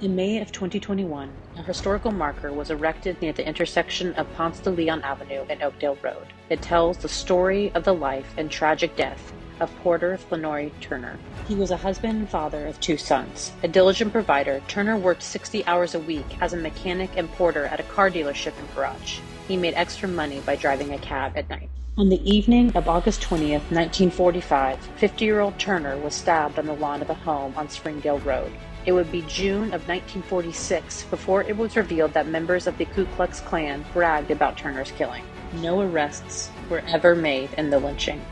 In May of 2021, a historical marker was erected near the intersection of Ponce de Leon Avenue and Oakdale Road. It tells the story of the life and tragic death of Porter Flenoy Turner. He was a husband and father of 2 sons. A diligent provider, Turner worked 60 hours a week as a mechanic and porter at a car dealership and garage. He made extra money by driving a cab at night. On the evening of August 20th, 1945, 50-year-old Turner was stabbed on the lawn of a home on Springdale Road. It would be June of 1946 before it was revealed that members of the Ku Klux Klan bragged about Turner's killing. No arrests were ever made in the lynching.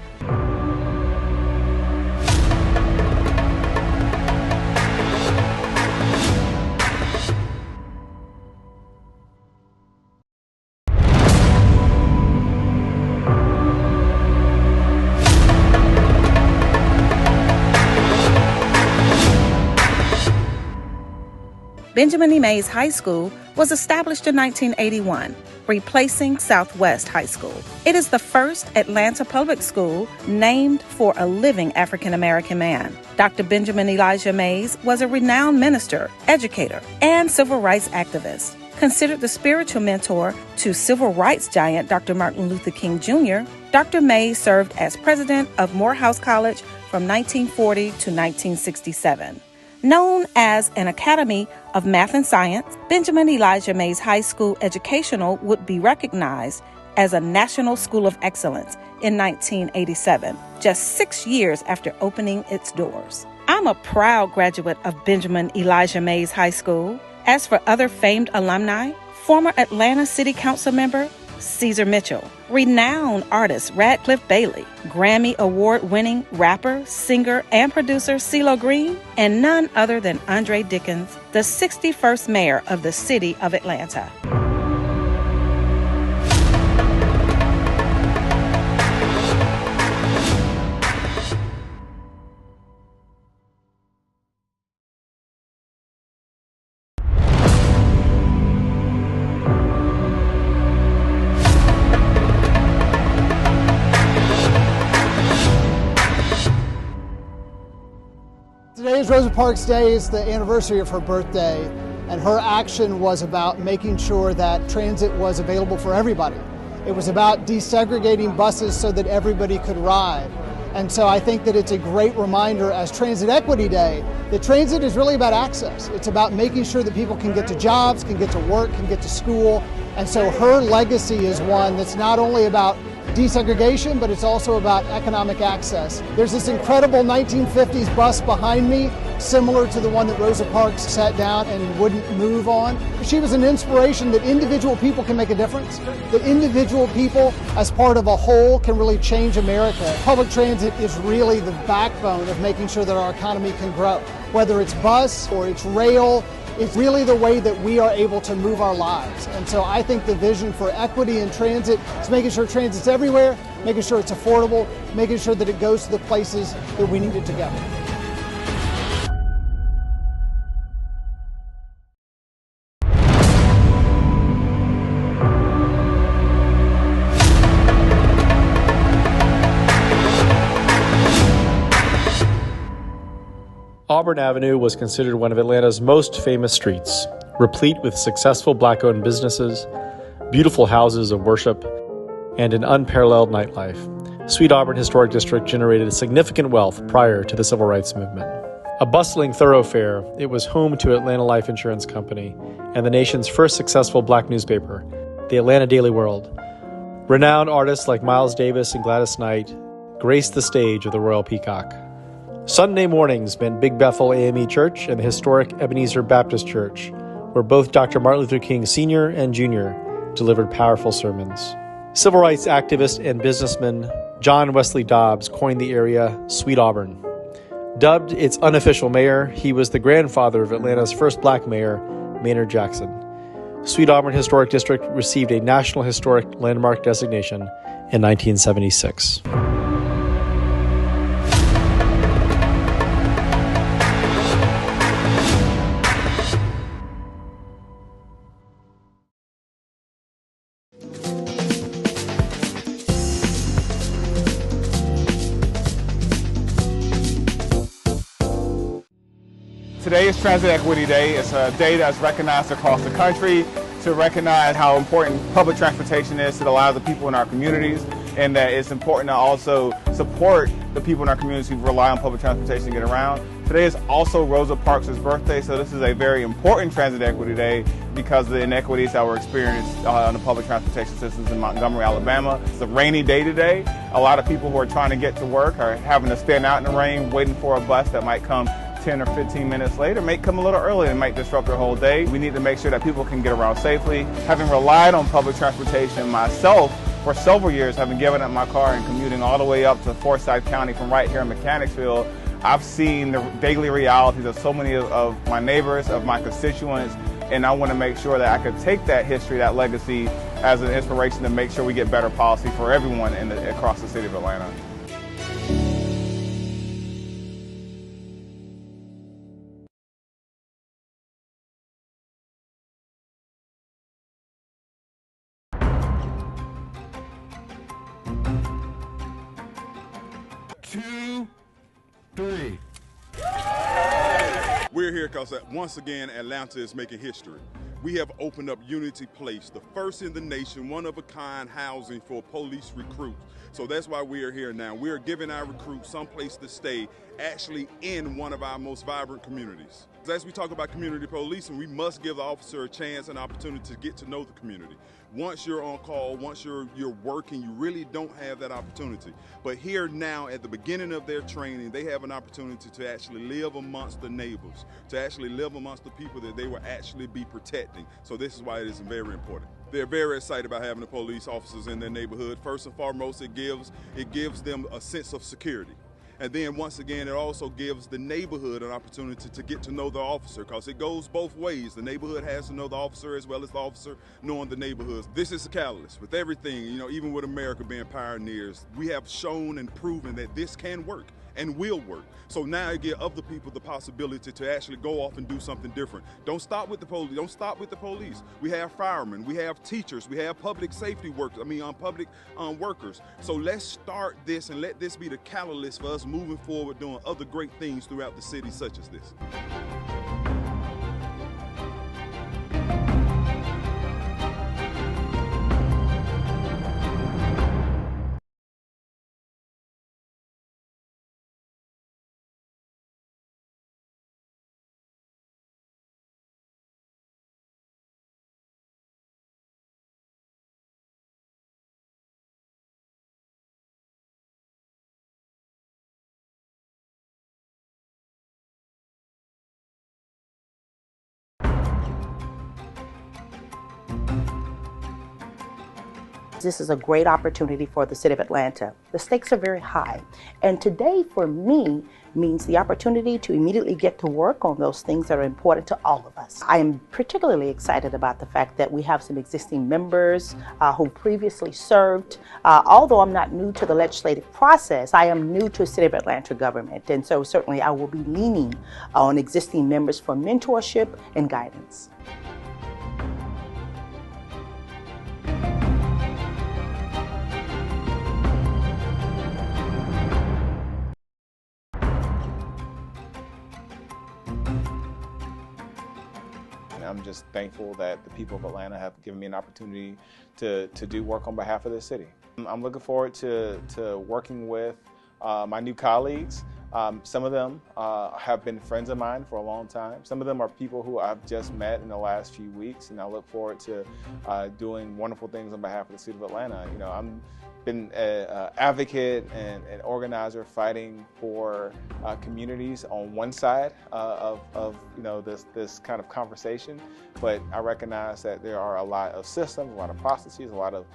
Benjamin E. Mays High School was established in 1981, replacing Southwest High School. It is the first Atlanta public school named for a living African-American man. Dr. Benjamin Elijah Mays was a renowned minister, educator, and civil rights activist. Considered the spiritual mentor to civil rights giant Dr. Martin Luther King Jr., Dr. Mays served as president of Morehouse College from 1940 to 1967. Known as an Academy of Math and Science, Benjamin Elijah Mays High School Educational would be recognized as a National School of Excellence in 1987, just 6 years after opening its doors. I'm a proud graduate of Benjamin Elijah Mays High School. As for other famed alumni, former Atlanta City Council member Caesar Mitchell, renowned artist Radcliffe Bailey, Grammy Award-winning rapper, singer, and producer CeeLo Green, and none other than Andre Dickens, the 61st mayor of the city of Atlanta. Today is Rosa Parks' Day. It's the anniversary of her birthday, and her action was about making sure that transit was available for everybody. It was about desegregating buses so that everybody could ride. And so I think that it's a great reminder as Transit Equity Day that transit is really about access. It's about making sure that people can get to jobs, can get to work, can get to school. And so her legacy is one that's not only about desegregation, but it's also about economic access. There's this incredible 1950s bus behind me, similar to the one that Rosa Parks sat down and wouldn't move on. She was an inspiration that individual people can make a difference, that individual people as part of a whole can really change America. Public transit is really the backbone of making sure that our economy can grow. Whether it's bus or it's rail, it's really the way that we are able to move our lives. And so I think the vision for equity in transit is making sure transit's everywhere, making sure it's affordable, making sure that it goes to the places that we need it to go. Auburn Avenue was considered one of Atlanta's most famous streets, replete with successful Black-owned businesses, beautiful houses of worship, and an unparalleled nightlife. Sweet Auburn Historic District generated significant wealth prior to the Civil Rights Movement. A bustling thoroughfare, it was home to Atlanta Life Insurance Company and the nation's first successful Black newspaper, the Atlanta Daily World. Renowned artists like Miles Davis and Gladys Knight graced the stage of the Royal Peacock. Sunday mornings meant Big Bethel AME Church and the historic Ebenezer Baptist Church, where both Dr. Martin Luther King Sr. and Jr. delivered powerful sermons. Civil rights activist and businessman John Wesley Dobbs coined the area Sweet Auburn. Dubbed its unofficial mayor, he was the grandfather of Atlanta's first Black mayor, Maynard Jackson. Sweet Auburn Historic District received a National Historic Landmark designation in 1976. Today is Transit Equity Day. It's a day that's recognized across the country to recognize how important public transportation is to the lives of people in our communities, and that it's important to also support the people in our communities who rely on public transportation to get around. Today is also Rosa Parks' birthday, so this is a very important Transit Equity Day because of the inequities that were experienced on the public transportation systems in Montgomery, Alabama. It's a rainy day today. A lot of people who are trying to get to work are having to stand out in the rain waiting for a bus that might come 10 or 15 minutes later, may come a little early and might disrupt their whole day. We need to make sure that people can get around safely. Having relied on public transportation myself for several years, having given up my car and commuting all the way up to Forsyth County from right here in Mechanicsville, I've seen the daily realities of so many of my neighbors, of my constituents, and I want to make sure that I could take that history, that legacy, as an inspiration to make sure we get better policy for everyone across the city of Atlanta. Two, three. We're here because once again Atlanta is making history. We have opened up Unity Place, the first in the nation, one-of-a-kind housing for police recruits. So that's why we are here now. We are giving our recruits some place to stay, actually in one of our most vibrant communities. As we talk about community policing, we must give the officer a chance and opportunity to get to know the community. Once you're on call, once you're working, you really don't have that opportunity. But here now, at the beginning of their training, they have an opportunity to actually live amongst the neighbors, to actually live amongst the people that they will actually be protecting. So this is why it is very important. They're very excited about having the police officers in their neighborhood. First and foremost, it gives them a sense of security. And then once again, it also gives the neighborhood an opportunity to get to know the officer, because it goes both ways. The neighborhood has to know the officer as well as the officer knowing the neighborhoods. This is a catalyst with everything, even with America being pioneers. We have shown and proven that this can work and will work. So now it gives other people the possibility to actually go off and do something different. Don't stop with the police. Don't stop with the police. We have firemen, we have teachers, we have public safety workers, public workers. So let's start this and let this be the catalyst for us moving forward, doing other great things throughout the city such as this. This is a great opportunity for the city of Atlanta. The stakes are very high. And today, for me, means the opportunity to immediately get to work on those things that are important to all of us. I am particularly excited about the fact that we have some existing members who previously served. Although I'm not new to the legislative process, I am new to City of Atlanta government. And so certainly I will be leaning on existing members for mentorship and guidance. I'm just thankful that the people of Atlanta have given me an opportunity to do work on behalf of the city. I'm looking forward to working with my new colleagues. Some of them have been friends of mine for a long time. Some of them are people who I've just met in the last few weeks, and I look forward to doing wonderful things on behalf of the city of Atlanta. I'm been an advocate and an organizer fighting for communities on one side of this kind of conversation, but I recognize that there are a lot of systems, a lot of processes, a lot of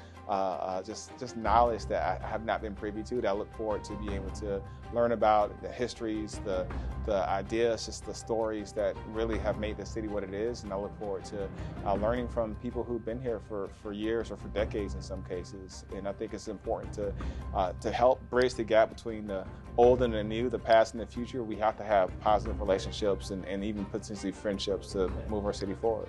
just knowledge that I have not been privy to, that I look forward to being able to learn about the histories, the ideas, just the stories that really have made the city what it is. And I look forward to learning from people who've been here for years or for decades in some cases. And I think it's important to help bridge the gap between the old and the new, the past and the future. We have to have positive relationships and even potentially friendships to move our city forward.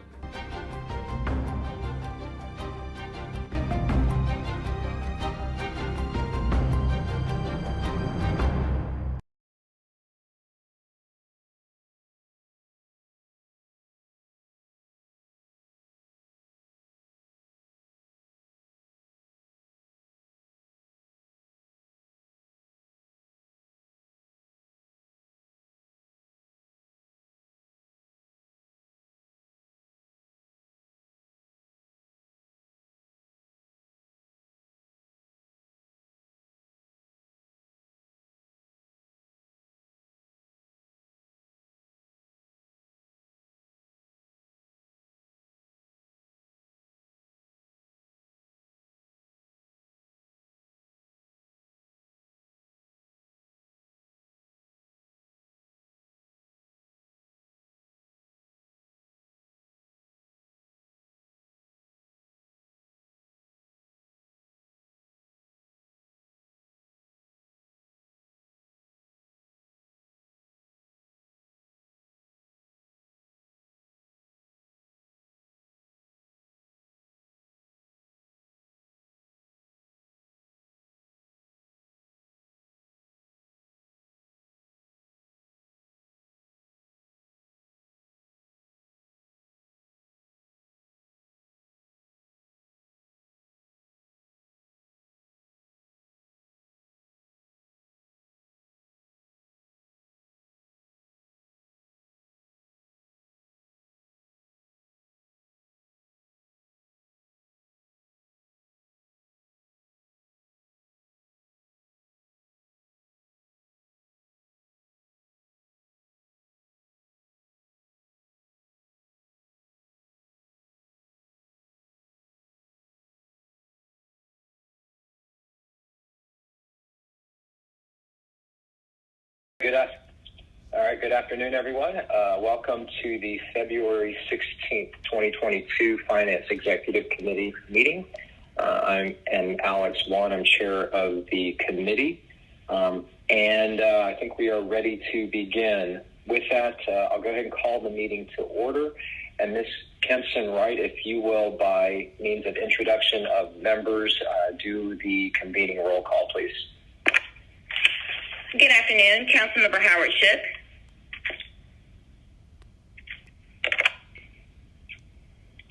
Good afternoon, everyone. Welcome to the February 16th, 2022 Finance Executive Committee meeting. I'm Alex Wan. I'm chair of the committee. I think we are ready to begin. With that, I'll go ahead and call the meeting to order. And Ms. Kempson Wright, if you will, by means of introduction of members, do the convening roll call, please. Good afternoon. Councilmember Howard Shook.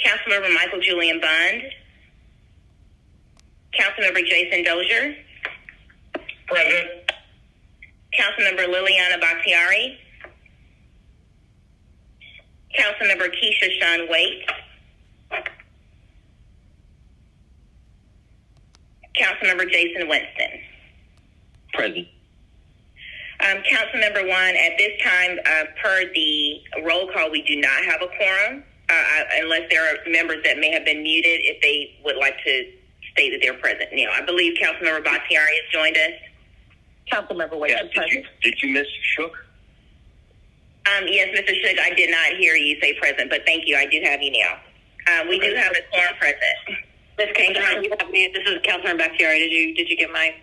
Councilmember Michael Julian Bond. Councilmember Jason Dozier. Present. Councilmember Liliana Bakhtiari. Councilmember Keisha Sean Waite. Councilmember Jason Winston. Present. Councilmember Wan, at this time, per the roll call, we do not have a quorum, unless there are members that may have been muted if they would like to state that they're present. Now, I believe Councilmember Bakhtiari has joined us. Councilmember Waite is present. Did you miss Shook? Yes, Mr. Shook, I did not hear you say present, but thank you. I do have you now. We do have a quorum present. Ms. Kingston, you have me. This is Councilmember Bakhtiari. Did you get my?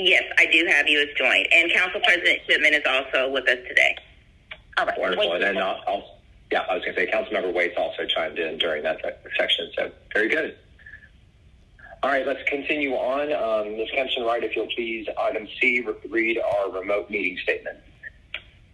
Yes, I do have you as joined. And Council President Shipman is also with us today. All right. Wonderful. And then I was going to say Councilmember Waite's also chimed in during that section. So very good. All right, let's continue on. Ms. Kempson Wright, if you'll please, item C, read our remote meeting statement.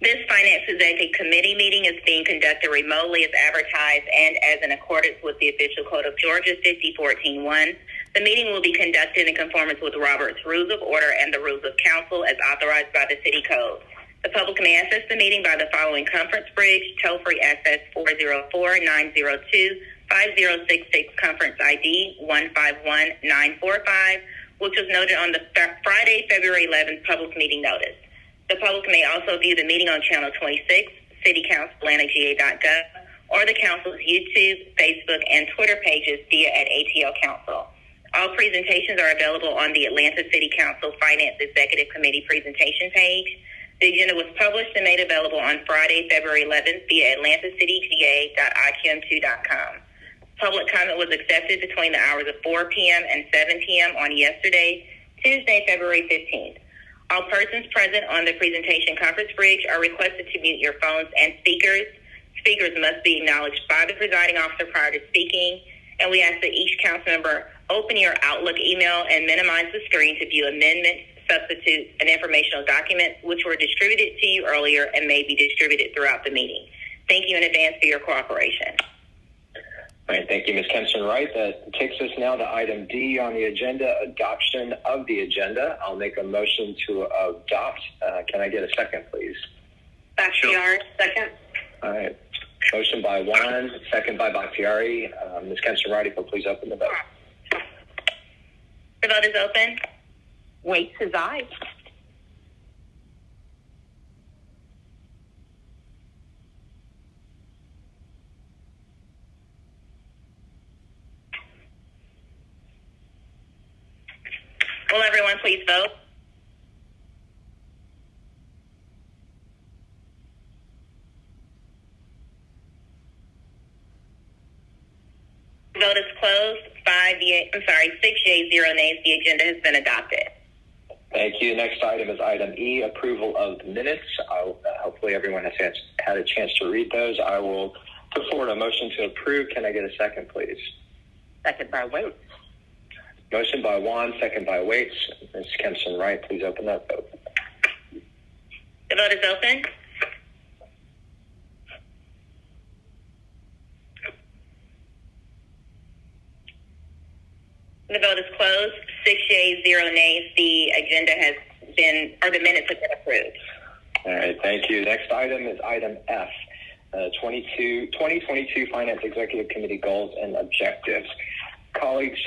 This Finance Executive Committee meeting is being conducted remotely as advertised and as in accordance with the official code of Georgia 5014-1. The meeting will be conducted in conformance with Robert's Rules of Order and the Rules of Council as authorized by the City Code. The public may access the meeting by the following conference bridge: toll-free access 404-902-5066, conference ID 151945, which was noted on the Friday, February 11th public meeting notice. The public may also view the meeting on Channel 26, citycouncil.atlanta.ga.gov, or the Council's YouTube, Facebook, and Twitter pages via at ATL Council. All presentations are available on the Atlanta City Council Finance Executive Committee presentation page. The agenda was published and made available on Friday, February 11th via atlantacitygA.iqm2.com. Public comment was accepted between the hours of 4 p.m. and 7 p.m. on yesterday, Tuesday, February 15th. All persons present on the presentation conference bridge are requested to mute your phones and speakers. Speakers must be acknowledged by the presiding officer prior to speaking, and we ask that each council member open your Outlook email and minimize the screen to view amendments, substitutes, and informational documents which were distributed to you earlier and may be distributed throughout the meeting. Thank you in advance for your cooperation. All right, thank you, Ms. Kempson Wright. That takes us now to item D on the agenda, adoption of the agenda. I'll make a motion to adopt. Can I get a second, please? Bakhtiari, second. All right. Motion by Wan, second by Bakhtiari. Ms. Kempson Wright, if you'll please open the vote. The vote is open. Waite says aye. Will everyone please vote? Vote is closed. 6 yeas, 0 nays. The agenda has been adopted. Thank you. The next item is item E, approval of the minutes. Hopefully everyone has had a chance to read those. I will put forward a motion to approve. Can I get a second, please? Second by Waite. Motion by Wan, second by Waite. Ms. Kempson Wright, please open that vote. The vote is open. The vote is closed. 6 yeas, 0 nays. The agenda has been, or the minutes have been approved. All right, thank you. Next item is item F, 2022 Finance Executive Committee Goals and Objectives. Colleagues,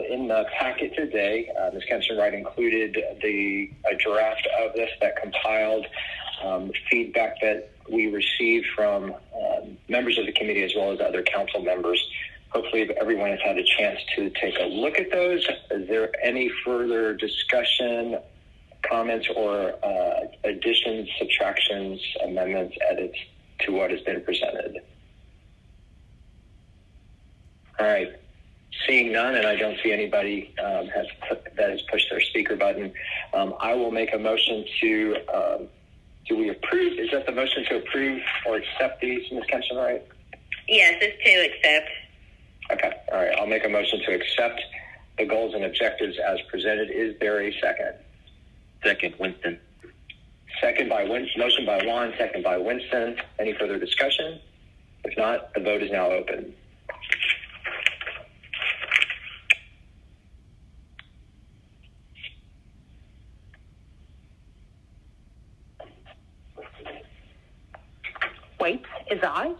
in the packet today, Ms. Kempson Wright included a draft of this that compiled feedback that we received from members of the committee as well as other council members. Hopefully everyone has had a chance to take a look at those. Is there any further discussion, comments or additions, subtractions, amendments, edits to what has been presented? All right. Seeing none, and I don't see anybody that has pushed their speaker button, I will make a motion to, do we approve? Is that the motion to approve or accept these, Ms. Kempson, right? Yes, it's to accept. Okay. All right. I'll make a motion to accept the goals and objectives as presented. Is there a second? Second, Winston. Second by Winston. Motion by Juan, second by Winston. Any further discussion? If not, the vote is now open. Wait, is aye?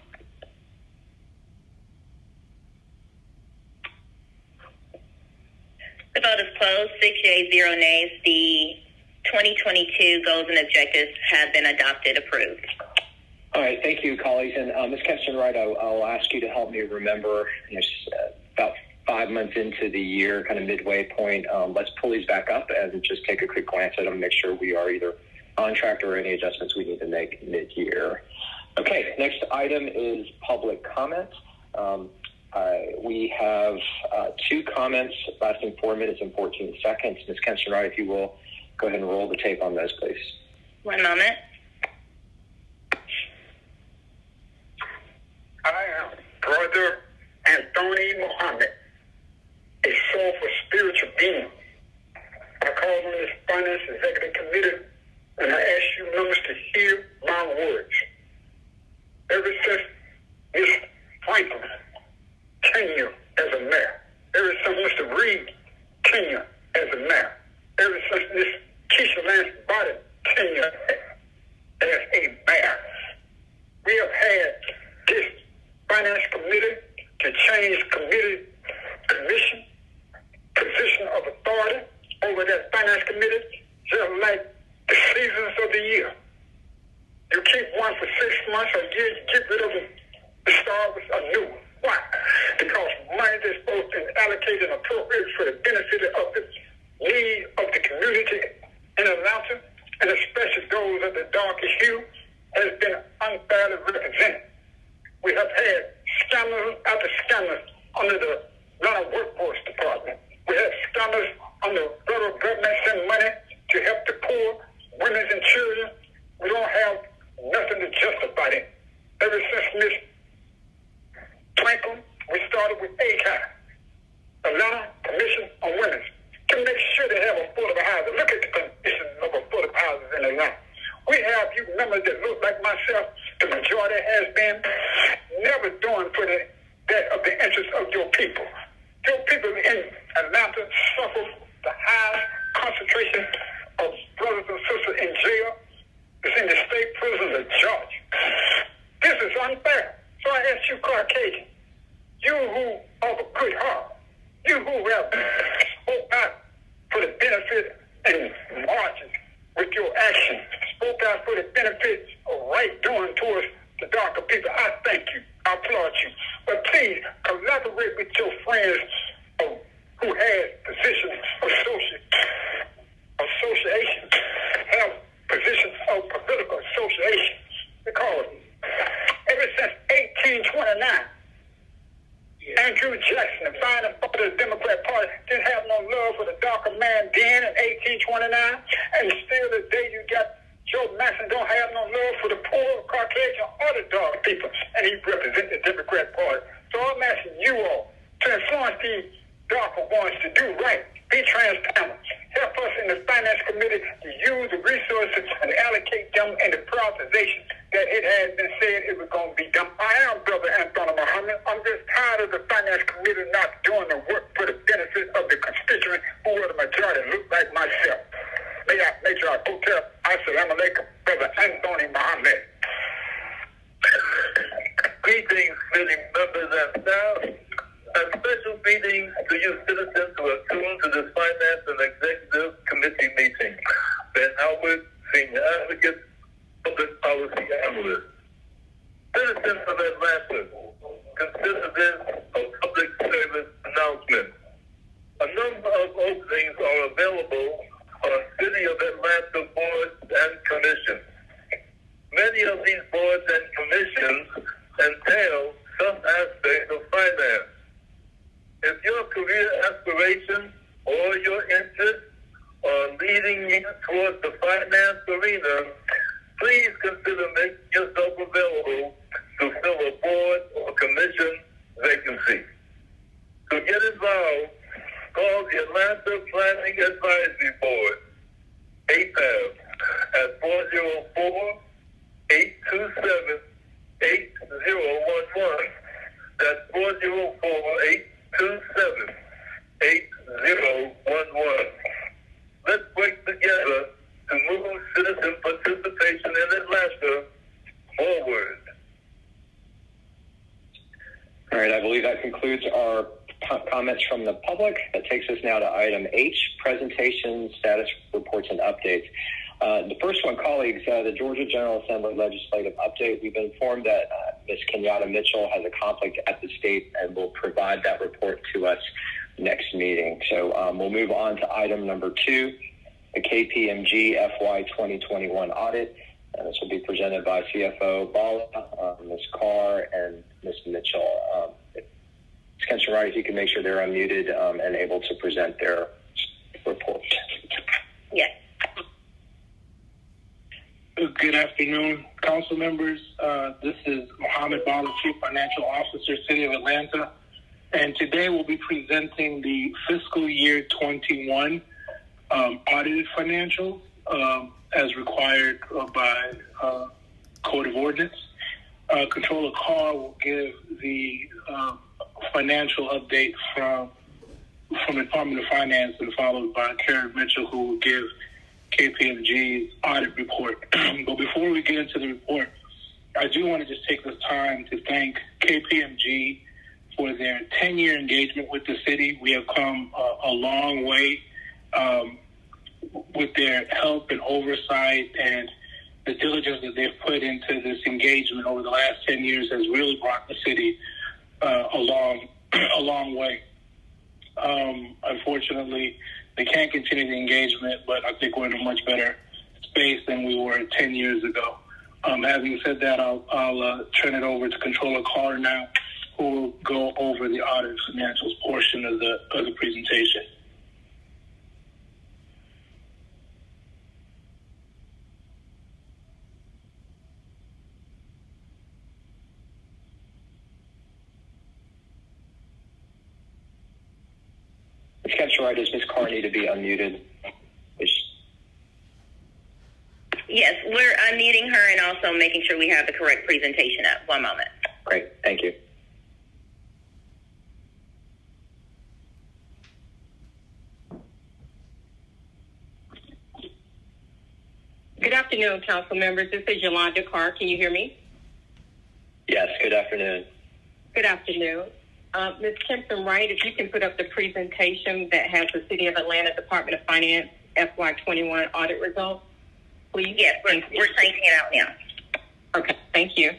The vote is closed. 6 yeas, 0 nays. The 2022 goals and objectives have been adopted, approved. All right, thank you, colleagues. And Ms. Kempson-Wright, I'll ask you to help me remember, about 5 months into the year, kind of midway point, let's pull these back up and just take a quick glance at them, make sure we are either on track or any adjustments we need to make mid-year. Okay, next item is public comment. We have 2 comments lasting 4 minutes and 14 seconds. Ms. Kempson-Wright, if you will, go ahead and roll the tape on those, please. One moment. I am Brother Anthony Muhammad, a soul for spiritual being. I call on this Finance Executive Committee, and I ask you members to hear my words. Ever since Ms. Franklin tenure as a mayor, ever since Mr. Reed tenure as a mayor, ever since Ms. Keisha Lance Biden tenure as a mayor, we have had this Finance Committee to change commission, position of authority over that Finance Committee, just like the seasons of the year. You keep one for 6 months or a year, you get rid of them to start with a new one. Why? Because money that's supposed to be allocated and appropriated for the benefit of the need of the community in Atlanta, and especially those of the darkest hue, has been unfairly represented. We have had scandals after scandals under the Atlanta Workforce Department. We have scandals on the federal government sending money to help the poor, women and children. We don't have nothing to justify it. Ever since Ms. Franklin, we started with ACI, Atlanta Commission on Women, to make sure they have affordable housing. Look at the condition of affordable houses in Atlanta. We have you members that look like myself, the majority has been never doing for the interest of your people. Your people in Atlanta suffer the highest concentration of brothers and sisters in jail. It's in the state prisons of Georgia. This is unfair. So I ask you, Caucasian, you who have a good heart, you who have spoke out for the benefit and marches with your action, spoke out for the benefit of right doing towards the darker people, I thank you. I applaud you. But please collaborate with your friends who have positions of association, have positions of political association. Because ever since 1829, Andrew Jackson, the founding father of the Democrat Party, didn't have no love for the darker man then in 1829. And still today you got Joe Manchin don't have no love for the poor, Caucasian, or the dark people. And he represents the Democrat Party. So I'm asking you all to influence these darker ones to do right. Be transparent. Help us in the Finance Committee to use the resources and allocate them in the prioritization that it has been said it was going to be done. I am Brother Anthony Muhammad. I'm just tired of the Finance Committee not doing the work for the benefit of the constituents who are the majority, look like myself. May I make sure I go tell Assalamu alaikum, Brother Anthony Muhammad. Greetings, many members and staff. A special greeting to you citizens who are tuned to this Finance and Executive Committee meeting. Ben Albert, Senior Advocate, Public Policy Analyst. Citizens of Atlanta, consider this a public service announcement. A number of openings are available are City of Atlanta boards and commissions. Many of these boards and commissions entail some aspect of finance. If your career aspirations or your interests are leading you towards the finance arena, please consider making yourself available to fill a board or commission vacancy. To get involved, call the Atlanta Planning Advisory Board, APAB, at 404-827-8011. That's 404-827-8011. Let's work together to move citizen participation in Atlanta forward. All right, I believe that concludes our comments from the public. That takes us now to item H, presentation, status reports, and updates. The first one, colleagues, the Georgia General Assembly legislative update. We've been informed that Ms. Kenyatta Mitchell has a conflict at the state and will provide that report to us next meeting. So we'll move on to item number 2, the KPMG FY 2021 audit. This will be presented by CFO Bala, Ms. Carr, and Ms. Mitchell. Ms. Kenshin-Wright, if you can make sure they're unmuted and able to present their report. Yes. Good afternoon, council members. This is Mohammed Bala, Chief Financial Officer, City of Atlanta. And today we'll be presenting the fiscal year 21 audited financials as required by Code of Ordinance. Controller Carr will give the financial update from the Department of Finance, and followed by Karen Mitchell, who will give KPMG's audit report. But before we get into the report, I do want to just take this time to thank KPMG for their 10-year engagement with the city. We have come a long way with their help and oversight, and the diligence that they've put into this engagement over the last 10 years has really brought the city a long way. Unfortunately, they can't continue the engagement, but I think we're in a much better space than we were 10 years ago. Having said that, I'll turn it over to Controller Carr now, who will go over the audit financials portion of the presentation. Ms. Kenshin-Wright, does Ms. Carr need to be unmuted? Yes, we're unmuting her and also making sure we have the correct presentation up. One moment. Great, thank you. Good afternoon, council members. This is Yolanda Carr. Can you hear me? Yes, good afternoon. Good afternoon. Ms. Kenshin-Wright, if you can put up the presentation that has the City of Atlanta Department of Finance FY21 audit results, please. Yes, we're taking it out now. Okay, thank you.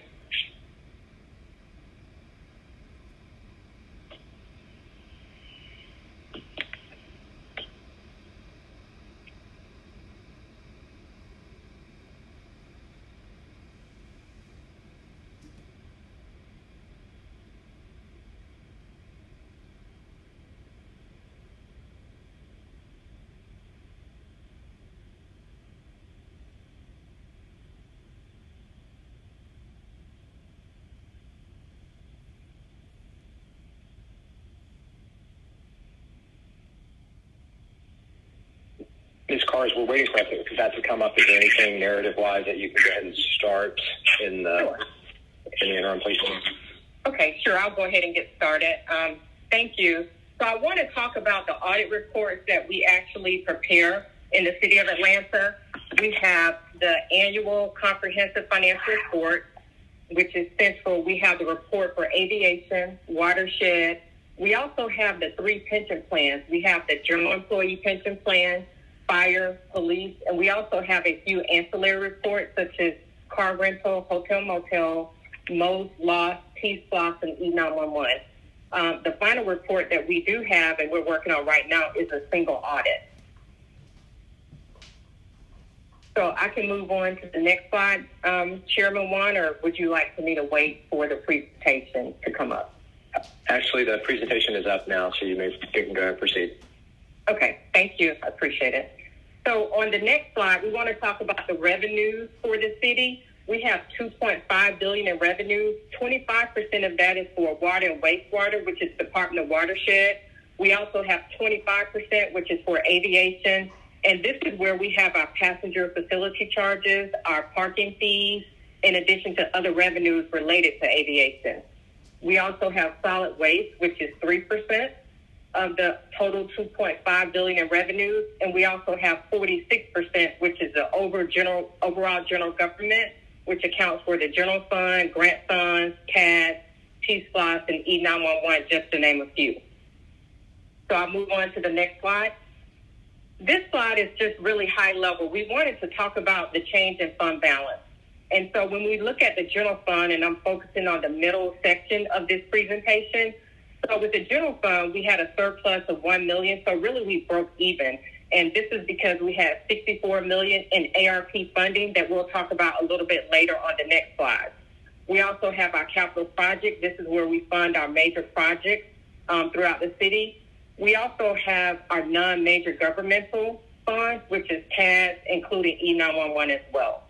Ms. Carr, as we're waiting for that to come up, is there anything narrative-wise that you can go ahead and start in the interim, please? Okay, sure. I'll go ahead and get started. Thank you. So I want to talk about the audit reports that we actually prepare in the City of Atlanta. We have the annual comprehensive financial report, which is central. We have the report for aviation, watershed. We also have the 3 pension plans. We have the general employee pension plan, fire, police, and we also have a few ancillary reports such as car rental, hotel, motel, Mo's Lost, Peace Loss, and E911. The final report that we do have and we're working on right now is a single audit. So I can move on to the next slide, Chairman Juan, or would you like for me to wait for the presentation to come up? Actually, the presentation is up now, so you can go ahead and proceed. Okay, thank you. I appreciate it. So on the next slide, we want to talk about the revenues for the city. We have $2.5 billion in revenue. 25% of that is for water and wastewater, which is Department of Watershed. We also have 25%, which is for aviation. And this is where we have our passenger facility charges, our parking fees, in addition to other revenues related to aviation. We also have solid waste, which is 3% of the total $2.5 billion in revenues. And we also have 46%, which is the overall general government, which accounts for the general fund, grant funds, CAD, T-SPLOST, and E911, just to name a few. So I'll move on to the next slide. This slide is just really high level. We wanted to talk about the change in fund balance. And so when we look at the general fund, and I'm focusing on the middle section of this presentation, so with the general fund, we had a surplus of $1 million. So really we broke even. And this is because we had $64 million in ARP funding that we'll talk about a little bit later on the next slide. We also have our capital project. This is where we fund our major projects throughout the city. We also have our non-major governmental funds, which is CAD, including E911 as well.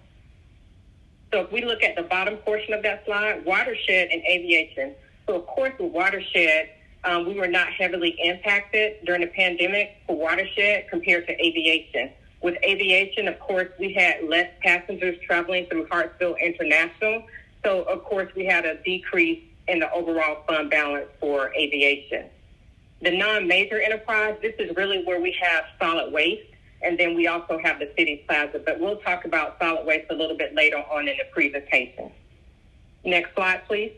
So if we look at the bottom portion of that slide, watershed and aviation. So of course with watershed, we were not heavily impacted during the pandemic for watershed compared to aviation. With aviation, of course, we had less passengers traveling through Hartsville International. So of course we had a decrease in the overall fund balance for aviation. The non-major enterprise, this is really where we have solid waste, and then we also have the city plaza, but we'll talk about solid waste a little bit later on in the presentation. Next slide, please.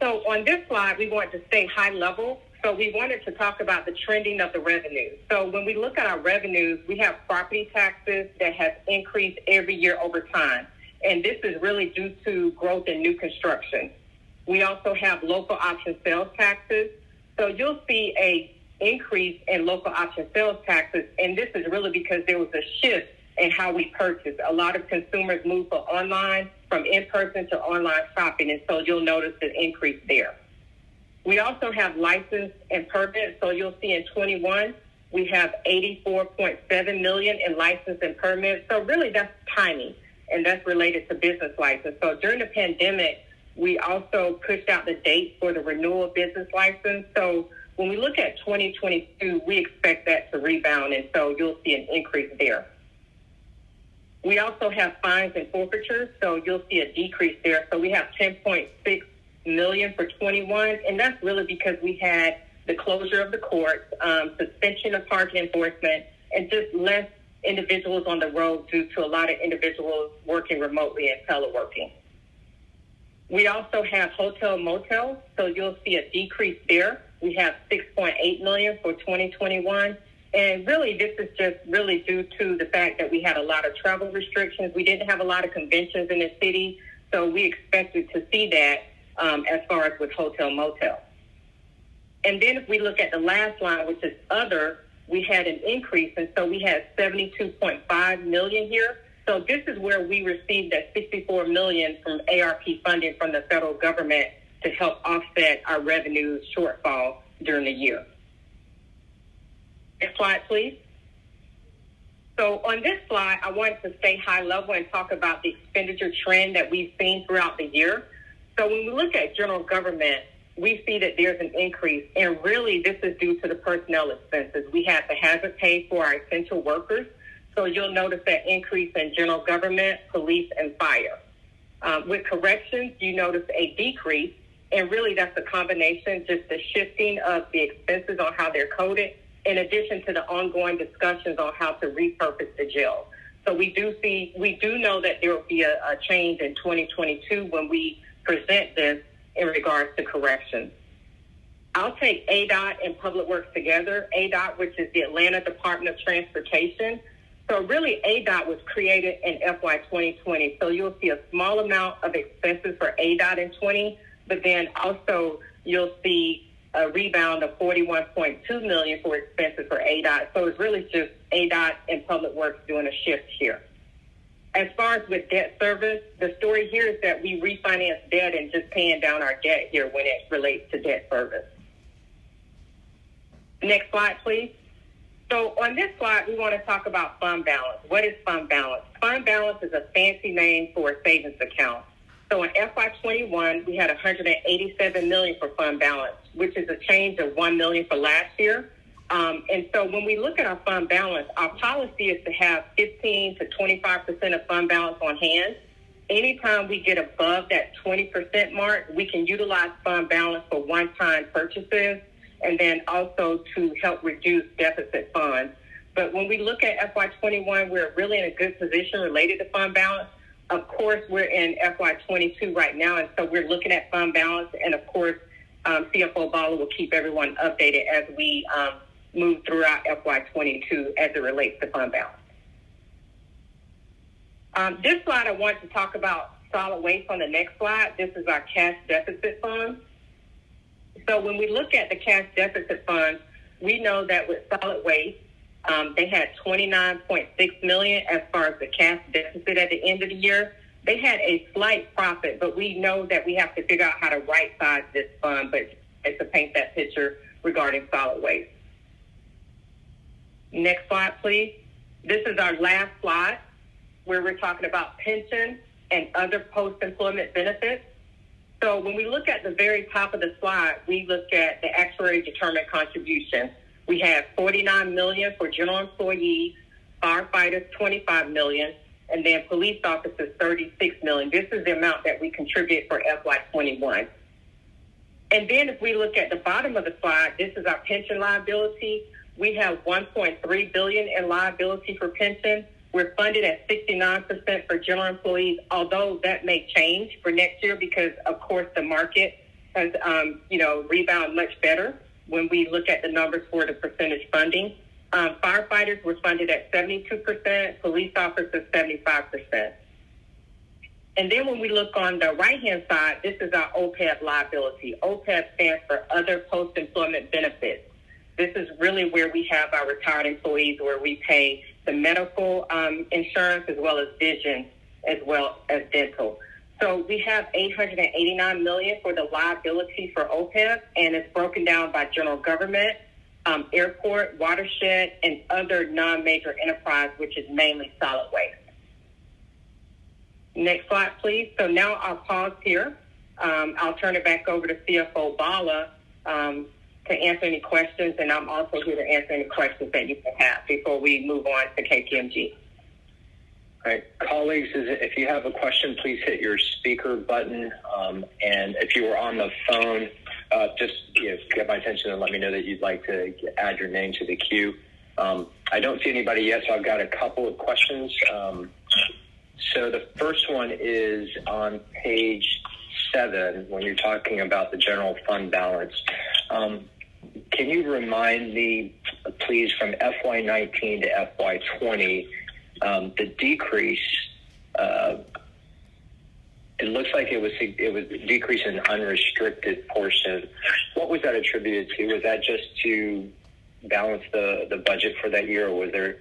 So on this slide, we want to stay high level. So we wanted to talk about the trending of the revenues. So when we look at our revenues, we have property taxes that have increased every year over time, and this is really due to growth in new construction. We also have local option sales taxes. So you'll see a increase in local option sales taxes, and this is really because there was a shift in how we purchase. A lot of consumers moved from in-person to online shopping, and so you'll notice an increase there. We also have license and permits. So you'll see in 21, we have $84.7 million in license and permits. So really that's timing, and that's related to business license. So during the pandemic, we also pushed out the date for the renewal of business license. So when we look at 2022, we expect that to rebound, and so you'll see an increase there. We also have fines and forfeitures, so you'll see a decrease there. So we have $10.6 million for 21, and that's really because we had the closure of the courts, suspension of parking enforcement, and just less individuals on the road due to a lot of individuals working remotely and teleworking. We also have hotel motels, so you'll see a decrease there. We have $6.8 million for 2021. And really, this is just really due to the fact that we had a lot of travel restrictions. We didn't have a lot of conventions in the city, so we expected to see that as far as with hotel motel. And then if we look at the last line, which is other, we had an increase, and so we had $72.5 million here. So this is where we received that $64 million from ARP funding from the federal government to help offset our revenue shortfall during the year. Next slide, please. So on this slide, I wanted to stay high level and talk about the expenditure trend that we've seen throughout the year. So when we look at general government, we see that there's an increase, and really this is due to the personnel expenses. We have the hazard pay for our essential workers. So you'll notice that increase in general government, police, and fire. With corrections, you notice a decrease, and really that's a combination, just the shifting of the expenses on how they're coded, in addition to the ongoing discussions on how to repurpose the jail. So we do know that there will be a change in 2022 when we present this in regards to corrections. I'll take ADOT and Public Works together. ADOT, which is the Atlanta Department of Transportation. So really, ADOT was created in FY 2020. So you'll see a small amount of expenses for ADOT in 20, but then also you'll see a rebound of $41.2 million for expenses for ADOT. So it's really just ADOT and Public Works doing a shift here. As far as with debt service, the story here is that we refinance debt and just paying down our debt here when it relates to debt service. Next slide, please. So on this slide, we want to talk about fund balance. What is fund balance? Fund balance is a fancy name for a savings account. So in FY21, we had $187 million for fund balance, which is a change of $1 million for last year. And so when we look at our fund balance, our policy is to have 15 to 25% of fund balance on hand. Anytime we get above that 20% mark, we can utilize fund balance for one-time purchases and then also to help reduce deficit funds. But when we look at FY21, we're really in a good position related to fund balance. Of course, we're in FY22 right now, and so we're looking at fund balance. And of course, CFO Bala will keep everyone updated as we move throughout FY22 as it relates to fund balance. This slide, I want to talk about solid waste on the next slide. This is our cash deficit fund. So when we look at the cash deficit fund, we know that with solid waste, they had $29.6 million as far as the cash deficit at the end of the year. They had a slight profit, but we know that we have to figure out how to right-size this fund, but it's to paint that picture regarding solid waste. Next slide, please. This is our last slide where we're talking about pension and other post-employment benefits. So when we look at the very top of the slide, we look at the actuary determined contribution. We have $49 million for general employees, firefighters $25 million, and then police officers $36 million. This is the amount that we contribute for FY21. And then if we look at the bottom of the slide, this is our pension liability. We have $1.3 billion in liability for pension. We're funded at 69% for general employees, although that may change for next year because, of course, the market has, rebounded much better when we look at the numbers for the percentage funding. Firefighters were funded at 72%, police officers 75%. And then when we look on the right-hand side, this is our OPEB liability. OPEB stands for Other Post-Employment Benefits. This is really where we have our retired employees, where we pay the medical insurance as well as vision as well as dental. So we have $889 million for the liability for OPEB, and it's broken down by general government, airport, watershed, and other non-major enterprise, which is mainly solid waste. Next slide, please. So now I'll pause here. I'll turn it back over to CFO Bala to answer any questions, and I'm also here to answer any questions that you may have before we move on to KPMG. All right, colleagues, if you have a question, please hit your speaker button. And if you were on the phone, just get my attention and let me know that you'd like to add your name to the queue. I don't see anybody yet, so I've got a couple of questions. So the first one is on page 7, when you're talking about the general fund balance. Can you remind me, please, from FY19 to FY20, the decrease? It looks like it was a decrease in unrestricted portion. What was that attributed to? Was that just to balance the budget for that year, or was there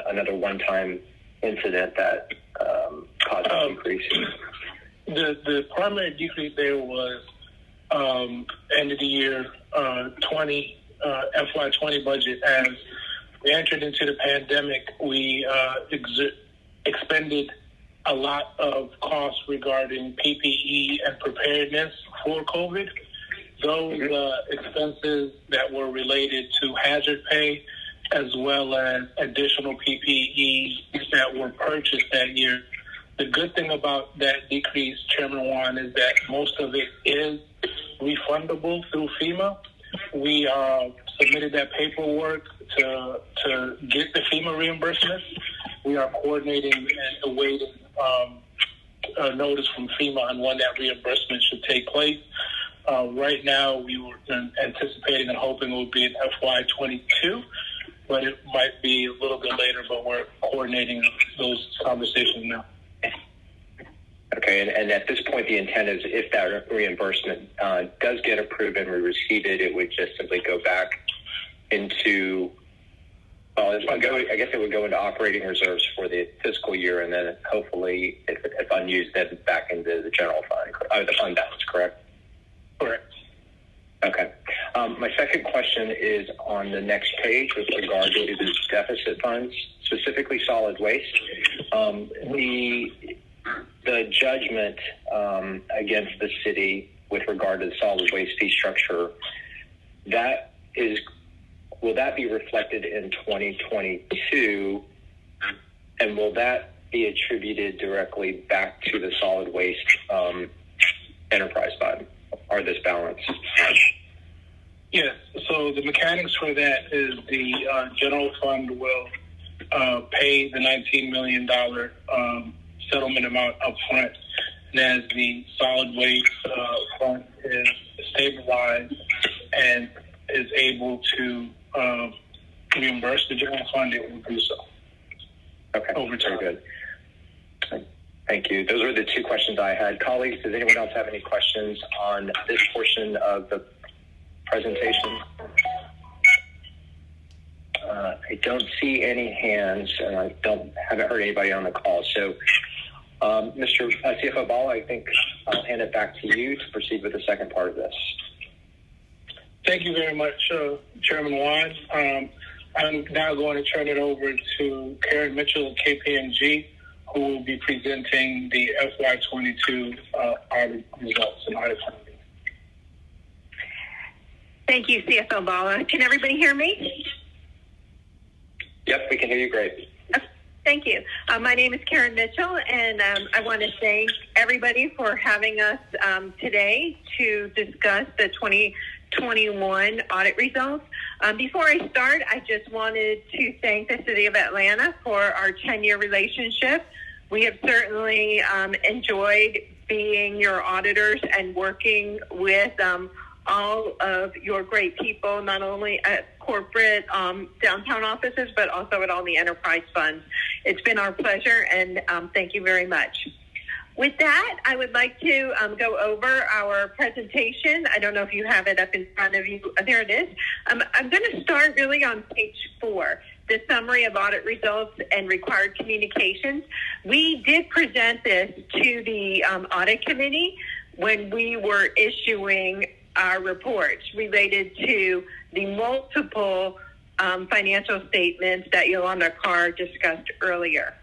another one-time incident that caused a decrease? The primary decrease there was end of the year FY20 budget. As we entered into the pandemic, we expended a lot of costs regarding PPE and preparedness for COVID. Those expenses that were related to hazard pay, as well as additional PPE that were purchased that year. The good thing about that decrease, Chairman Wan, is that most of it is refundable through FEMA. We submitted that paperwork to get the FEMA reimbursement. We are coordinating and awaiting a notice from FEMA on when that reimbursement should take place. Right now, we were anticipating and hoping it would be in FY22, but it might be a little bit later, but we're coordinating those conversations now. Okay, and at this point, the intent is if that reimbursement does get approved and we receive it, it would just simply go back into, I guess it would go into operating reserves for the fiscal year, and then hopefully, if unused, then back into the general fund, the fund balance, correct? Correct. Okay. My second question is on the next page with regard to the deficit funds, specifically solid waste. The judgment against the city with regard to the solid waste fee structure, will that be reflected in 2022, and will that be attributed directly back to the solid waste enterprise fund, or this balance? Yes, so the mechanics for that is the general fund will pay the $19 million settlement amount up front, and as the solid waste fund is stabilized and is able to reimburse the general fund, it will do so. Okay, over time. Very good. Thank you. Those are the two questions I had. Colleagues, does anyone else have any questions on this portion of the presentation? I don't see any hands, and I haven't heard anybody on the call. So, Mr. CFO Ball, I think I'll hand it back to you to proceed with the second part of this. Thank you very much, Chairman Wan. I'm now going to turn it over to Karen Mitchell of KPMG, who will be presenting the FY22 audit results and audit findings. Thank you, CFO Bala. Can everybody hear me? Yep, we can hear you great. Thank you. My name is Karen Mitchell, and I want to thank everybody for having us today to discuss the 2021 audit results. Before I start, I just wanted to thank the City of Atlanta for our 10-year relationship. We have certainly enjoyed being your auditors and working with all of your great people, not only at corporate downtown offices, but also at all the enterprise funds. It's been our pleasure, and thank you very much. With that, I would like to go over our presentation. I don't know if you have it up in front of you. There it is. I'm going to start really on page 4, the summary of audit results and required communications. We did present this to the audit committee when we were issuing our reports related to the multiple financial statements that Yolanda Carr discussed earlier.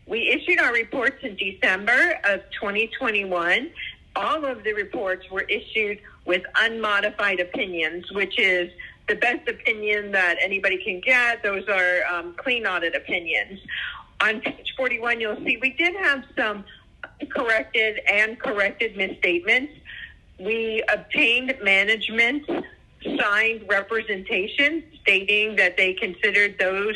We issued our reports in December of 2021. All of the reports were issued with unmodified opinions, which is the best opinion that anybody can get. Those are clean audit opinions. On page 41, you'll see we did have some corrected and corrected misstatements. We obtained management signed representation stating that they considered those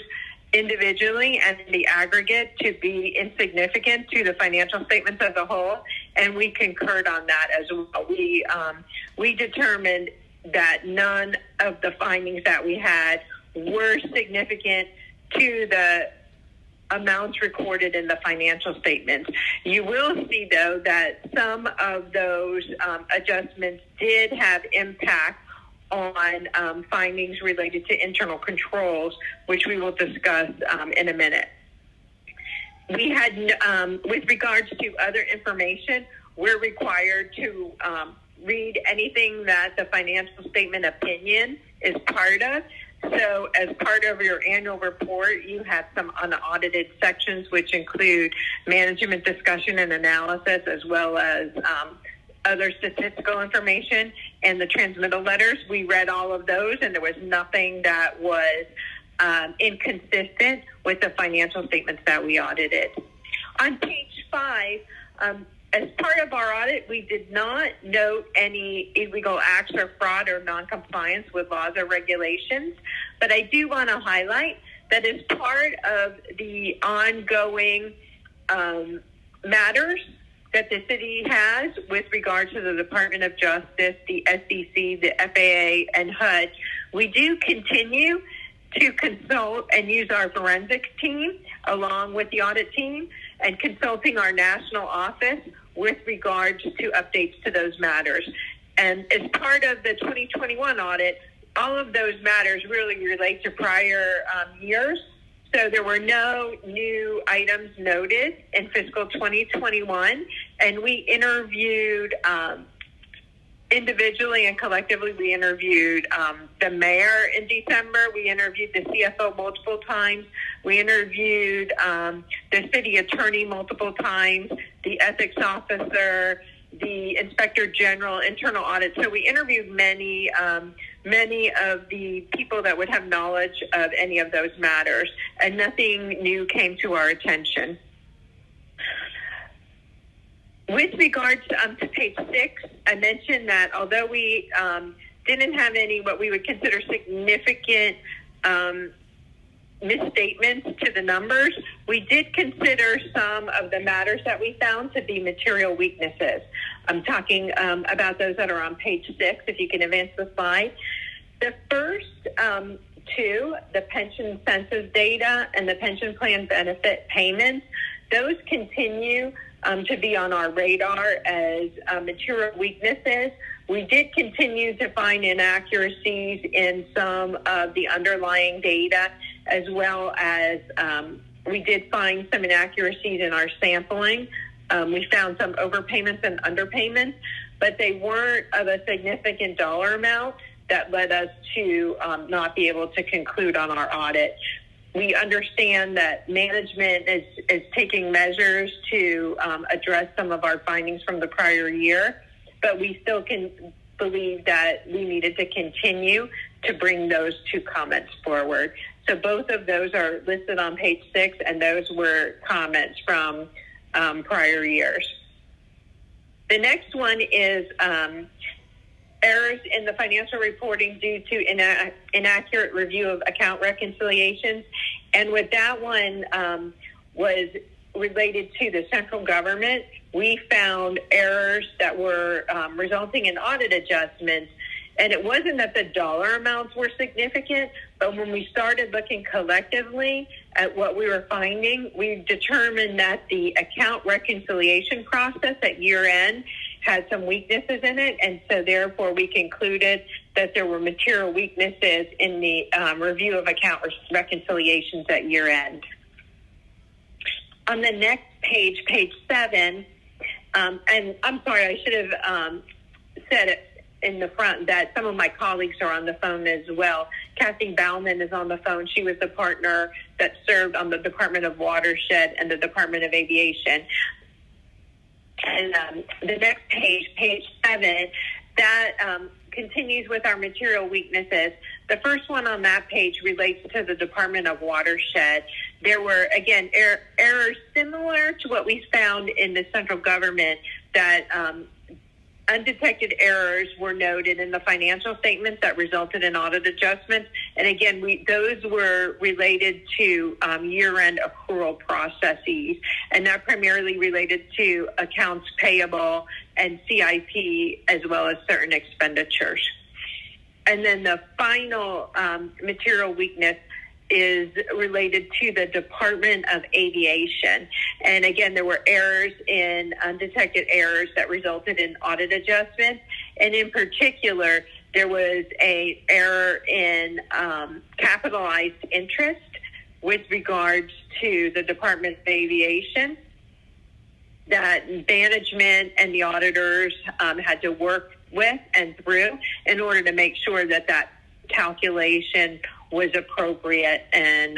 individually and in the aggregate to be insignificant to the financial statements as a whole, and we concurred on that as well. We determined that none of the findings that we had were significant to the amounts recorded in the financial statements. You will see, though, that some of those adjustments did have impact on findings related to internal controls, which we will discuss in a minute. We had, with regards to other information, we're required to read anything that the financial statement opinion is part of. So as part of your annual report, you have some unaudited sections, which include management discussion and analysis, as well as other statistical information and the transmittal letters. We read all of those, and there was nothing that was inconsistent with the financial statements that we audited. On page 5, as part of our audit, we did not note any illegal acts or fraud or noncompliance with laws or regulations, but I do want to highlight that as part of the ongoing matters that the city has with regard to the Department of Justice, the SEC, the FAA, and HUD, we do continue to consult and use our forensic team along with the audit team and consulting our national office with regards to updates to those matters. And as part of the 2021 audit, all of those matters really relate to prior years. So there were no new items noted in fiscal 2021, and we interviewed individually and collectively. We interviewed the mayor in December. We interviewed the CFO multiple times. We interviewed the city attorney multiple times, the ethics officer, the inspector general, internal audit. So we interviewed many of the people that would have knowledge of any of those matters, and nothing new came to our attention. With regards to page 6, I mentioned that although we didn't have any what we would consider significant misstatements to the numbers, we did consider some of the matters that we found to be material weaknesses. I'm talking about those that are on page 6, if you can advance the slide. The first two, the pension census data and the pension plan benefit payments, those continue to be on our radar as material weaknesses. We did continue to find inaccuracies in some of the underlying data, as well as we did find some inaccuracies in our sampling. We found some overpayments and underpayments, but they weren't of a significant dollar amount that led us to not be able to conclude on our audit. We understand that management is taking measures to address some of our findings from the prior year, but we still can believe that we needed to continue to bring those two comments forward. So both of those are listed on page 6, and those were comments from prior years. The next one is errors in the financial reporting due to inaccurate review of account reconciliations. And with that one was related to the central government. We found errors that were resulting in audit adjustments. And it wasn't that the dollar amounts were significant, but when we started looking collectively at what we were finding, we determined that the account reconciliation process at year end had some weaknesses in it, and so therefore we concluded that there were material weaknesses in the review of account reconciliations at year end. On the next page, page 7, and I'm sorry, I should have said it in the front that some of my colleagues are on the phone as well. Kathy Bauman is on the phone. She was the partner that served on the Department of Watershed and the Department of Aviation. And the next page, page 7, that continues with our material weaknesses. The first one on that page relates to the Department of Watershed. There were, again, errors similar to what we found in the central government, that undetected errors were noted in the financial statements that resulted in audit adjustments. And again, those were related to year-end accrual processes, and that primarily related to accounts payable and CIP, as well as certain expenditures. And then the final material weakness is related to the Department of Aviation. And again, there were errors in undetected errors that resulted in audit adjustments. And in particular, there was an error in capitalized interest with regards to the Department of Aviation that management and the auditors had to work with and through in order to make sure that that calculation was appropriate, and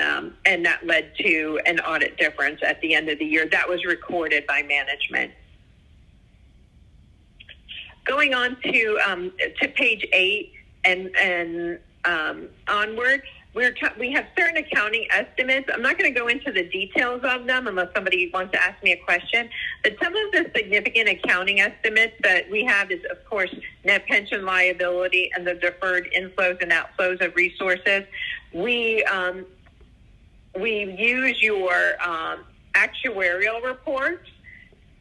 that led to an audit difference at the end of the year. That was recorded by management. Going on to page 8 and onward, we have certain accounting estimates. I'm not going to go into the details of them unless somebody wants to ask me a question. But some of the significant accounting estimates that we have is, of course, net pension liability and the deferred inflows and outflows of resources. We use your actuarial reports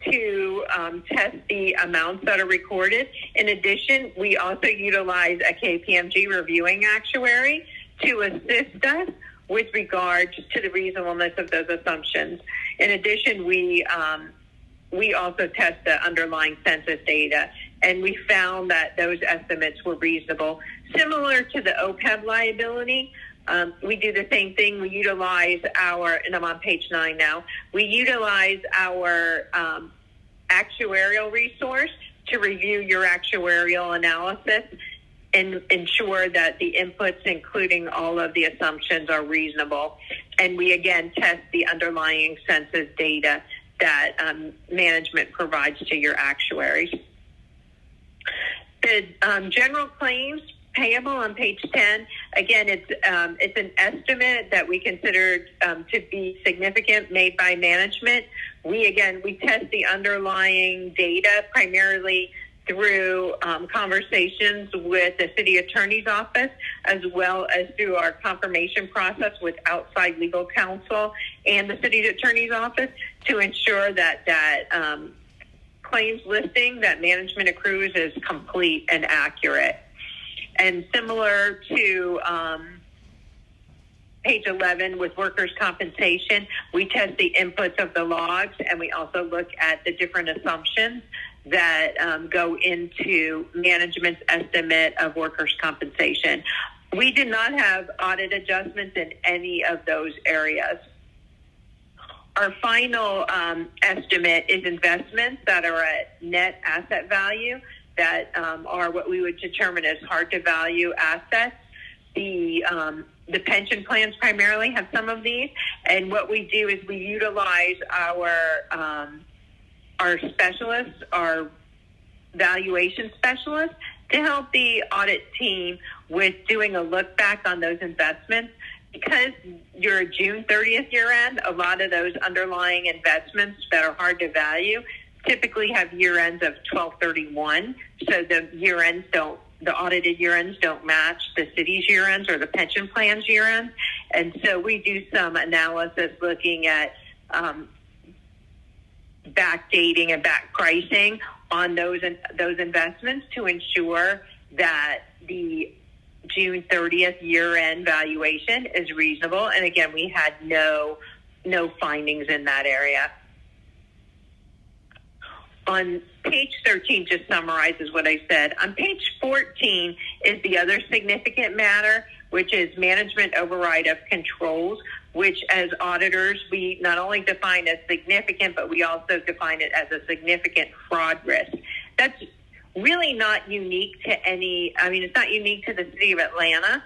to test the amounts that are recorded. In addition, we also utilize a KPMG reviewing actuary to assist us with regards to the reasonableness of those assumptions. In addition, we we also test the underlying census data, and we found that those estimates were reasonable. Similar to the OPEB liability, we do the same thing. We utilize and I'm on page 9 now, we utilize our actuarial resource to review your actuarial analysis and ensure that the inputs, including all of the assumptions, are reasonable. And we, again, test the underlying census data that management provides to your actuaries. The general claims payable on page 10, again, it's an estimate that we considered to be significant made by management. We test the underlying data primarily through conversations with the city attorney's office, as well as through our confirmation process with outside legal counsel and the city attorney's office to ensure that claims listing that management accrues is complete and accurate. And similar to page 11 with workers' compensation, we test the inputs of the logs, and we also look at the different assumptions that go into management's estimate of workers' compensation. We did not have audit adjustments in any of those areas. Our final estimate is investments that are at net asset value that are what we would determine as hard to value assets. The pension plans primarily have some of these, and what we do is we utilize our specialists, our valuation specialists, to help the audit team with doing a look back on those investments. Because you're a June 30th year end, a lot of those underlying investments that are hard to value typically have year ends of 12/31, so the audited year ends don't match the city's year ends or the pension plan's year ends. And so we do some analysis looking at backdating and back pricing on those investments to ensure that the June 30th year-end valuation is reasonable. And again, we had no findings in that area. On page 13 just summarizes what I said. On page 14 is the other significant matter, which is management override of controls, which as auditors, we not only define as significant, but we also define it as a significant fraud risk. That's really not unique to it's not unique to the city of Atlanta.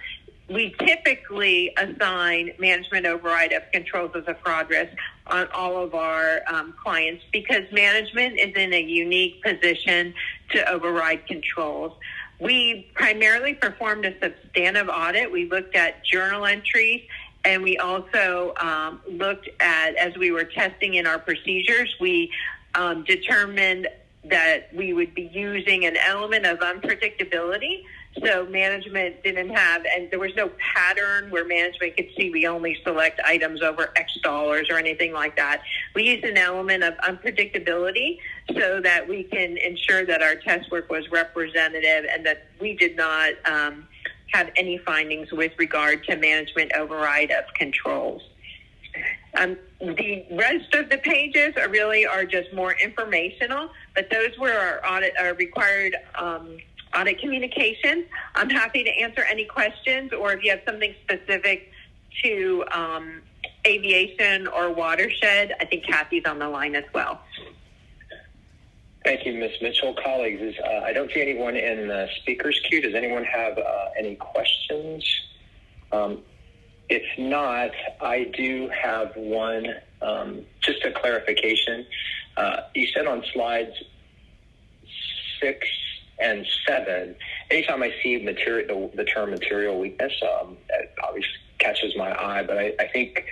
We typically assign management override of controls as a fraud risk on all of our clients because management is in a unique position to override controls. We primarily performed a substantive audit. We looked at journal entries, and we also looked at, as we were testing in our procedures, we determined that we would be using an element of unpredictability. So management didn't have, and there was no pattern where management could see we only select items over X dollars or anything like that. We used an element of unpredictability so that we can ensure that our test work was representative and that we did not have any findings with regard to management override of controls. The rest of the pages are just more informational, but those were our required audit communications. I'm happy to answer any questions, or if you have something specific to aviation or watershed, I think Kathy's on the line as well. Thank you, Ms. Mitchell. Colleagues, I don't see anyone in the speaker's queue. Does anyone have any questions? If not, I do have one, just a clarification. You said on slides 6 and 7, anytime I see the term material weakness, it obviously catches my eye, but I think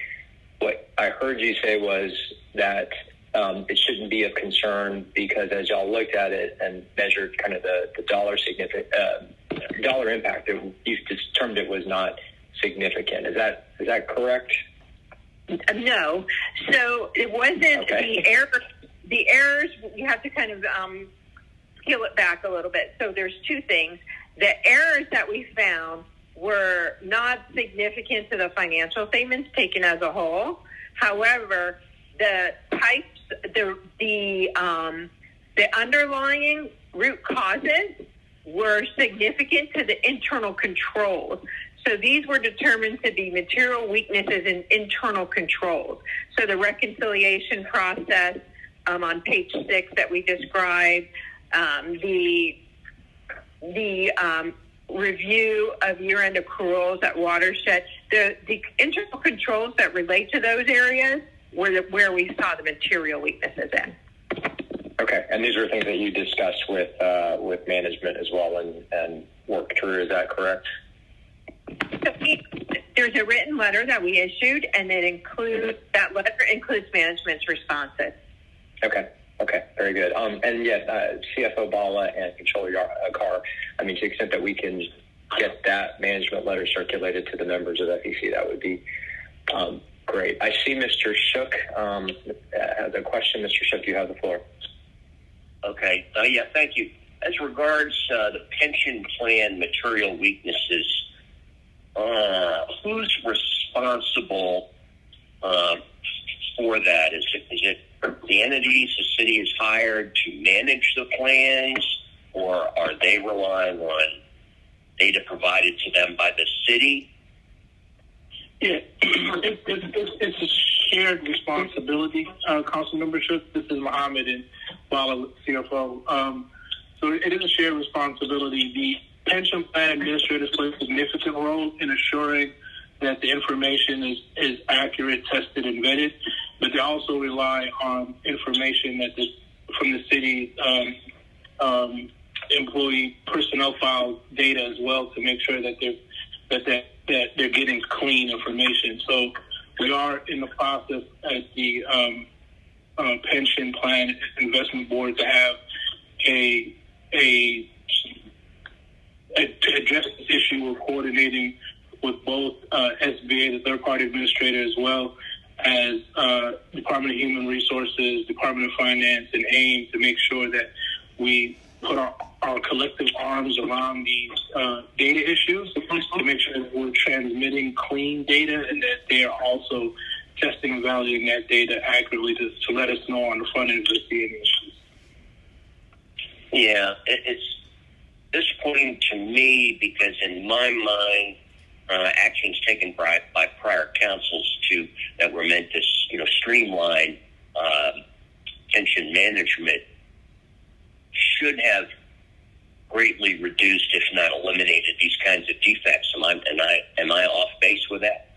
what I heard you say was that it shouldn't be of concern because as y'all looked at it and measured kind of the dollar impact, you determined it was not significant. Is that correct? No. So it wasn't the errors. You have to kind of peel it back a little bit. So there's two things. The errors that we found were not significant to the financial statements taken as a whole. However, the types the underlying root causes were significant to the internal controls. So these were determined to be material weaknesses in internal controls. So the reconciliation process on page 6 that we described, the review of year-end accruals at Watershed, the internal controls that relate to those areas were where we saw the material weaknesses in. Okay, and these are things that you discussed with management as well and worked through. Is that correct? So there's a written letter that we issued, and that letter includes management's responses. Okay, very good. And yes, CFO Bala and Controller Carr, to the extent that we can get that management letter circulated to the members of FEC, that would be great. I see Mr. Shook has a question. Mr. Shook, you have the floor. Okay. Thank you. As regards the pension plan material weaknesses, who's responsible for that? Is it the entities the city has hired to manage the plans, or are they relying on data provided to them by the city? Yeah, it's a shared responsibility, Council Membership. This is Mohammed and Bala, CFO. So it is a shared responsibility. The pension plan administrators play a significant role in assuring that the information is accurate, tested, and vetted, but they also rely on information from the city employee personnel file data as well to make sure that they're getting clean information. So we are in the process at the pension plan investment board to have to address this issue of coordinating with both SBA, the third-party administrator, as well as Department of Human Resources, Department of Finance, and AIM to make sure that we put our collective arms around these data issues to make sure that we're transmitting clean data and that they are also testing and validating that data accurately to let us know on the front end if we're seeing issues. Yeah, it's disappointing to me because in my mind, actions taken by prior councils that were meant to streamline pension management should have greatly reduced, if not eliminated, these kinds of defects. Am I off base with that?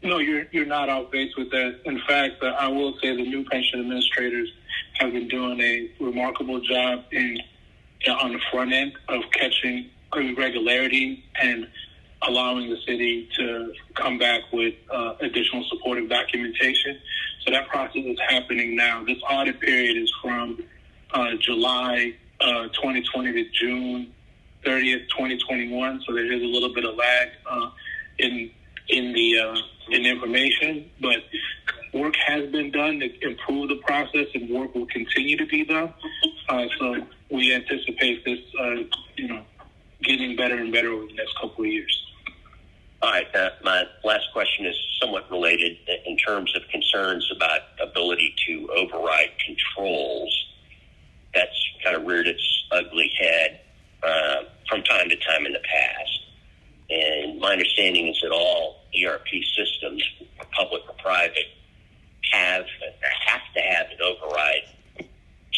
No, you're not off base with that. In fact, I will say the new pension administrators have been doing a remarkable job on the front end of catching irregularity and allowing the city to come back with additional supportive documentation. So that process is happening now. This audit period is from July 2020 to June 30th, 2021. So there is a little bit of lag in information, but work has been done to improve the process, and work will continue to be done. So we anticipate this, getting better and better over the next couple of years. All right. My last question is somewhat related in terms of concerns about ability to override controls. That's kind of reared its ugly head from time to time in the past. And my understanding is that all ERP systems, public or private, have to have an override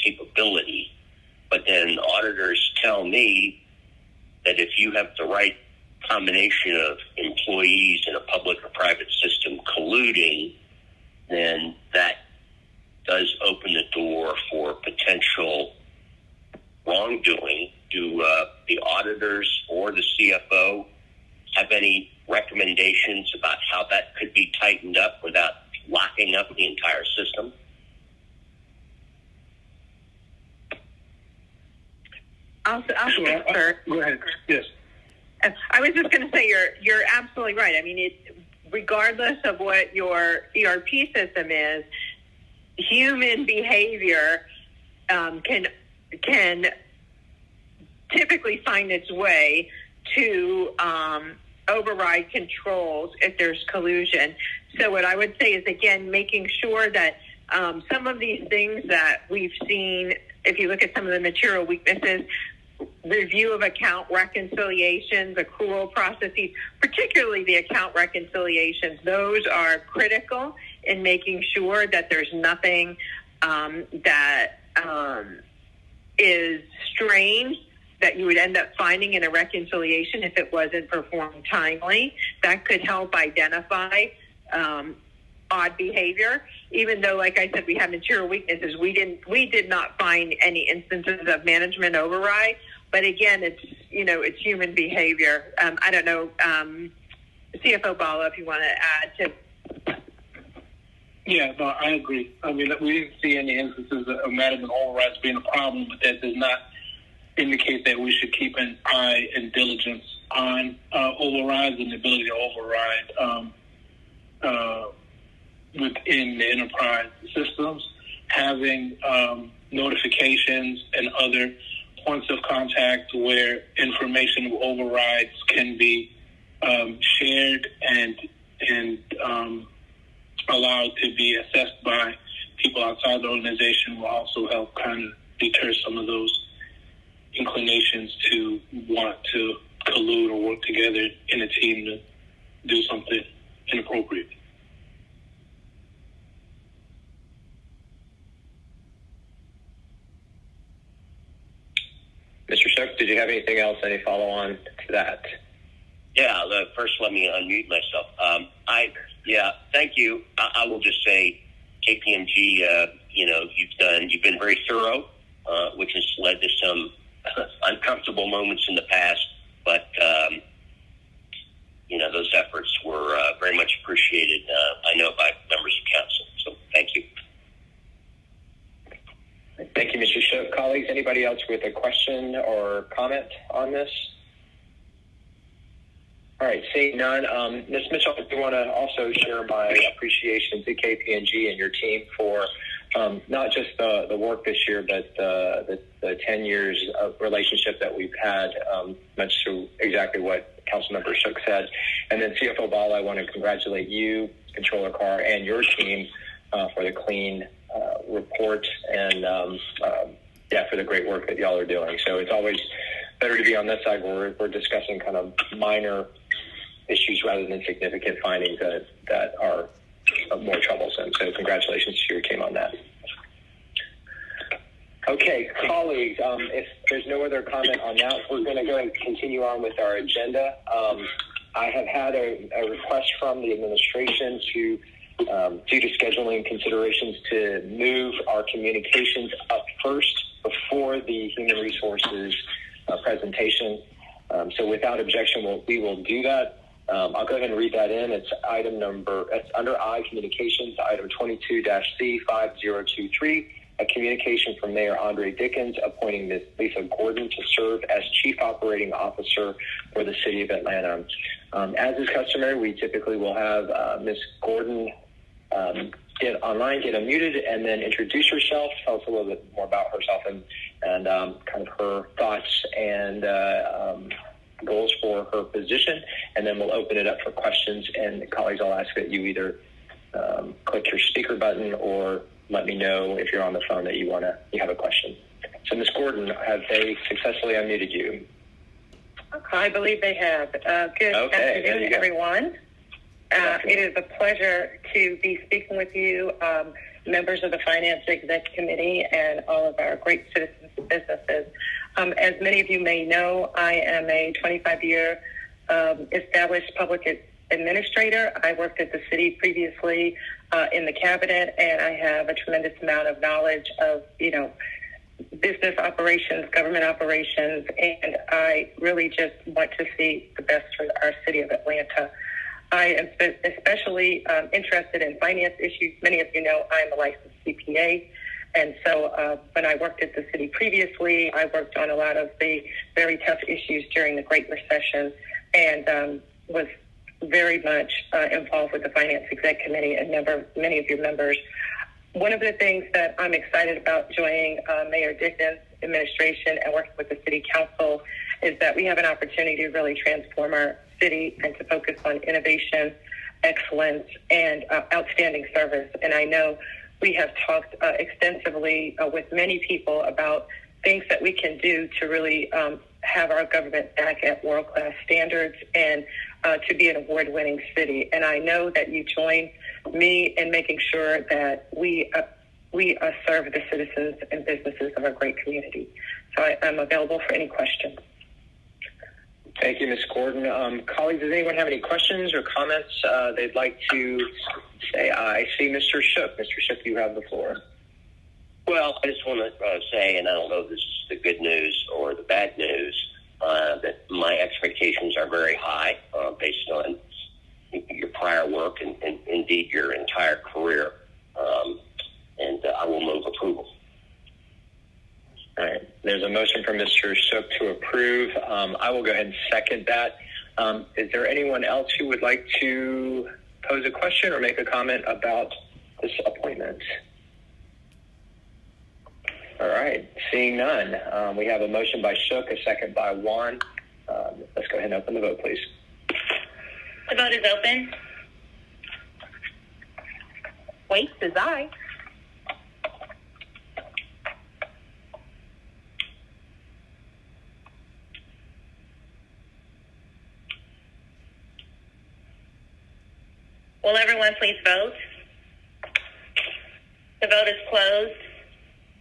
capability. But then auditors tell me that if you have the right combination of employees in a public or private system colluding, then that does open the door for potential wrongdoing. Do the auditors or the CFO have any recommendations about how that could be tightened up without locking up the entire system? I'll answer. Go ahead. Yes. I was just going to say you're absolutely right. I mean, regardless of what your ERP system is, human behavior can typically find its way to override controls if there's collusion. So what I would say is, again, making sure that some of these things that we've seen, if you look at some of the material weaknesses, review of account reconciliations, accrual processes, particularly the account reconciliations, those are critical in making sure that there's nothing that is strange that you would end up finding in a reconciliation if it wasn't performed timely. That could help identify odd behavior. Even though, like I said, we have material weaknesses, we did not find any instances of management override. But again, it's human behavior. I don't know, CFO Bala, if you want to add to. Yeah, no, I agree. I mean, we didn't see any instances of management overrides being a problem, but that does not indicate that we should keep an eye and diligence on overrides and the ability to override within the enterprise systems. Having notifications and other points of contact where information of overrides can be shared and allowed to be assessed by people outside the organization will also help kind of deter some of those inclinations to want to collude or work together in a team to do something inappropriate. Mr. Shook, did you have anything else, any follow-on to that? Yeah, first let me unmute myself. Thank you. I will just say, KPMG, you've been very thorough, which has led to some uncomfortable moments in the past, but those efforts were very much appreciated, I know, by members of council. So thank you. Thank you, Mr. Shook. Colleagues, anybody else with a question or comment on this? All right, seeing none. Ms. Mitchell, I do want to also share my appreciation to KPMG and your team for not just the work this year, but the 10 years of relationship that we've had, much to exactly what Councilmember Shook said. And then CFO Bala, I want to congratulate you, Controller Carr, and your team for the clean report and for the great work that y'all are doing. So it's always better to be on this side where we're discussing kind of minor issues rather than significant findings that are more troublesome. So congratulations to your team on that. Okay, colleagues, if there's no other comment on that, we're going to go and continue on with our agenda. I have had a request from the administration to, due to scheduling considerations, to move our communications up first before the human resources presentation. So without objection, we will do that. I'll go ahead and read that in. It's under I, Communications, item 22-C5023, a communication from Mayor Andre Dickens appointing Ms. Lisa Gordon to serve as Chief Operating Officer for the City of Atlanta. As is customary, we typically will have Ms. Gordon get unmuted, and then introduce herself, tell us a little bit more about herself and kind of her thoughts and goals for her position, and then we'll open it up for questions. And colleagues, I'll ask that you either click your speaker button or let me know if you're on the phone that you have a question. So, Ms. Gordon, have they successfully unmuted you? I believe they have. Good afternoon, everyone. It is a pleasure to be speaking with you, members of the Finance Exec Committee, and all of our great citizens and businesses. As many of you may know, I am a 25-year established public administrator. I worked at the city previously in the cabinet, and I have a tremendous amount of knowledge of, business operations, government operations, and I really just want to see the best for our city of Atlanta. I am especially interested in finance issues. Many of you know I'm a licensed CPA, and so when I worked at the city previously, I worked on a lot of the very tough issues during the Great Recession, and was very much involved with the Finance Exec Committee and many of your members. One of the things that I'm excited about joining Mayor Dickens' administration and working with the City Council is that we have an opportunity to really transform our city and to focus on innovation excellence and outstanding service. And I know we have talked extensively with many people about things that we can do to really have our government back at world-class standards and to be an award-winning city. And I know that you join me in making sure that we serve the citizens and businesses of our great community. So I'm available for any questions. Thank you, Ms. Gordon. Colleagues, does anyone have any questions or comments they'd like to say? I see Mr. Shook. Mr. Shook, you have the floor. Well, I just want to say, and I don't know if this is the good news or the bad news, that my expectations are very high based on your prior work and indeed your entire career. And I will move approval. All right. There's a motion from Mr. Shook to approve. I will go ahead and second that. Is there anyone else who would like to pose a question or make a comment about this appointment? All right. Seeing none, we have a motion by Shook, a second by Juan. Let's go ahead and open the vote, please. The vote is open. Waits is aye. Will everyone please vote? The vote is closed.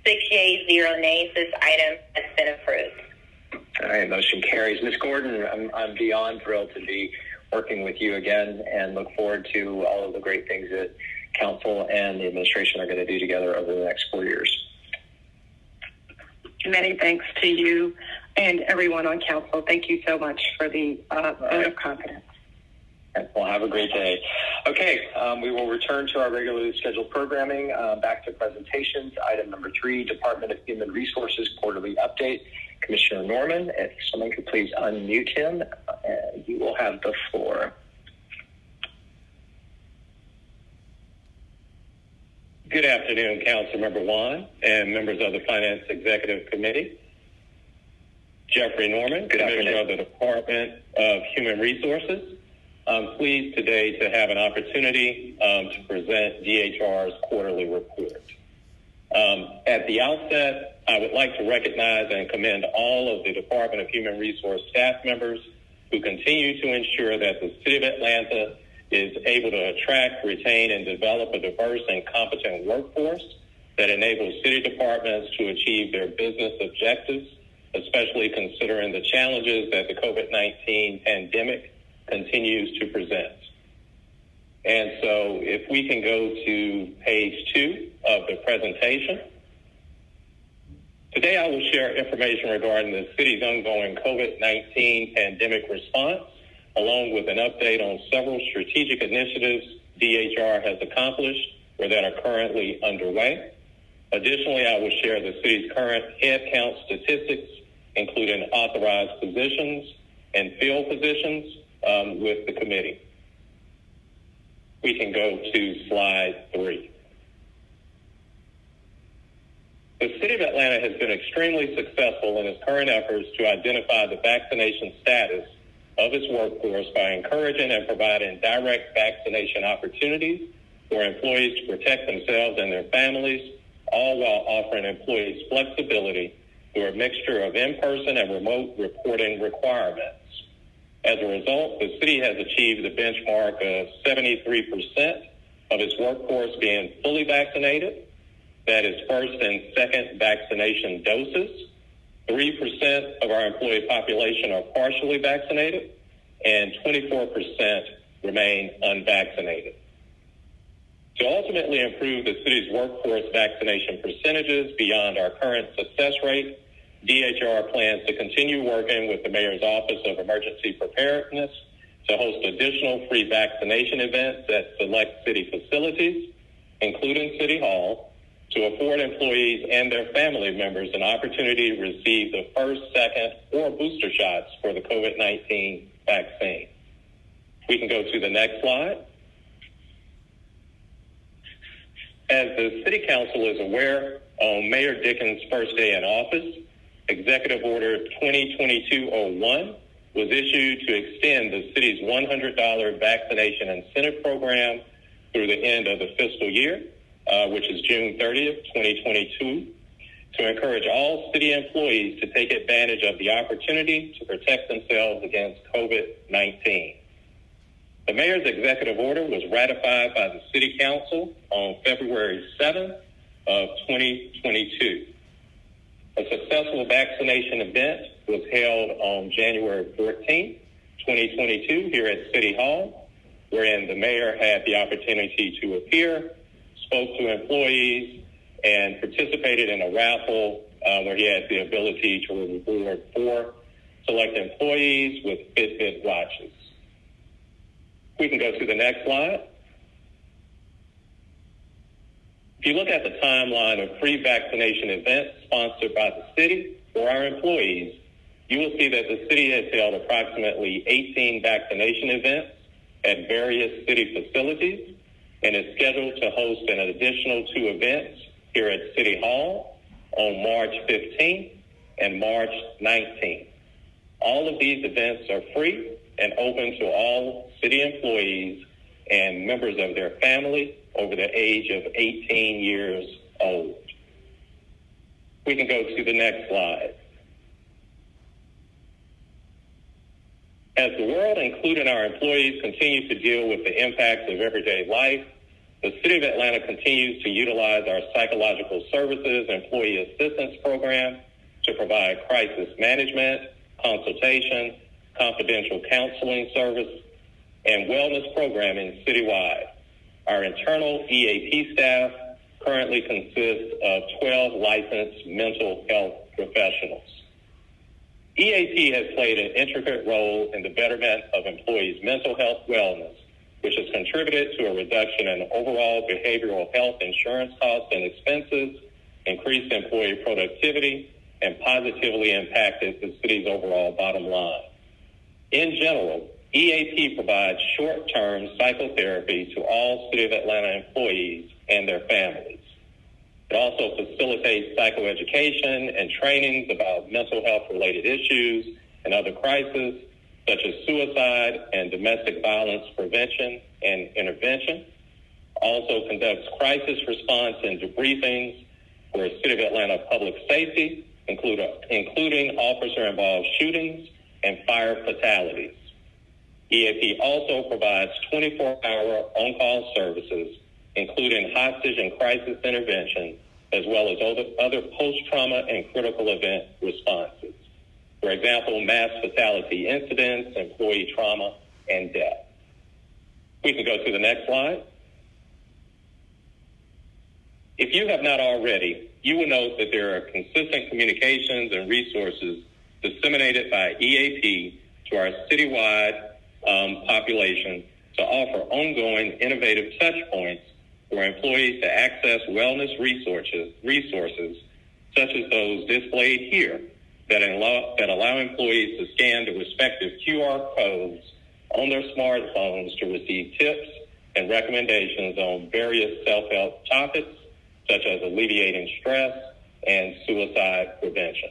6 yeas, 0 nays. This item has been approved. All right, motion carries. Ms. Gordon, I'm beyond thrilled to be working with you again and look forward to all of the great things that Council and the administration are going to do together over the next 4 years. Many thanks to you and everyone on Council. Thank you so much for the vote of confidence. Well, have a great day. Okay, we will return to our regularly scheduled programming. Back to presentations. Item number 3, Department of Human Resources Quarterly Update. Commissioner Norman, if someone could please unmute him, you will have the floor. Good afternoon, Councilmember Juan and members of the Finance Executive Committee. Jeffrey Norman, Commissioner of the Department of Human Resources. I'm pleased today to have an opportunity to present DHR's quarterly report. At the outset, I would like to recognize and commend all of the Department of Human Resource staff members who continue to ensure that the City of Atlanta is able to attract, retain, and develop a diverse and competent workforce that enables city departments to achieve their business objectives, especially considering the challenges that the COVID-19 pandemic continues to present. And so if we can go to page 2 of the presentation. Today I will share information regarding the city's ongoing COVID-19 pandemic response, along with an update on several strategic initiatives DHR has accomplished or that are currently underway. Additionally, I will share the city's current headcount statistics, including authorized positions and field positions, with the committee. We can go to slide 3. The City of Atlanta has been extremely successful in its current efforts to identify the vaccination status of its workforce by encouraging and providing direct vaccination opportunities for employees to protect themselves and their families, all while offering employees flexibility through a mixture of in-person and remote reporting requirements. As a result, the city has achieved the benchmark of 73% of its workforce being fully vaccinated. That is first and second vaccination doses. 3% of our employee population are partially vaccinated, and 24% remain unvaccinated. To ultimately improve the city's workforce vaccination percentages beyond our current success rate, DHR plans to continue working with the Mayor's Office of Emergency Preparedness to host additional free vaccination events at select city facilities, including City Hall, to afford employees and their family members an opportunity to receive the first, second, or booster shots for the COVID-19 vaccine. We can go to the next slide. As the City Council is aware, on Mayor Dickens' first day in office, Executive Order 2022-01 was issued to extend the city's $100 vaccination incentive program through the end of the fiscal year, which is June 30th, 2022, to encourage all city employees to take advantage of the opportunity to protect themselves against COVID-19. The mayor's executive order was ratified by the City Council on February 7th of 2022. A successful vaccination event was held on January 14th, 2022 here at City Hall, wherein the mayor had the opportunity to appear, spoke to employees, and participated in a raffle where he had the ability to reward 4 select employees with Fitbit watches. We can go to the next slide. If you look at the timeline of free vaccination events sponsored by the city for our employees, you will see that the city has held approximately 18 vaccination events at various city facilities and is scheduled to host an additional 2 events here at City Hall on March 15th and March 19th. All of these events are free and open to all city employees and members of their family over the age of 18 years old. We can go to the next slide. As the world, including our employees, continue to deal with the impacts of everyday life, the City of Atlanta continues to utilize our psychological services employee assistance program to provide crisis management, consultation, confidential counseling service, and wellness programming citywide. Our internal EAP staff currently consists of 12 licensed mental health professionals. EAP has played an intricate role in the betterment of employees' mental health wellness, which has contributed to a reduction in overall behavioral health insurance costs and expenses, increased employee productivity, and positively impacted the city's overall bottom line. In general, EAP provides short-term psychotherapy to all City of Atlanta employees and their families. It also facilitates psychoeducation and trainings about mental health-related issues and other crises, such as suicide and domestic violence prevention and intervention. Also conducts crisis response and debriefings for City of Atlanta public safety, including officer-involved shootings and fire fatalities. EAP also provides 24-hour on-call services, including hostage and crisis intervention, as well as other post-trauma and critical event responses. For example, mass fatality incidents, employee trauma, and death. We can go to the next slide. If you have not already, you will note that there are consistent communications and resources disseminated by EAP to our citywide population to offer ongoing innovative touch points for employees to access wellness resources such as those displayed here that allow employees to scan the respective QR codes on their smartphones to receive tips and recommendations on various self-help topics such as alleviating stress and suicide prevention.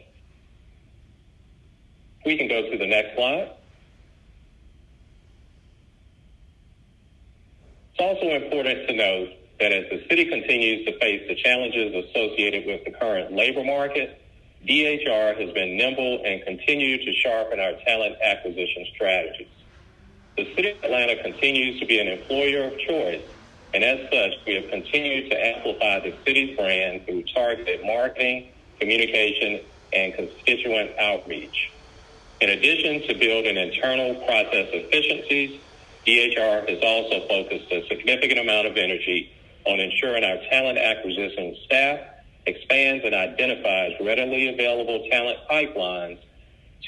We can go to the next slide. It's also important to note that as the city continues to face the challenges associated with the current labor market, DHR has been nimble and continued to sharpen our talent acquisition strategies. The City of Atlanta continues to be an employer of choice, and as such, we have continued to amplify the city's brand through targeted marketing, communication, and constituent outreach. In addition to building internal process efficiencies, DHR has also focused a significant amount of energy on ensuring our talent acquisition staff expands and identifies readily available talent pipelines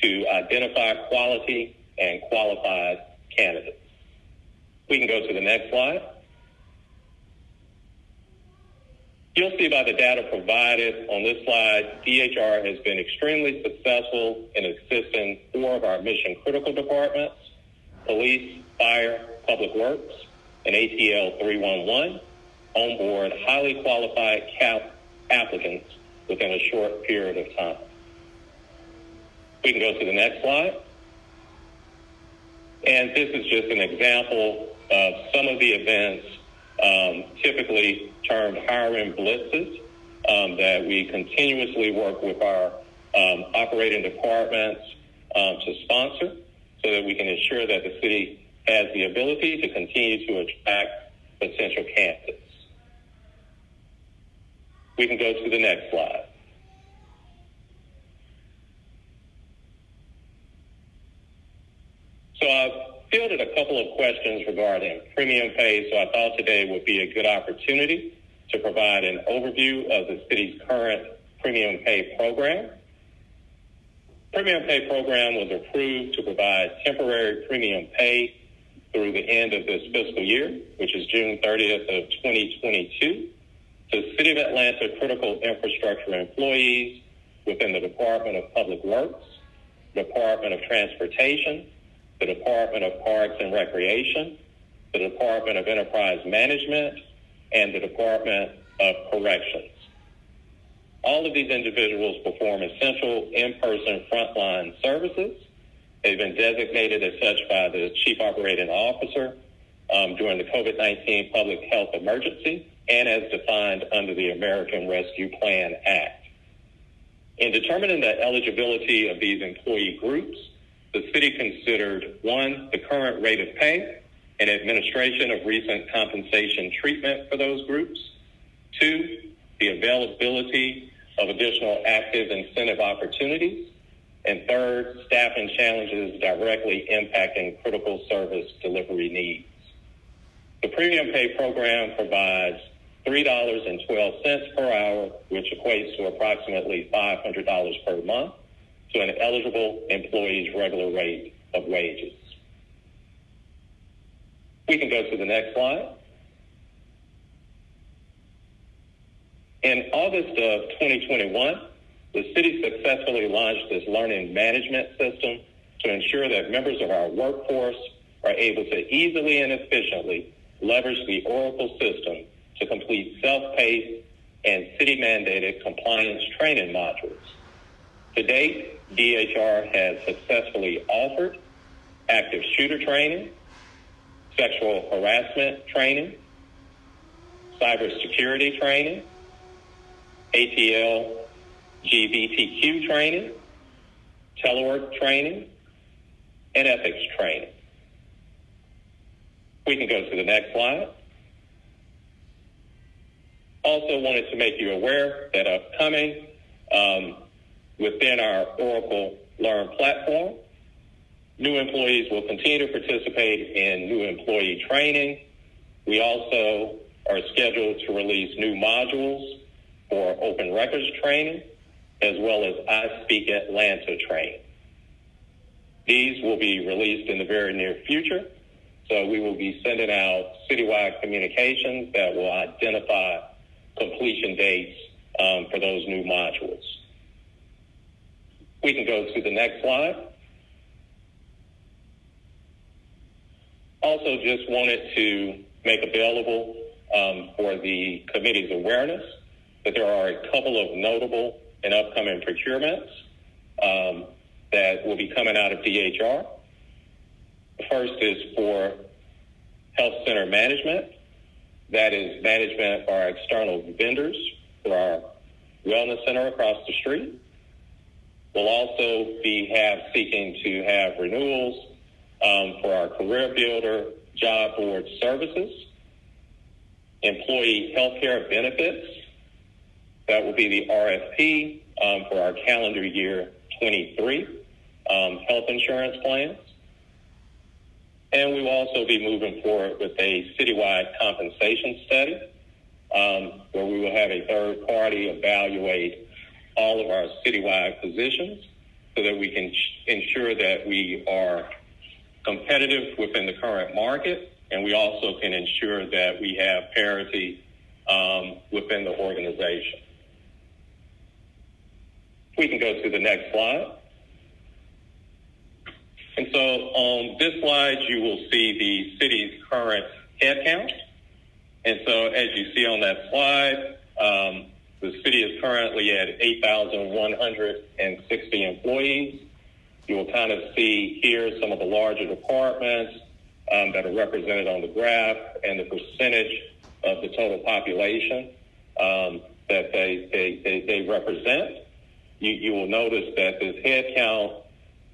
to identify quality and qualified candidates. We can go to the next slide. You'll see by the data provided on this slide, DHR has been extremely successful in assisting 4 of our mission-critical departments, police, fire, public works, and ATL 311, onboard highly qualified applicants within a short period of time. We can go to the next slide. And this is just an example of some of the events, typically termed hiring blitzes, that we continuously work with our operating departments to sponsor so that we can ensure that the city has the ability to continue to attract potential candidates. We can go to the next slide. So I've fielded a couple of questions regarding premium pay, so I thought today would be a good opportunity to provide an overview of the city's current premium pay program. Premium pay program was approved to provide temporary premium pay through the end of this fiscal year, which is June 30th of 2022, to City of Atlanta critical infrastructure employees within the Department of Public Works, Department of Transportation, the Department of Parks and Recreation, the Department of Enterprise Management, and the Department of Corrections. All of these individuals perform essential in-person frontline services. They've been designated as such by the Chief Operating Officer during the COVID-19 public health emergency and as defined under the American Rescue Plan Act. In determining the eligibility of these employee groups, the city considered, one, the current rate of pay and administration of recent compensation treatment for those groups. Two, the availability of additional active incentive opportunities. And third, staffing challenges directly impacting critical service delivery needs. The premium pay program provides $3.12 per hour, which equates to approximately $500 per month, to an eligible employee's regular rate of wages. We can go to the next slide. In August of 2021, the city successfully launched this learning management system to ensure that members of our workforce are able to easily and efficiently leverage the Oracle system to complete self-paced and city-mandated compliance training modules. To date, DHR has successfully offered active shooter training, sexual harassment training, cybersecurity training, ATL GBTQ training, telework training, and ethics training. We can go to the next slide. Also wanted to make you aware that upcoming within our Oracle Learn platform, new employees will continue to participate in new employee training. We also are scheduled to release new modules for open records training, as well as I Speak Atlanta training. These will be released in the very near future, so we will be sending out citywide communications that will identify completion dates for those new modules. We can go to the next slide. Also just wanted to make available for the committee's awareness that there are a couple of notable and upcoming procurements that will be coming out of DHR. The first is for health center management. That is management for our external vendors for our wellness center across the street. We'll also be seeking to have renewals for our career builder job board services, employee healthcare benefits. That will be the RFP for our calendar year 23 health insurance plans. And we will also be moving forward with a citywide compensation study where we will have a third party evaluate all of our citywide positions so that we can ensure that we are competitive within the current market, and we also can ensure that we have parity within the organization. We can go to the next slide. And so on this slide, you will see the city's current headcount. And so as you see on that slide, the city is currently at 8,160 employees. You will kind of see here some of the larger departments that are represented on the graph and the percentage of the total population that they represent. You will notice that this head count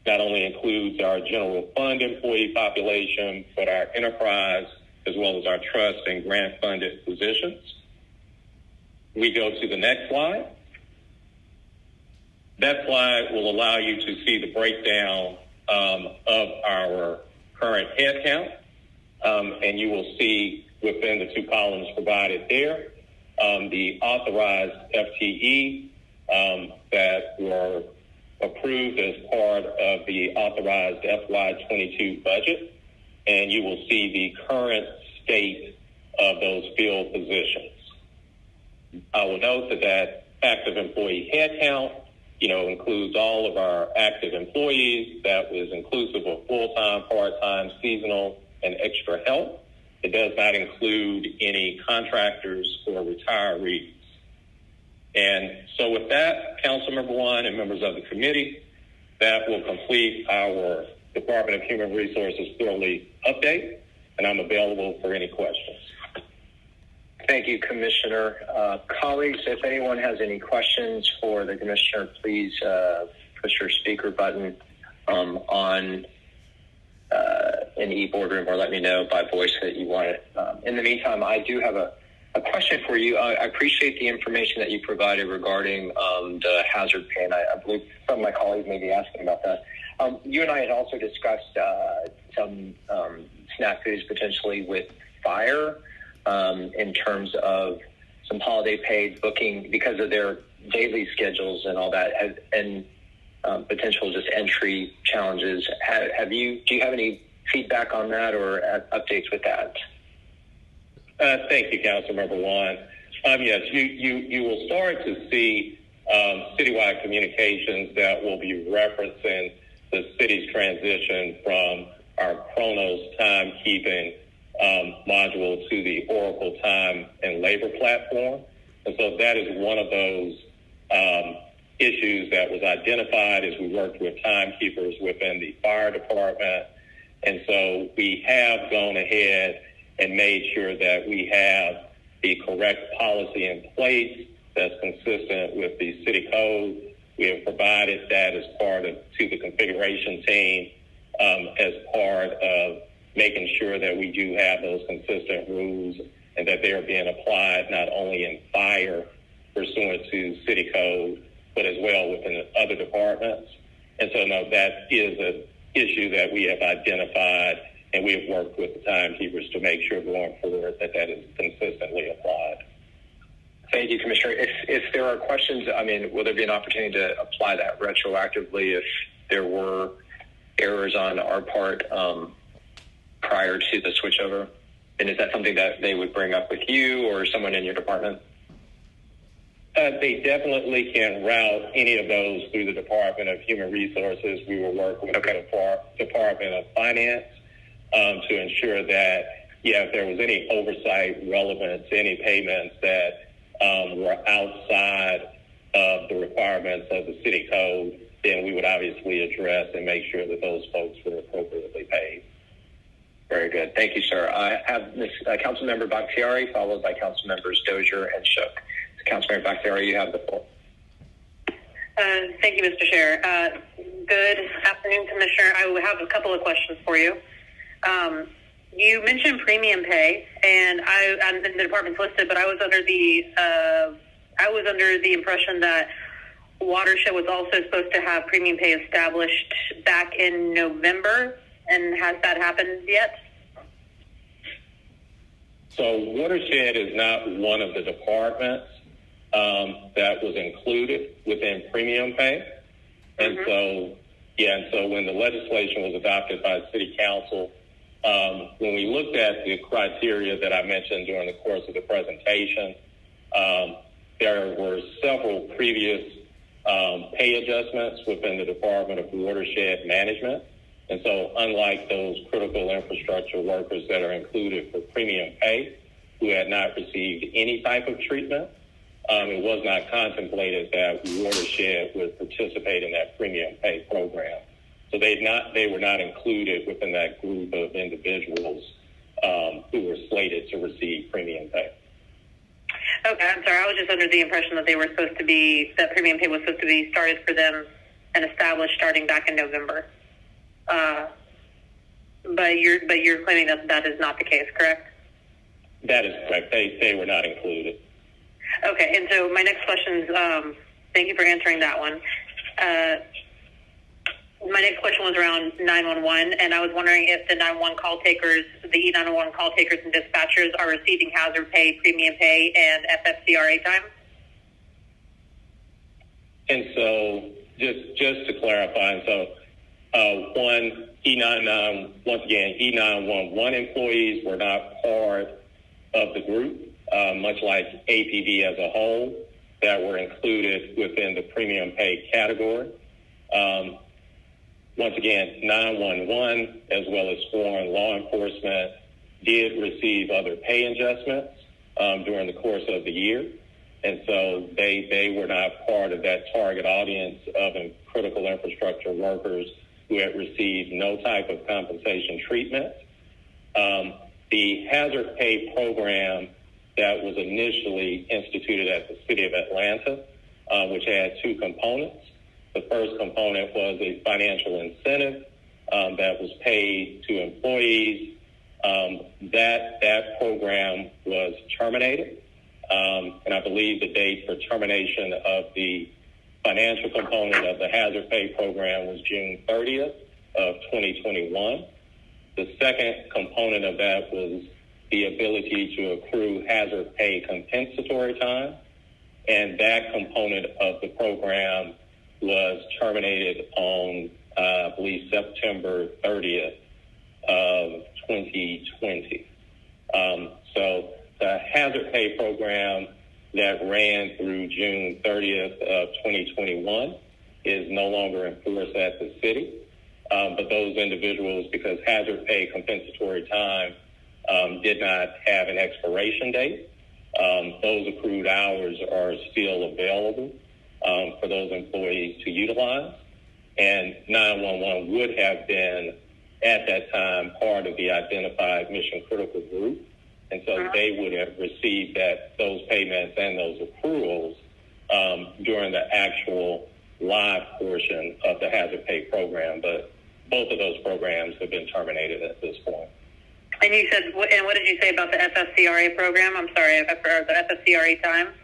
not only includes our general fund employee population, but our enterprise as well as our trust and grant funded positions. We go to the next slide. That slide will allow you to see the breakdown of our current head count, and you will see within the two columns provided there the authorized FTE that were approved as part of the authorized FY22 budget, and you will see the current state of those field positions. I will note that active employee head count, includes all of our active employees. That was inclusive of full-time, part-time, seasonal, and extra help. It does not include any contractors or retirees. And so with that, Councilmember One and members of the committee, that will complete our Department of Human Resources quarterly update, and I'm available for any questions. Thank you, Commissioner. Colleagues, if anyone has any questions for the Commissioner, please push your speaker button on in the boardroom, or let me know by voice that you want it. In the meantime, I do have a question for you. I appreciate the information that you provided regarding the hazard pay, and I believe some of my colleagues may be asking about that. You and I had also discussed some snafus potentially with fire in terms of some holiday paid booking because of their daily schedules and all that, and potential just entry challenges. Do you have any feedback on that or updates with that? Thank you, Councilmember One. Yes, you will start to see citywide communications that will be referencing the city's transition from our Chronos timekeeping module to the Oracle time and labor platform. And so that is one of those issues that was identified as we worked with timekeepers within the fire department. And so we have gone ahead and made sure that we have the correct policy in place that's consistent with the city code. We have provided that as part of to the configuration team as part of making sure that we do have those consistent rules and that they are being applied not only in fire pursuant to city code, but as well within other departments. And so no, that is an issue that we have identified, and we have worked with the timekeepers to make sure going forward that that is consistently applied. Thank you, Commissioner. If there are questions, will there be an opportunity to apply that retroactively if there were errors on our part prior to the switchover? And is that something that they would bring up with you or someone in your department? They definitely can route any of those through the Department of Human Resources. We will work with the Department of Finance to ensure that, if there was any oversight relevant to any payments that were outside of the requirements of the city code, then we would obviously address and make sure that those folks were appropriately paid. Very good. Thank you, sir. I have Councilmember Bakhtiari, followed by Councilmembers Dozier and Shook. Councilmember Bakhtiari, you have the floor. Thank you, Mr. Chair. Good afternoon, Commissioner. I have a couple of questions for you. You mentioned premium pay, and I'm in the department's listed, but I was under the impression that Watershed was also supposed to have premium pay established back in November. And has that happened yet? So Watershed is not one of the departments that was included within premium pay. And so when the legislation was adopted by the City Council, when we looked at the criteria that I mentioned during the course of the presentation, there were several previous pay adjustments within the Department of Watershed Management. And so unlike those critical infrastructure workers that are included for premium pay who had not received any type of treatment, it was not contemplated that Watershed would participate in that premium pay program. So they were not included within that group of individuals who were slated to receive premium pay. Okay, I'm sorry. I was just under the impression that that premium pay was supposed to be started for them and established starting back in November. But you're claiming that is not the case, correct? That is correct. They were not included. Okay, and so my next question is, thank you for answering that one. My next question was around 911, and I was wondering if the 911 call takers, the E911 call takers and dispatchers are receiving hazard pay, premium pay, and FFCRA time? And so just to clarify, one, E911 employees were not part of the group, much like APD as a whole, that were included within the premium pay category. Once again, 911 as well as foreign law enforcement did receive other pay adjustments during the course of the year. And so they were not part of that target audience of critical infrastructure workers who had received no type of compensation treatment. The hazard pay program that was initially instituted at the City of Atlanta, which had two components. The first component was a financial incentive that was paid to employees. That program was terminated. And I believe the date for termination of the financial component of the hazard pay program was June 30th of 2021. The second component of that was the ability to accrue hazard pay compensatory time. And that component of the program was terminated on, I believe, September 30th of 2020. So the hazard pay program that ran through June 30th of 2021 is no longer in force at the city. But those individuals, because hazard pay compensatory time did not have an expiration date, those accrued hours are still available for those employees to utilize. And 911 would have been, at that time, part of the identified mission critical group. And so they would have received those payments and those accruals during the actual live portion of the hazard pay program. But both of those programs have been terminated at this point. And you said, and what did you say about the FFCRA program? I'm sorry, the FFCRA time?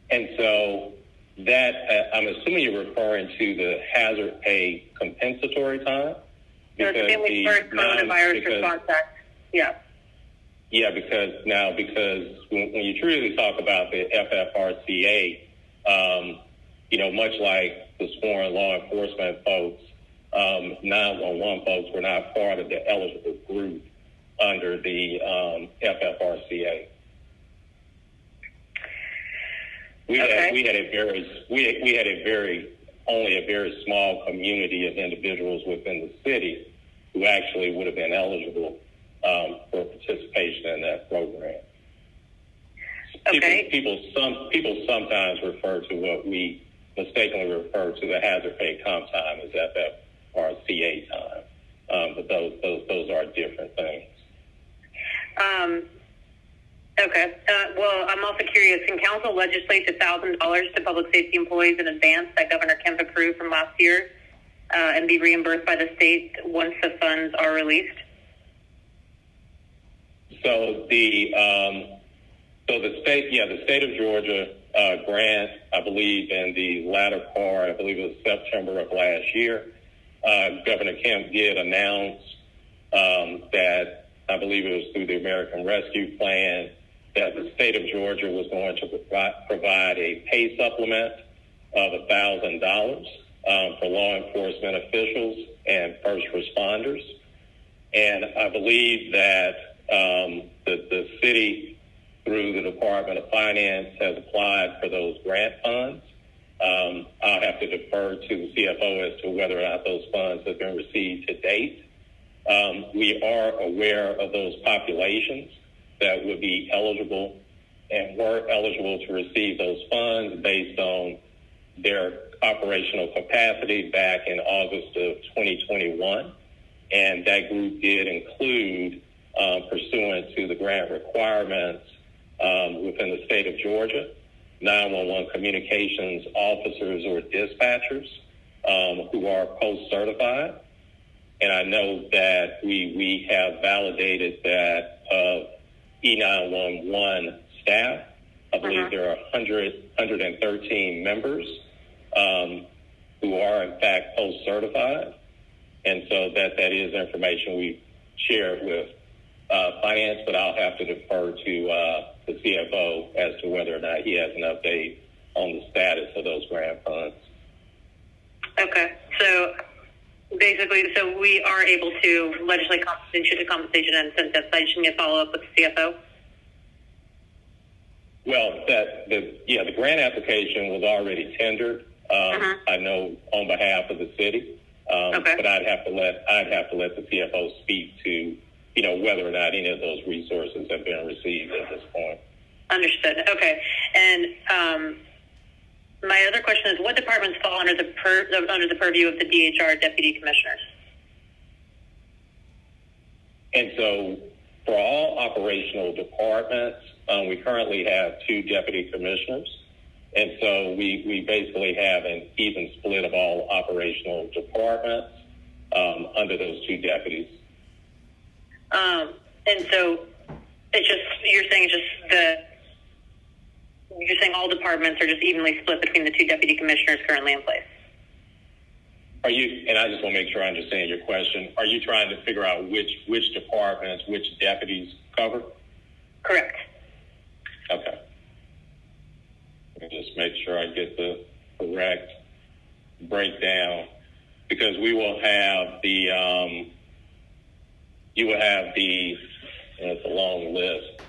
And so that, I'm assuming you're referring to the hazard pay compensatory time? The Family First Coronavirus Response Act, yeah. Yeah, because when you truly talk about the FFRCA, much like the sworn law enforcement folks, 911 folks were not part of the eligible group under the FFRCA. We had only a very small community of individuals within the city who actually would have been eligible for participation in that program. Okay. People sometimes refer to what we mistakenly refer to the hazard pay comp time as FFRCA time, but those are different things. Okay. Well, I'm also curious, can council legislate the $1,000 to public safety employees in advance that Governor Kemp approved from last year and be reimbursed by the state once the funds are released? So the state of Georgia grant, I believe in the latter part, I believe it was September of last year, Governor Kemp did announce that, I believe it was through the American Rescue Plan, that the state of Georgia was going to provide a pay supplement of $1,000 for law enforcement officials and first responders. And I believe that the city, through the Department of Finance, has applied for those grant funds. I'll have to defer to the CFO as to whether or not those funds have been received to date. We are aware of those populations that would be eligible and were eligible to receive those funds based on their operational capacity back in August of 2021. And that group did include, pursuant to the grant requirements within the state of Georgia, 911 communications officers or dispatchers who are post-certified. And I know that we have validated that of E911 staff. I believe there are 113 members who are, in fact, post-certified. And so that is information we shared with finance, but I'll have to defer to the CFO as to whether or not he has an update on the status of those grant funds. Okay. So basically, we are able to legislate compensation and incentives. I just need to follow up with the CFO. Well, the grant application was already tendered. I know on behalf of the city. But I'd have to let the CFO speak to, whether or not any of those resources have been received at this point. Understood. Okay. And my other question is, what departments fall under the purview of the DHR deputy commissioners? And so, for all operational departments, we currently have 2 deputy commissioners. And so we basically have an even split of all operational departments under those 2 deputies. And so you're saying all departments are just evenly split between the 2 deputy commissioners currently in place? And I just want to make sure I understand your question. Are you trying to figure out which departments, which deputies cover? Correct. Okay. Let me just make sure I get the correct breakdown, because we will have and it's a long list.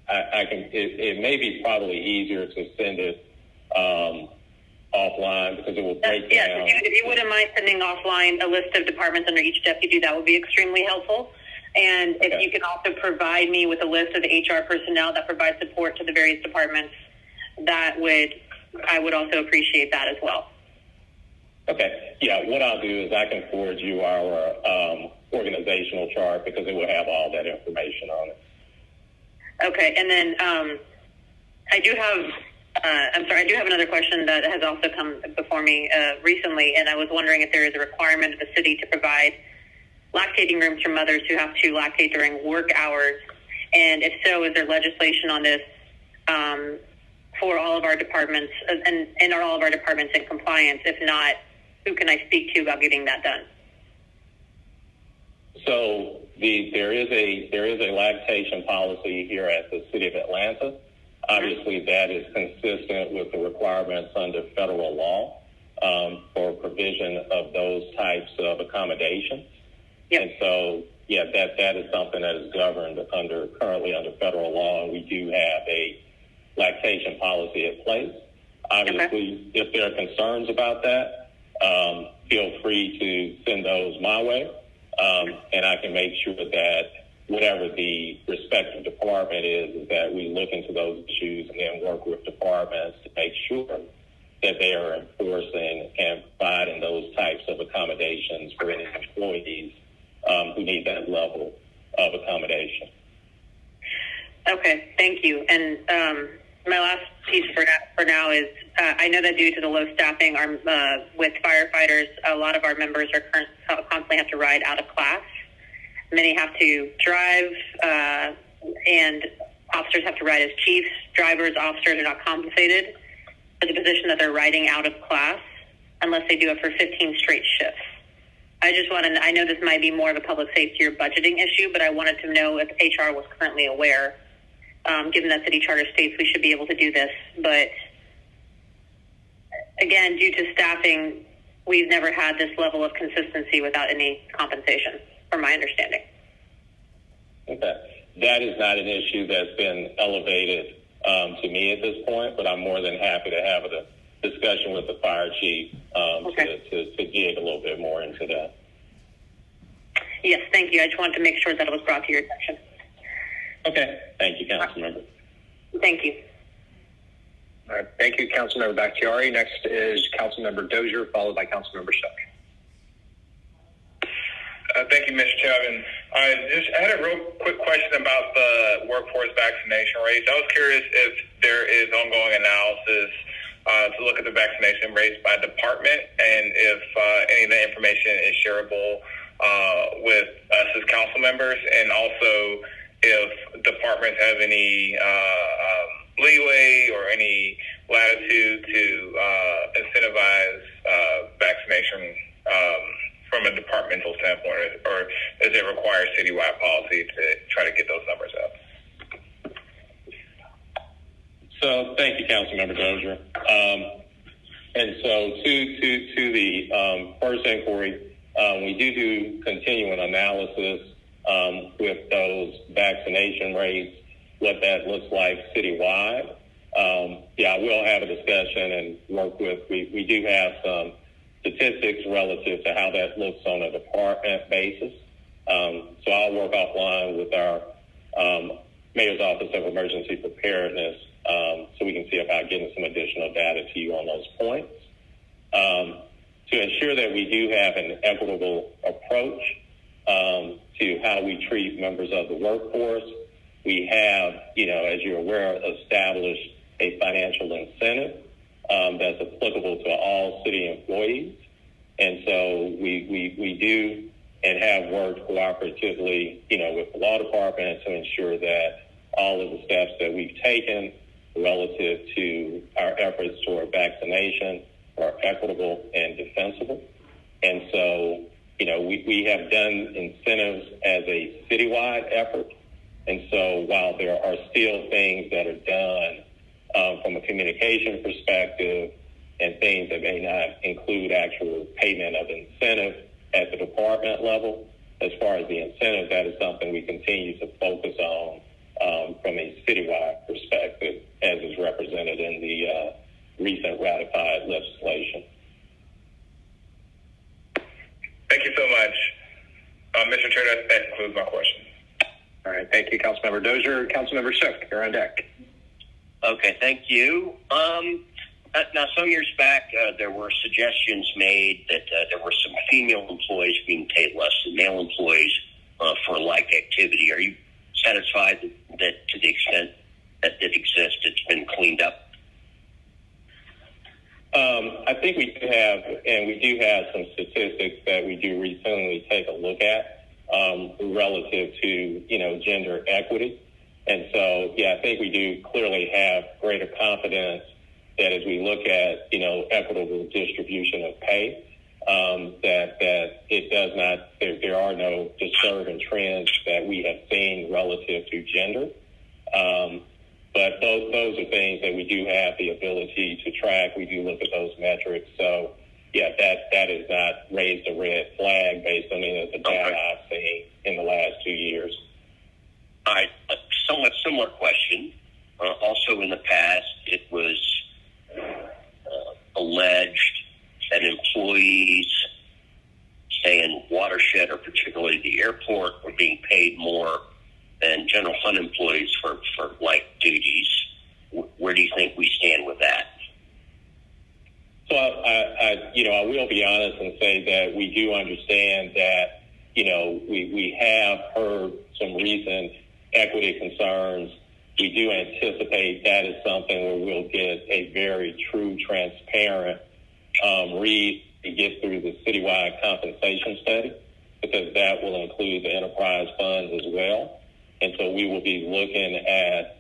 It may be probably easier to send it offline, because it will break down. If you wouldn't mind sending offline a list of departments under each deputy, that would be extremely helpful. And if you can also provide me with a list of the HR personnel that provide support to the various departments, I would also appreciate that as well. Okay. Yeah, what I'll do is I can forward you our organizational chart, because it will have all that information on it. Okay. And then I do have another question that has also come before me recently, and I was wondering if there is a requirement of the city to provide lactating rooms for mothers who have to lactate during work hours, and if so, is there legislation on this for all of our departments, and are all of our departments in compliance? If not, who can I speak to about getting that done? So there is a lactation policy here at the City of Atlanta. Obviously, that is consistent with the requirements under federal law for provision of those types of accommodations. Yep. And so, that is something that is governed currently under federal law, and we do have a lactation policy in place. Obviously, if there are concerns about that, feel free to send those my way, and I can make sure that whatever the respective department is that we look into those issues and then work with departments to make sure that they are enforcing and providing those types of accommodations for any employees who need that level of accommodation. Okay, thank you. And my last piece for now is I know that due to the low staffing with firefighters, a lot of our members are constantly have to ride out of class. Many have to drive, and officers have to ride as chiefs. Drivers, officers are not compensated for the position that they're riding out of class unless they do it for 15 straight shifts. I know this might be more of a public safety or budgeting issue, but I wanted to know if HR was currently aware. Given that city charter states we should be able to do this. But again, due to staffing, we've never had this level of consistency without any compensation, from my understanding. Okay. That is not an issue that's been elevated to me at this point, but I'm more than happy to have a discussion with the fire chief to dig a little bit more into that. Yes, thank you. I just wanted to make sure that it was brought to your attention. Okay. Thank you, Councilmember. Thank you. All right. Thank you, Councilmember Bakhtiari. Next is Councilmember Dozier, followed by Councilmember Shook. Thank you, Mr. Chairman. I had a real quick question about the workforce vaccination rates. I was curious if there is ongoing analysis to look at the vaccination rates by department, and if any of the information is shareable with us as council members, and also if departments have any leeway or any latitude to incentivize vaccination from a departmental standpoint, or does it require citywide policy to try to get those numbers up? So thank you, Councilmember Dozier. And so to the first inquiry, we do continuing analysis with those vaccination rates, what that looks like citywide. I will have a discussion and work with, we do have some statistics relative to how that looks on a department basis. So I'll work offline with our Mayor's Office of Emergency Preparedness so we can see about getting some additional data to you on those points. To ensure that we do have an equitable approach to how we treat members of the workforce, we have, as you're aware, established a financial incentive that's applicable to all city employees. And so we do and have worked cooperatively, with the law department to ensure that all of the steps that we've taken relative to our efforts toward vaccination are equitable and defensible. And so, we have done incentives as a citywide effort. And so while there are still things that are done from a communication perspective and things that may not include actual payment of incentive at the department level, as far as the incentive, that is something we continue to focus on from a citywide perspective, as is represented in the recent ratified legislation. Thank you so much. Mr. Chair, that concludes my question. All right. Thank you, Councilmember Dozier. Councilmember Shook, you're on deck. Okay, thank you. Now, some years back, there were suggestions made that there were some female employees being paid less than male employees for like activity. Are you satisfied that to the extent that it exists, it's been cleaned up? I think we do have some statistics that we do recently take a look at relative to, gender equity. And so, I think we do clearly have greater confidence that as we look at, equitable distribution of pay, that it does not, there are no disturbing trends that we have seen relative to gender. But those are things that we do have the ability to track. We do look at those metrics. So, that has not raised a red flag based on any of the data I've seen in the last 2 years. All right. A somewhat similar question. Also in the past, it was alleged that employees, say in Watershed or particularly the airport, were being paid more than general fund employees for like duties. Where do you think we stand with that? So I will be honest and say that we do understand that, we have heard some recent equity concerns. We do anticipate that is something where we'll get a very true, transparent read to get through the citywide compensation study, because that will include the enterprise funds as well. And so we will be looking at,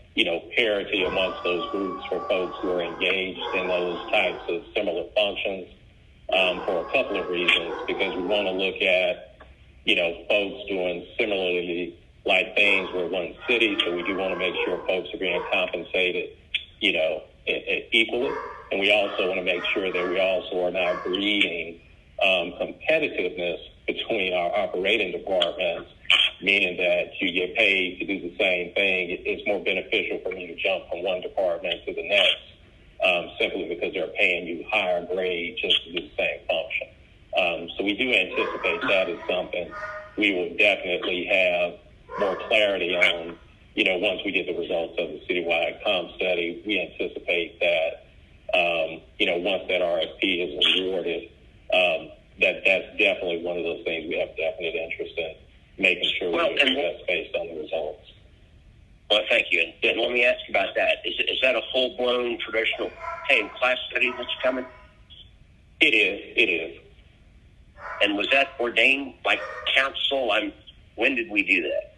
parity amongst those groups for folks who are engaged in those types of similar functions for a couple of reasons, because we want to look at, folks doing similarly like things where one city, so we do want to make sure folks are being compensated, equally. And we also want to make sure that we also are not breeding competitiveness between our operating departments, meaning that you get paid to do the same thing. It's more beneficial for me to jump from one department to the next, simply because they're paying you higher grade just to do the same function. So we do anticipate that is something we will definitely have more clarity on, once we get the results of the citywide comp study. We anticipate that, once that RFP is awarded, that's definitely one of those things we have definite interest in, making sure we do the best based on the results. Well, thank you. And let me ask you about that. Is that a full-blown traditional pay and class study that's coming? It is. And was that ordained by council? When did we do that?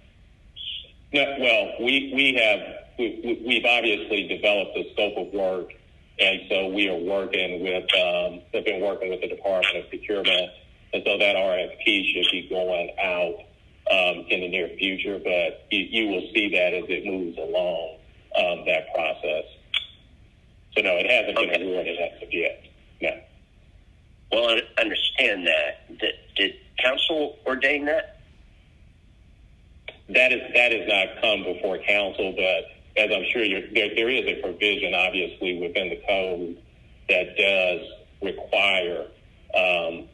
No, well, we've obviously developed a scope of work, and so we are working with, have been working with the Department of Procurement, and so that RFP should be going out in the near future, but you will see that as it moves along that process. So no, it hasn't been awarded as of yet. No. Well, I understand that. Did council ordain that? That has not come before council, but as I'm sure there is a provision, obviously, within the code that does require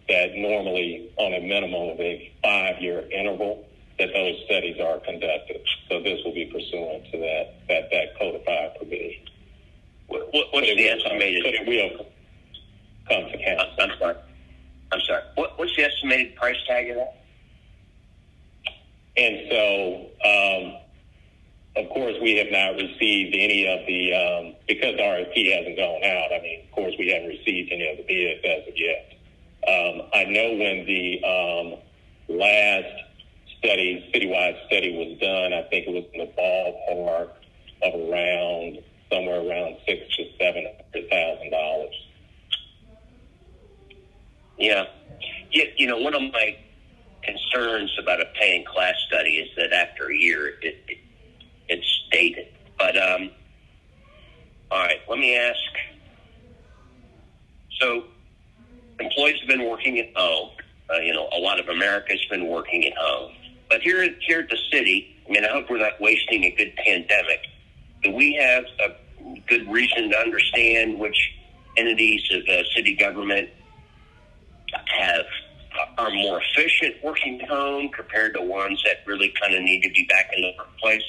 that normally on a minimum of a 5-year interval that those studies are conducted. So this will be pursuant to that codified provision. What's the estimated? But it will come to council. I'm sorry. What's the estimated price tag of that? And so, of course, we have not received any of the, because the RFP hasn't gone out, I mean, of course, we haven't received any of the bids as of yet. I know when the last citywide study was done, I think it was in the ballpark of somewhere around $600,000 to $700,000. Yeah. You know, one of my concerns about a pay and class study is that after a year it's dated. But all right, let me ask. So employees have been working at home. A lot of America's been working at home. But here at the city, I mean, I hope we're not wasting a good pandemic. Do we have a good reason to understand which entities of city government are more efficient working at home compared to ones that really kind of need to be back in the workplace?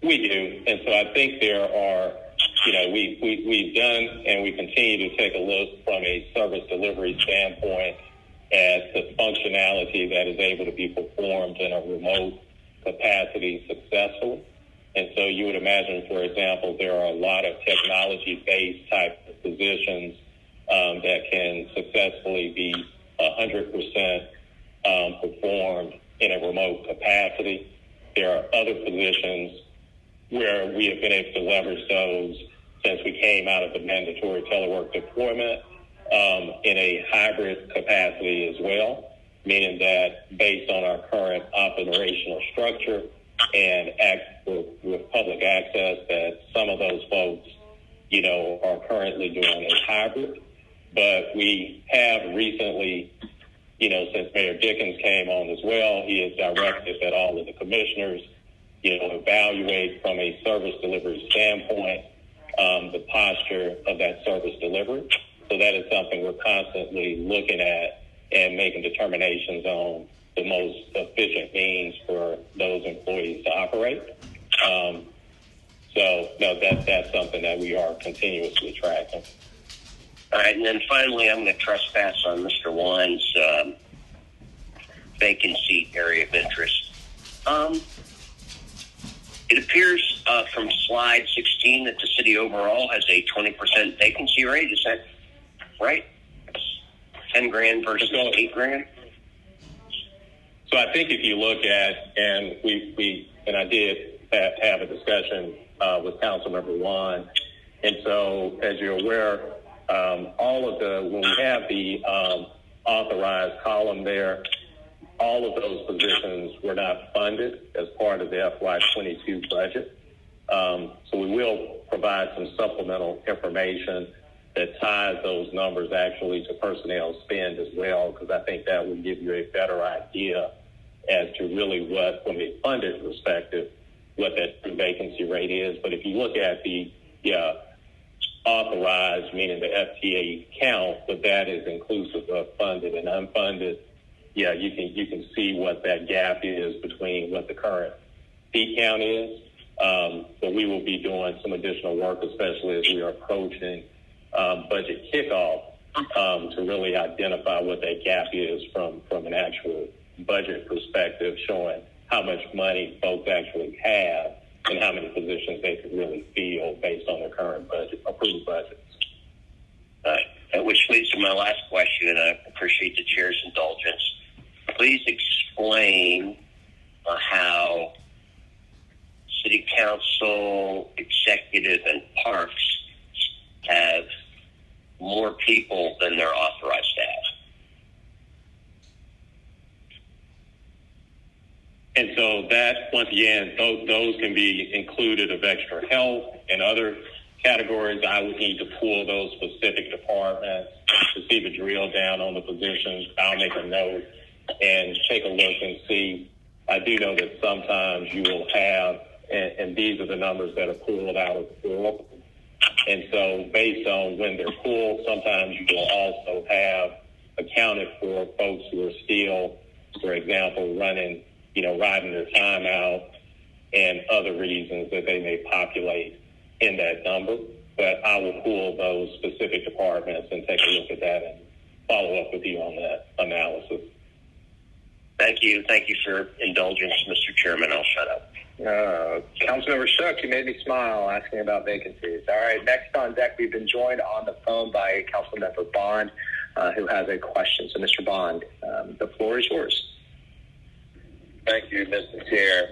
We do. And so I think there are, we've done and we continue to take a look from a service delivery standpoint at the functionality that is able to be performed in a remote capacity successfully. And so you would imagine, for example, there are a lot of technology-based type of positions that can successfully be 100% performed in a remote capacity. There are other positions where we have been able to leverage those since we came out of the mandatory telework deployment in a hybrid capacity as well, meaning that based on our current operational structure and with public access, that some of those folks, are currently doing a hybrid. But we have recently, since Mayor Dickens came on as well, he has directed that all of the commissioners, evaluate from a service delivery standpoint the posture of that service delivery. So that is something we're constantly looking at and making determinations on the most efficient means for those employees to operate. So, no, that's something that we are continuously tracking. All right, and then finally, I'm going to trespass on Mr. Wine's vacancy area of interest. It appears from slide 16 that the city overall has a 20% vacancy rate. Is that right? 10 grand versus 8 grand? So I think if you look at, and I did have a discussion with Councilmember Wine, and so as you're aware, when we have the authorized column there, all of those positions were not funded as part of the FY22 budget. So we will provide some supplemental information that ties those numbers actually to personnel spend as well, because I think that will give you a better idea as to really what, from a funded perspective, what that vacancy rate is. But if you look at the authorized, meaning the FTA count, but that is inclusive of funded and unfunded, you can see what that gap is between what the current seat count is. But we will be doing some additional work, especially as we are approaching budget kickoff to really identify what that gap is from an actual budget perspective, showing how much money folks actually have and how many positions they could really fill based on their current budget, approved budgets. Which leads to my last question, and I appreciate the chair's indulgence. Please explain how City Council, Executive, and Parks have more people than their authorized staff. And so that, once again, those can be included of extra help and other categories. I would need to pull those specific departments to see the drill down on the positions. I'll make a note and take a look and see. I do know that sometimes you will have, and these are the numbers that are pulled out of the pool. And so based on when they're pulled, sometimes you will also have accounted for folks who are still, for example, riding their time out and other reasons that they may populate in that number. But I will pull those specific departments and take a look at that and follow up with you on that analysis. Thank you. Thank you for indulgence, Mr. Chairman. I'll shut up. Councilmember Shook, you made me smile asking about vacancies. All right, next on deck, we've been joined on the phone by Councilmember Bond, who has a question. So, Mr. Bond, the floor is yours. Thank you, Mr. Chair.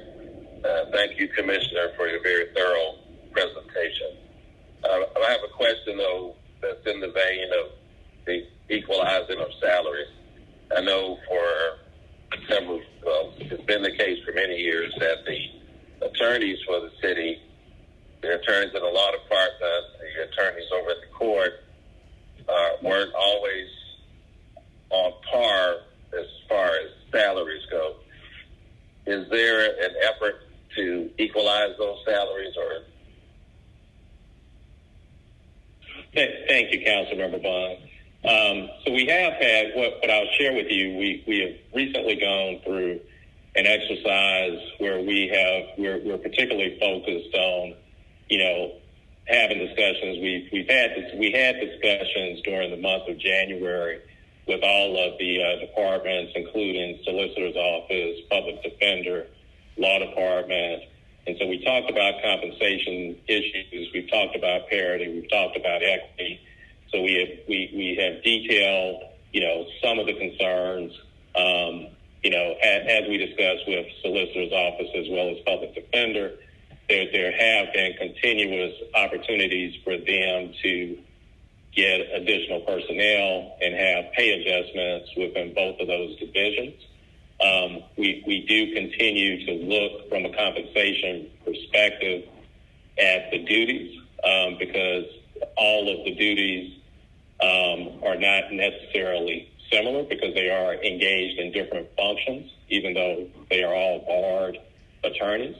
Thank you, Commissioner, for your very thorough presentation. I have a question, though, that's in the vein of the equalizing of salaries. I know it's been the case for many years that the attorneys for the city, the attorneys in a lot of parts, the attorneys over at the court, weren't always on par as far as salaries go. Is there an effort to equalize those salaries, or? Thank you, Councilmember Bond. So we have had what I'll share with you. We have recently gone through an exercise where we're particularly focused on, having discussions. We had discussions during the month of January with all of the departments, including Solicitor's Office, Public Defender, Law Department. And so we talked about compensation issues. We've talked about parity. We've talked about equity. So we have detailed, some of the concerns, as we discussed with Solicitor's Office as well as Public Defender. There have been continuous opportunities for them to get additional personnel and have pay adjustments within both of those divisions. We do continue to look from a compensation perspective at the duties because all of the duties are not necessarily similar because they are engaged in different functions, even though they are all barred attorneys.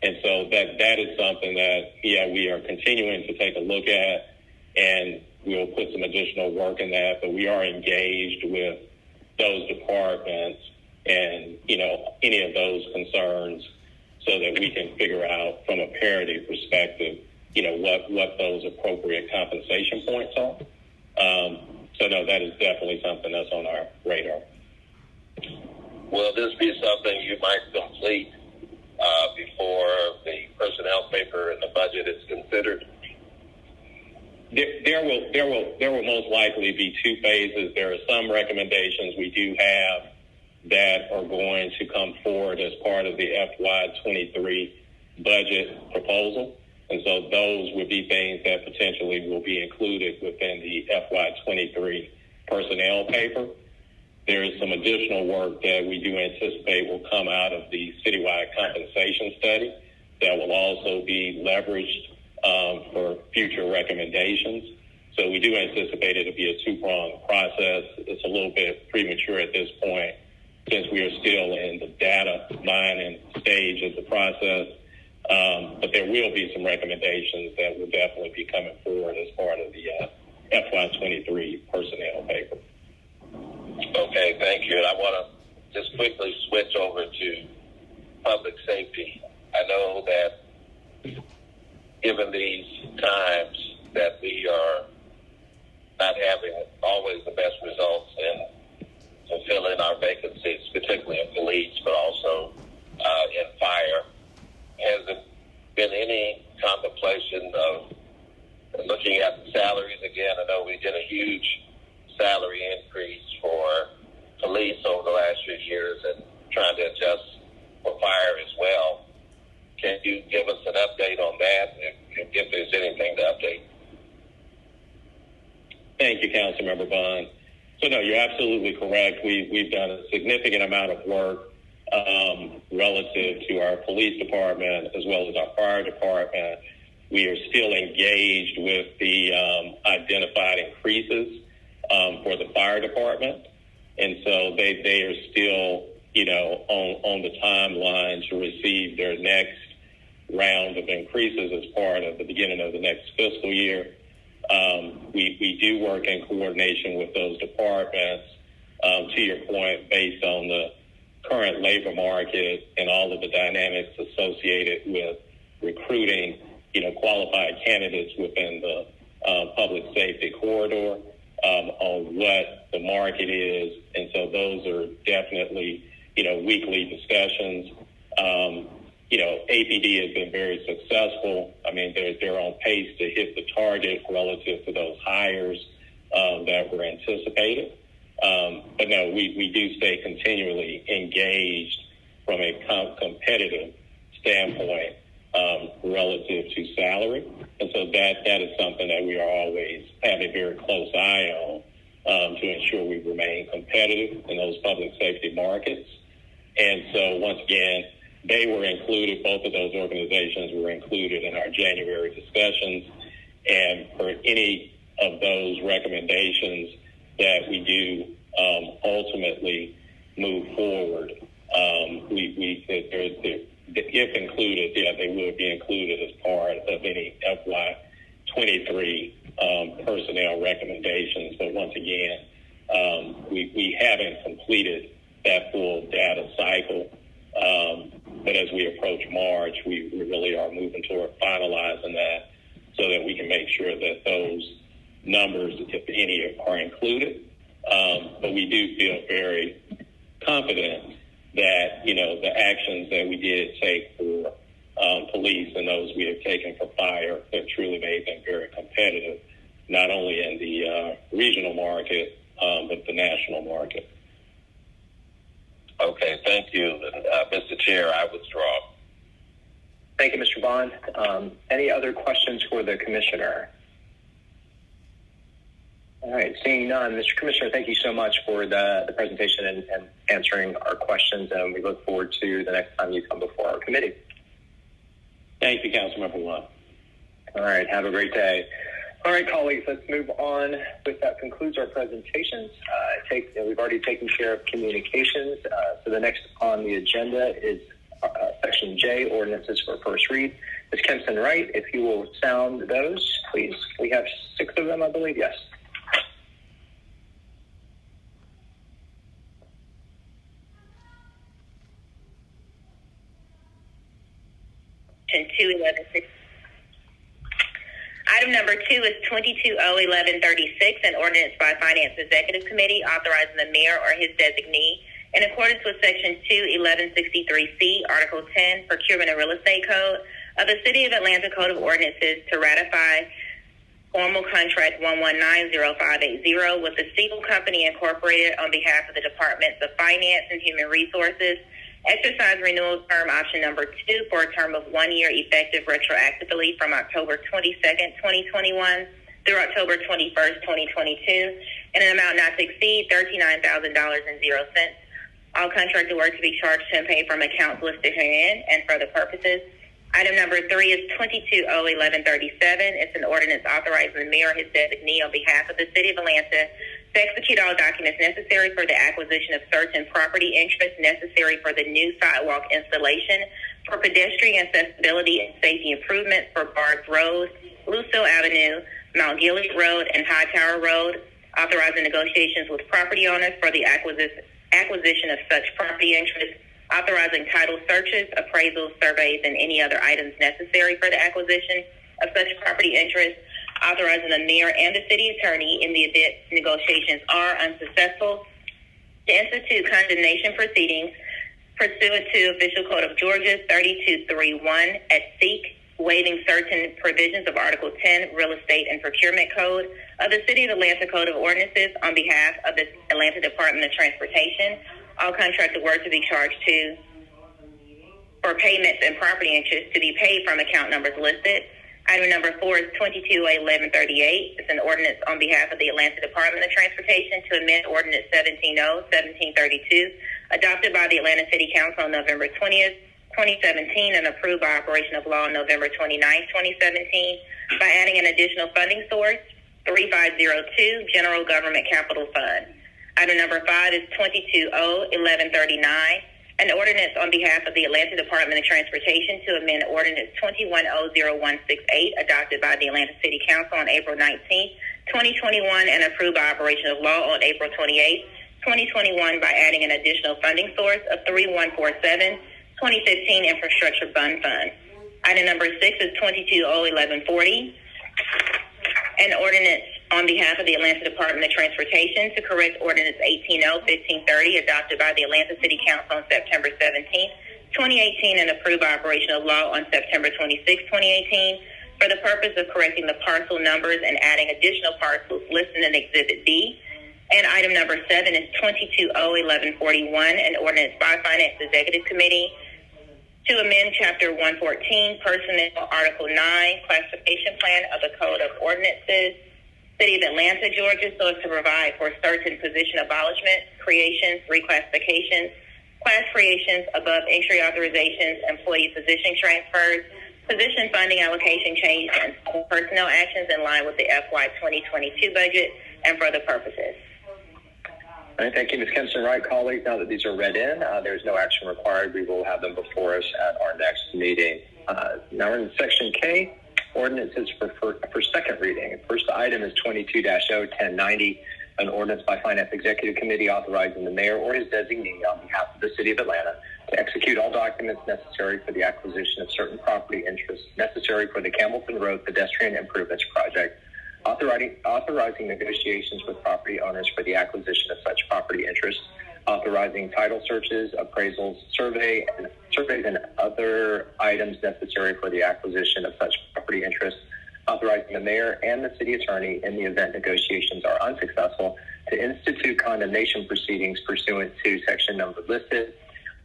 And so that is something that, we are continuing to take a look at, and we'll put some additional work in that, but we are engaged with those departments and, any of those concerns so that we can figure out from a parity perspective, what those appropriate compensation points are. So no, that is definitely something that's on our radar. Will this be something you might complete before the personnel paper and the budget is considered? There will most likely be two phases. There are some recommendations we do have that are going to come forward as part of the FY23 budget proposal. And so those would be things that potentially will be included within the FY23 personnel paper. There is some additional work that we do anticipate will come out of the citywide compensation study that will also be leveraged for future recommendations. So we do anticipate it to be a two-pronged process. It's a little bit premature at this point since we are still in the data mining stage of the process. But there will be some recommendations that will definitely be coming forward as part of the FY23 personnel paper. Okay, thank you. And I want to just quickly switch over to public safety. I know that given these times that we are always the best results in fulfilling our vacancies, particularly in police, but also in fire. Has there been any contemplation of looking at the salaries again? I know we did a huge salary increase for police over the last few years and trying to adjust for fire as well. Can you give us an update on that, if there's anything to update? Thank you, Councilmember Bond. So no, you're absolutely correct. We've done a significant amount of work relative to our police department as well as our fire department. We are still engaged with the identified increases for the fire department. And so they are still, on the timeline to receive their next round of increases as part of the beginning of the next fiscal year. We do work in coordination with those departments, to your point, based on the current labor market and all of the dynamics associated with recruiting, qualified candidates within the public safety corridor, on what the market is. And so those are definitely, weekly discussions. APD has been very successful. I mean, they're on pace to hit the target relative to those hires that were anticipated. But no, we do stay continually engaged from a competitive standpoint relative to salary. And so that is something that we are always having a very close eye on to ensure we remain competitive in those public safety markets. And so once again, they were included, both of those organizations were included in our January discussions. And for any of those recommendations that we do ultimately move forward, if included, they will be included as part of any FY23 personnel recommendations. But once again, we haven't completed that full data cycle. But as we approach March, we really are moving toward finalizing that so that we can make sure that those numbers, if any, are included. But we do feel very confident that, the actions that we did take for police and those we have taken for fire have truly made them very competitive, not only in the regional market, but the national market. Okay, thank you. Mr. Chair, I withdraw. Thank you, Mr. Bond. Any other questions for the Commissioner? All right, seeing none. Mr. Commissioner, thank you so much for the presentation and answering our questions, and we look forward to the next time you come before our committee. Thank you, Councilmember Watt. All right, have a great day. All right, colleagues, let's move on. With that concludes our presentations. We've already taken care of communications. So the next on the agenda is Section J, Ordinances for First Read. Ms. Kempson Wright, if you will sound those, please. We have 6 of them, I believe. Yes. Item number 2 is 22-01136, an ordinance by Finance Executive Committee authorizing the mayor or his designee, in accordance with Section 2-1163C, Article 10, Procurement and Real Estate Code of the City of Atlanta Code of Ordinances, to ratify formal contract 1190580 with the Siegel Company Incorporated on behalf of the Departments of Finance and Human Resources. Exercise renewal term option number 2 for a term of 1 year, effective retroactively from October 22nd, 2021 through October 21st, 2022, in an amount not to exceed $39,000.00. All contracted work to be charged to and paid from accounts listed herein and for the purposes. Item number 3 is 22-01137. It's an ordinance authorizing the mayor or his designee on behalf of the City of Atlanta to execute all documents necessary for the acquisition of certain property interests necessary for the new sidewalk installation for pedestrian accessibility and safety improvements for Barnes Road, Lucille Avenue, Mount Gilead Road, and Hightower Road, authorizing negotiations with property owners for the acquisition of such property interests, authorizing title searches, appraisals, surveys, and any other items necessary for the acquisition of such property interests, authorizing the mayor and the city attorney in the event negotiations are unsuccessful to institute condemnation proceedings pursuant to Official Code of Georgia 3231 at SEEK, waiving certain provisions of Article 10 Real Estate and Procurement Code of the City of Atlanta Code of Ordinances on behalf of the Atlanta Department of Transportation. All contracted work to be charged to for payments and property interest to be paid from account numbers listed. Item number 4 is 22-1138. It's an ordinance on behalf of the Atlanta Department of Transportation to amend Ordinance 17-1732, adopted by the Atlanta City Council on November 20th, 2017, and approved by operation of law on November 29th, 2017, by adding an additional funding source, 3502, General Government Capital Fund. Item number 5 is 22-1139. An ordinance on behalf of the Atlanta Department of Transportation to amend Ordinance 21-00168, adopted by the Atlanta City Council on April 19, 2021, and approved by operation of law on April 28, 2021, by adding an additional funding source of 3147, 2015 Infrastructure Fund. Item number 6 is 22-01140. An ordinance on behalf of the Atlanta Department of Transportation to correct Ordinance 18-1530, adopted by the Atlanta City Council on September 17, 2018, and approved by operation of law on September 26, 2018, for the purpose of correcting the parcel numbers and adding additional parcels listed in Exhibit B. And item number 7 is 22-01141, an ordinance by Finance Executive Committee to amend Chapter 114, Personnel, Article 9, Classification Plan of the Code of Ordinances, City of Atlanta, Georgia, so as to provide for certain position abolishments, creations, reclassifications, class creations, above entry authorizations, employee position transfers, position funding allocation change, and personnel actions in line with the FY 2022 budget and for other purposes. All right, thank you, Ms. Kempson. Right, colleagues, now that these are read in, there's no action required. We will have them before us at our next meeting. Now we're in Section K, ordinances for second reading. First item is 22-01090, an ordinance by Finance Executive Committee authorizing the mayor or his designee on behalf of the City of Atlanta to execute all documents necessary for the acquisition of certain property interests necessary for the Campbellton Road Pedestrian Improvements Project, authorizing negotiations with property owners for the acquisition of such property interests, authorizing title searches, appraisals, surveys, and other items necessary for the acquisition of such property interests, authorizing the mayor and the city attorney, in the event negotiations are unsuccessful, to institute condemnation proceedings pursuant to section number listed,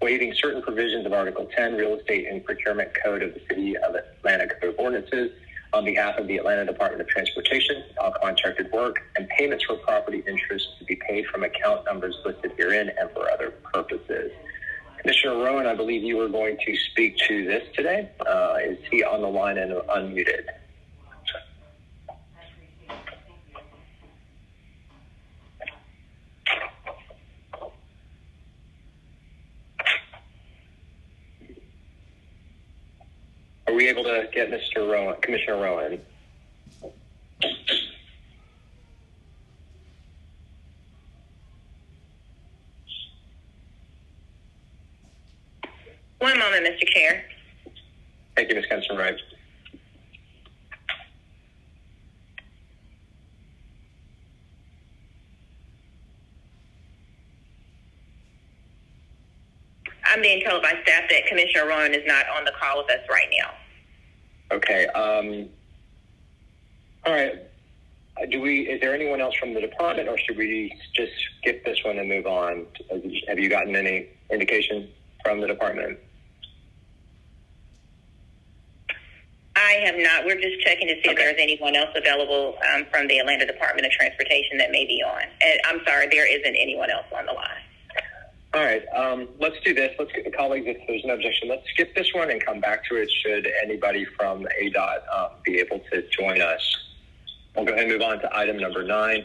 waiving certain provisions of Article 10 Real Estate and Procurement Code of the City of Atlanta Code of Ordinances on behalf of the Atlanta Department of Transportation, all contracted work and payments for property interests to be paid from account numbers listed herein and for other purposes. Commissioner Rowan, I believe you were going to speak to this today. Is he on the line and unmuted? Are we able to get Mr. Rowan, Commissioner Rowan? One moment, Mr. Chair. Thank you, Ms. Kempson-Wright. I'm being told by staff that Commissioner Rowan is not on the call with us right now. Okay. All right. Is there anyone else from the department, or should we just skip this one and move on? Have you gotten any indication from the department? I have not. We're just checking to see if there's anyone else available from the Atlanta Department of Transportation that may be on. I'm sorry, there isn't anyone else on the line. All right, let's do this. Let's get the colleagues, if there's no objection, let's skip this one and come back to it should anybody from ADOT be able to join us. We'll go ahead and move on to item number 9,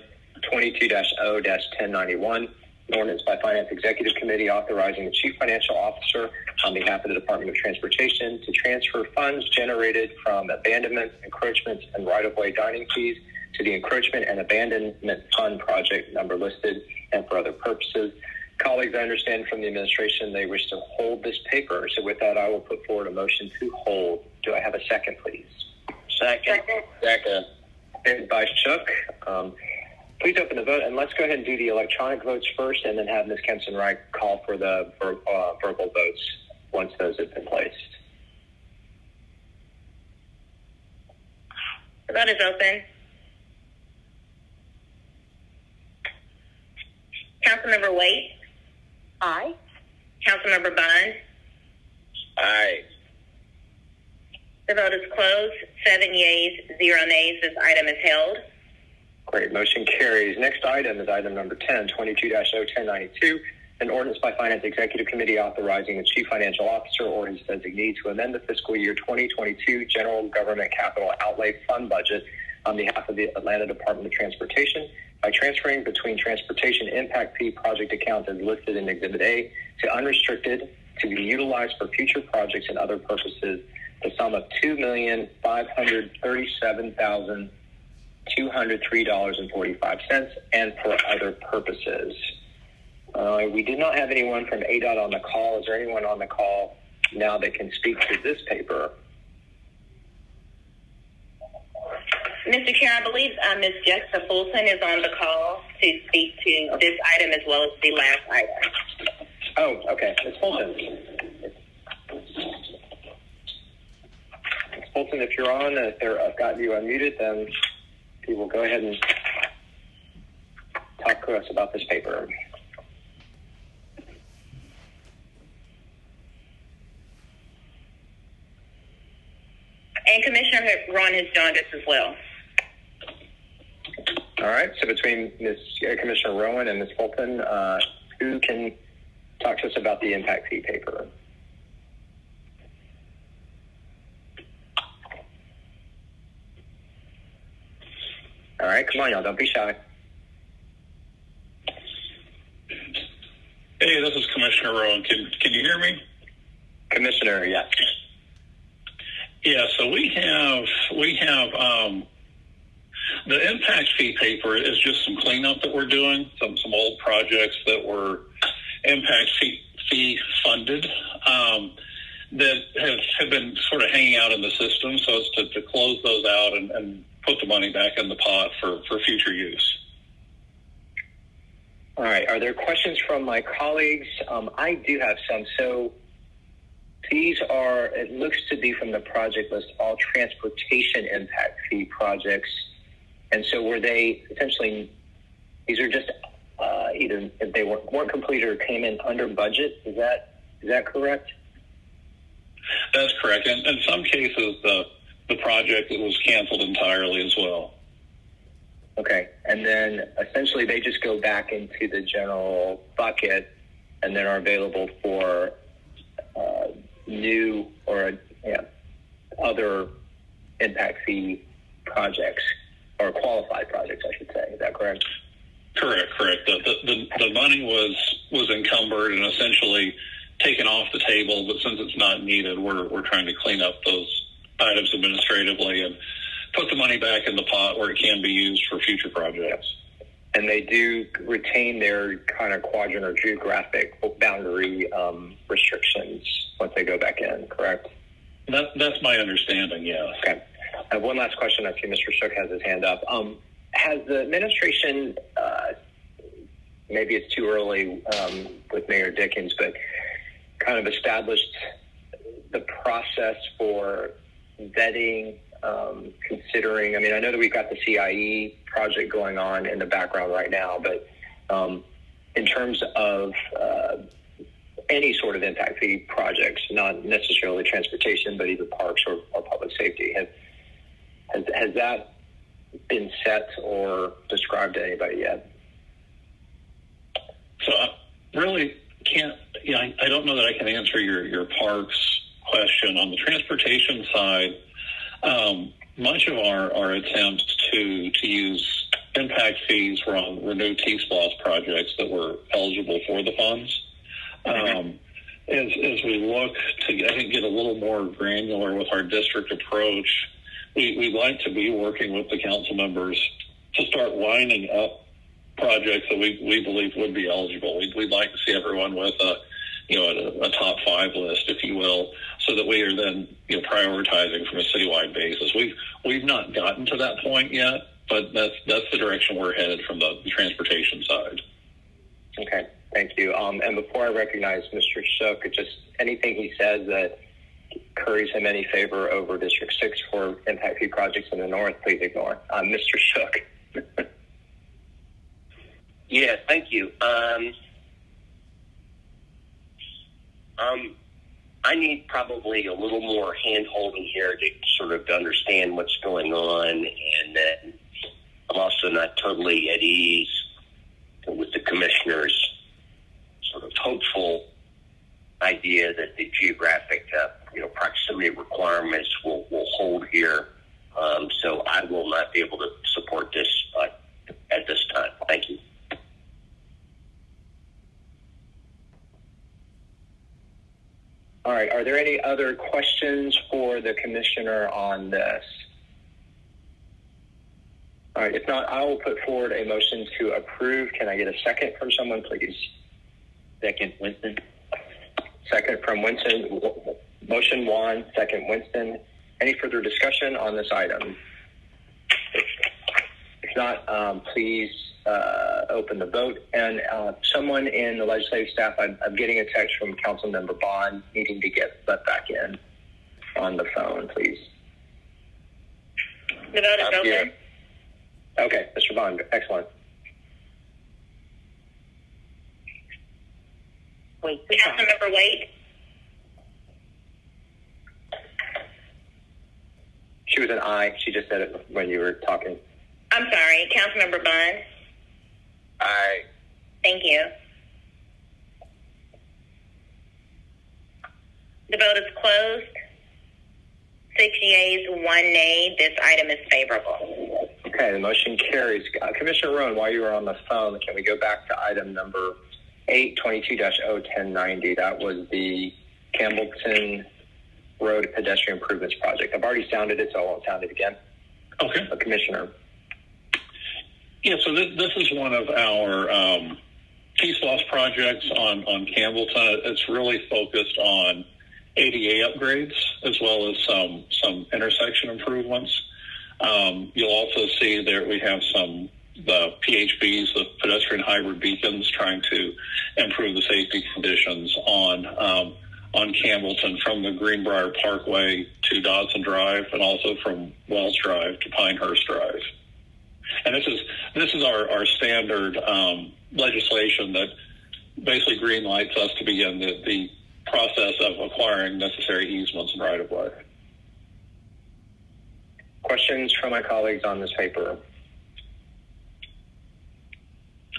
22-0-1091, an ordinance by Finance Executive Committee authorizing the Chief Financial Officer on behalf of the Department of Transportation to transfer funds generated from abandonments, encroachments, and right-of-way dining fees to the Encroachment and Abandonment Fund project number listed and for other purposes. Colleagues, I understand from the administration they wish to hold this paper. So with that, I will put forward a motion to hold. Do I have a second, please? Second. seconded by Shook. Please open the vote, and let's go ahead and do the electronic votes first, and then have Ms. Kempson-Wright call for the verbal votes once those have been placed. The vote is open. Councilmember Waite? Aye. Councilmember Bond? Aye. The vote is closed. 7 yeas, 0 nays. This item is held. Great. Motion carries. Next item is item number 10, 22-01092, an ordinance by Finance Executive Committee authorizing the Chief Financial Officer or his designee to amend the fiscal year 2022 General Government Capital Outlay Fund budget on behalf of the Atlanta Department of Transportation by transferring between transportation impact fee project accounts as listed in Exhibit A to unrestricted to be utilized for future projects and other purposes, the sum of $2,537,203.45 and for other purposes. We did not have anyone from ADOT on the call. Is there anyone on the call now that can speak to this paper? Mr. Chair, I believe Ms. Jessica Fulton is on the call to speak to this item as well as the last item. Oh, okay. Ms. Fulton. Ms. Fulton, if you're on, I've got you unmuted, then you will go ahead and talk to us about this paper. And Commissioner Ron has joined us as well. All right. So between Commissioner Rowan and Ms. Fulton, who can talk to us about the impact fee paper? All right. Come on, y'all. Don't be shy. Hey, this is Commissioner Rowan. Can you hear me? Commissioner, yes. Yeah, so we have the impact fee paper is just some cleanup that we're doing, some old projects that were impact fee funded that have been sort of hanging out in the system. So it's to close those out and put the money back in the pot for future use. All right. Are there questions from my colleagues? I do have some. So these are, it looks to be from the project list, all transportation impact fee projects. And so were they essentially, these are just either if they weren't completed or came in under budget. Is that correct? That's correct. And in some cases, the project was canceled entirely as well. Okay. And then essentially they just go back into the general bucket and then are available for new or other impact fee projects or qualified projects, I should say. Is that correct? Correct. The money was encumbered and essentially taken off the table, but since it's not needed, we're trying to clean up those items administratively and put the money back in the pot where it can be used for future projects. And they do retain their kind of quadrant or geographic boundary restrictions once they go back in, correct? That's my understanding, yes. Okay. I have one last question. I see Mr. Shook has his hand up. Has the administration, maybe it's too early with Mayor Dickens, but kind of established the process for vetting, considering, I mean, I know that we've got the CIE project going on in the background right now, but in terms of any sort of impact fee projects, not necessarily transportation, but either parks or public safety, has that been set or described to anybody yet? So I really can't, I don't know that I can answer your parks question. On the transportation side, much of our attempts to use impact fees were on renewed T-SPLOS projects that were eligible for the funds. As we look to, I think, get a little more granular with our district approach, we'd like to be working with the council members to start lining up projects that we believe would be eligible. We'd like to see everyone with a top 5 list, if you will, so that we are then prioritizing from a citywide basis. We've not gotten to that point yet, but that's the direction we're headed from the transportation side. Okay, thank you. And before I recognize Mr. Shook, just anything he says that curries him any favor over District 6 for impact fee projects in the north, please ignore. Mr. Shook. Yeah, thank you. I need probably a little more hand-holding here to sort of understand what's going on, and then I'm also not totally at ease with the commissioner's sort of hopeful idea that the geographic proximity requirements will hold here. So I will not be able to support this at this time. Thank you. All right, are there any other questions for the commissioner on this? All right, if not, I will put forward a motion to approve. Can I get a second from someone, please? Second, Winston. Second from Winston. Motion Juan, second Winston. Any further discussion on this item? If not, please open the vote. And someone in the legislative staff, I'm getting a text from Councilmember Bond needing to get let back in on the phone, please. The vote is open. Here. Okay, Mr. Bond, excellent. Councilmember Wade. She was an aye. She just said it when you were talking. I'm sorry, Councilmember Bond. Aye. Thank you. The vote is closed. 6 yeas, 1 nay. This item is favorable. Okay, the motion carries. Commissioner Rowan, while you were on the phone, can we go back to item number 822-01090? That was the Campbellton Road Pedestrian Improvements Project. I've already sounded it, so I won't sound it again. Okay. Commissioner. Yeah, so this is one of our T-SLOS projects on Campbellton. It's really focused on ADA upgrades as well as some intersection improvements. You'll also see there we have the PHBs, the pedestrian hybrid beacons, trying to improve the safety conditions on Campbellton from the Greenbrier Parkway to Dodson Drive, and also from Wells Drive to Pinehurst Drive. And this is our standard legislation that basically green lights us to begin the process of acquiring necessary easements and right-of-way. Questions from my colleagues on this paper?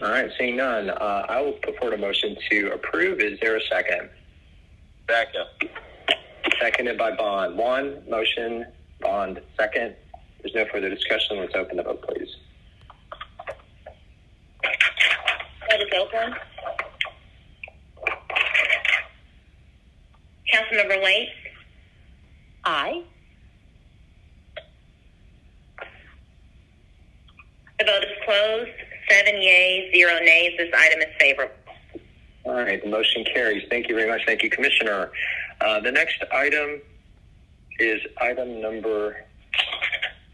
All right, seeing none, I will put forward a motion to approve. Is there a second? Second. Seconded by Bond. One, motion, Bond, second. There's no further discussion. Let's open the vote, please. Vote is open. Councilmember Wade. Aye. The vote is closed. 7 yeas, 0 nays. This item is favorable. All right, the motion carries. Thank you very much. Thank you, Commissioner. The next item is item number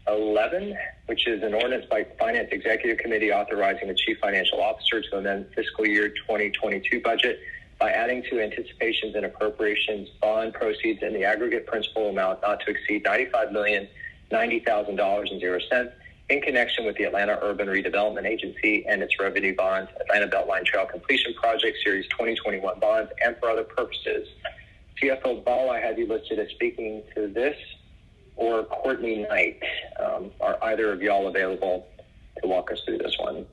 11, which is an ordinance by Finance Executive Committee authorizing the Chief Financial Officer to amend fiscal year 2022 budget by adding to anticipations and appropriations bond proceeds in the aggregate principal amount not to exceed $95,090,000.00 in connection with the Atlanta Urban Redevelopment Agency and its revenue bonds, Atlanta Beltline Trail Completion Project Series 2021 bonds, and for other purposes. CFO Ball, I have you listed as speaking to this, or Courtney Knight. Are either of y'all available to walk us through this one?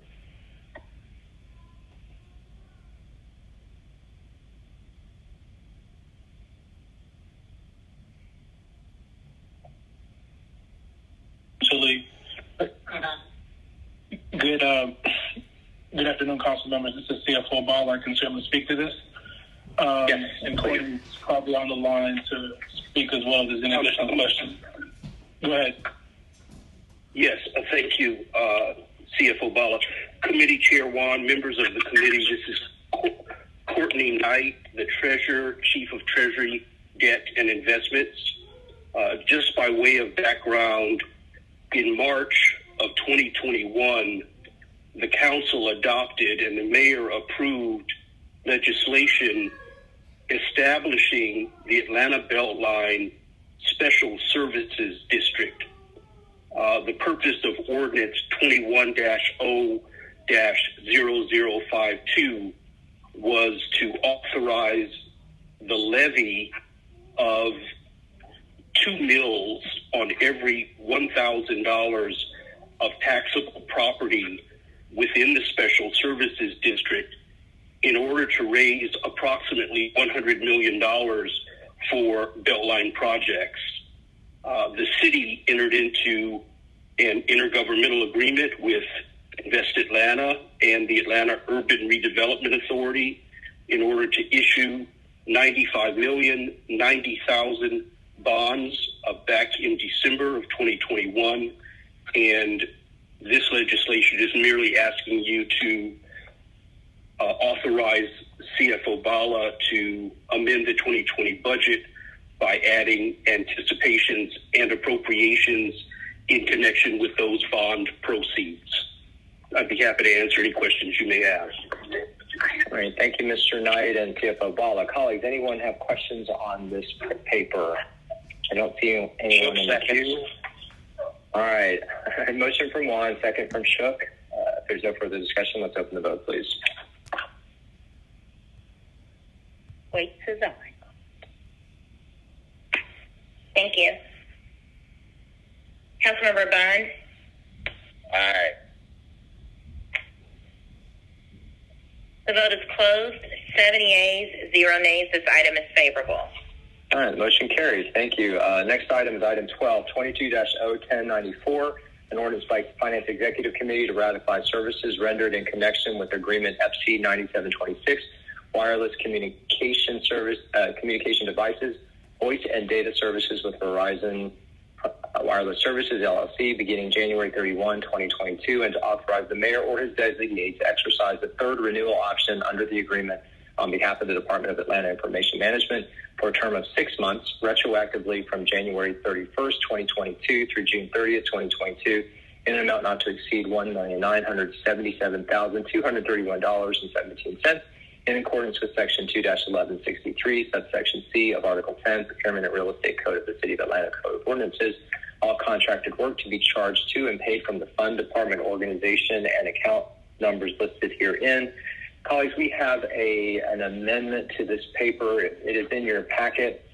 Good afternoon, council members. This is CFO Ball. I can certainly speak to this. Yes, and Courtney's probably on the line to speak as well if there's any additional questions. Go ahead. Yes, thank you, CFO Bala. Committee Chair Juan, members of the committee, this is Courtney Knight, the Treasurer, Chief of Treasury, Debt and Investments. Just by way of background, in March of 2021, the council adopted and the mayor approved legislation establishing the Atlanta Beltline Special Services District. The purpose of Ordinance 21-0-0052 was to authorize the levy of 2 mills on every $1,000 of taxable property within the Special Services District in order to raise approximately $100 million for Beltline projects. The city entered into an intergovernmental agreement with Invest Atlanta and the Atlanta Urban Redevelopment Authority in order to issue 95,090,000 bonds back in December of 2021. And this legislation is merely asking you to authorize CFO Bala to amend the 2020 budget by adding anticipations and appropriations in connection with those bond proceeds. I'd be happy to answer any questions you may have. All right, thank you, Mr. Knight and CFO Bala. Colleagues, anyone have questions on this paper? I don't see anyone in the queue. All right, motion from Juan, second from Shook. If there's no further discussion, let's open the vote, please. Wait, Suzanne. Thank you. Councilmember Bond? Aye. The vote is closed. 7 yeas, 0 nays. This item is favorable. All right, motion carries. Thank you. Next item is item 12, 22-01094, an ordinance by Finance Executive Committee to ratify services rendered in connection with Agreement FC 9726, wireless communication service, communication devices, voice and data services with Verizon Wireless Services, LLC, beginning January 31, 2022, and to authorize the mayor or his designee to exercise the third renewal option under the agreement on behalf of the Department of Atlanta Information Management for a term of 6 months, retroactively from January 31st, 2022 through June 30th, 2022, in an amount not to exceed $1,977,231.17, in accordance with Section 2-1163, subsection C of Article 10, Procurement and Real Estate Code of the City of Atlanta Code of Ordinances. All contracted work to be charged to and paid from the fund, department, organization, and account numbers listed herein. Colleagues, we have an amendment to this paper. It is in your packet.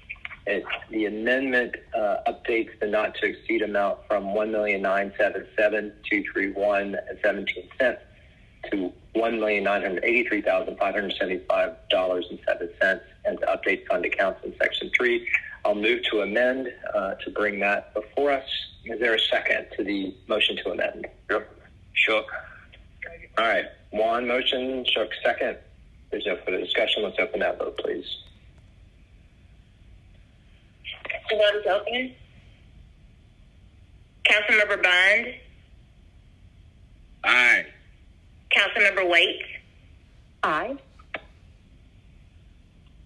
The amendment updates the not to exceed amount from $1,977,231.17 to $1,983,575.07, and to update fund accounts in Section 3. I'll move to amend to bring that before us. Is there a second to the motion to amend? Yep. Shook. All right. Juan, motion. Shook, second. There's no further discussion. Let's open that vote, please. The vote is open. Councilmember Bond? Aye. Councilmember Waite? Aye.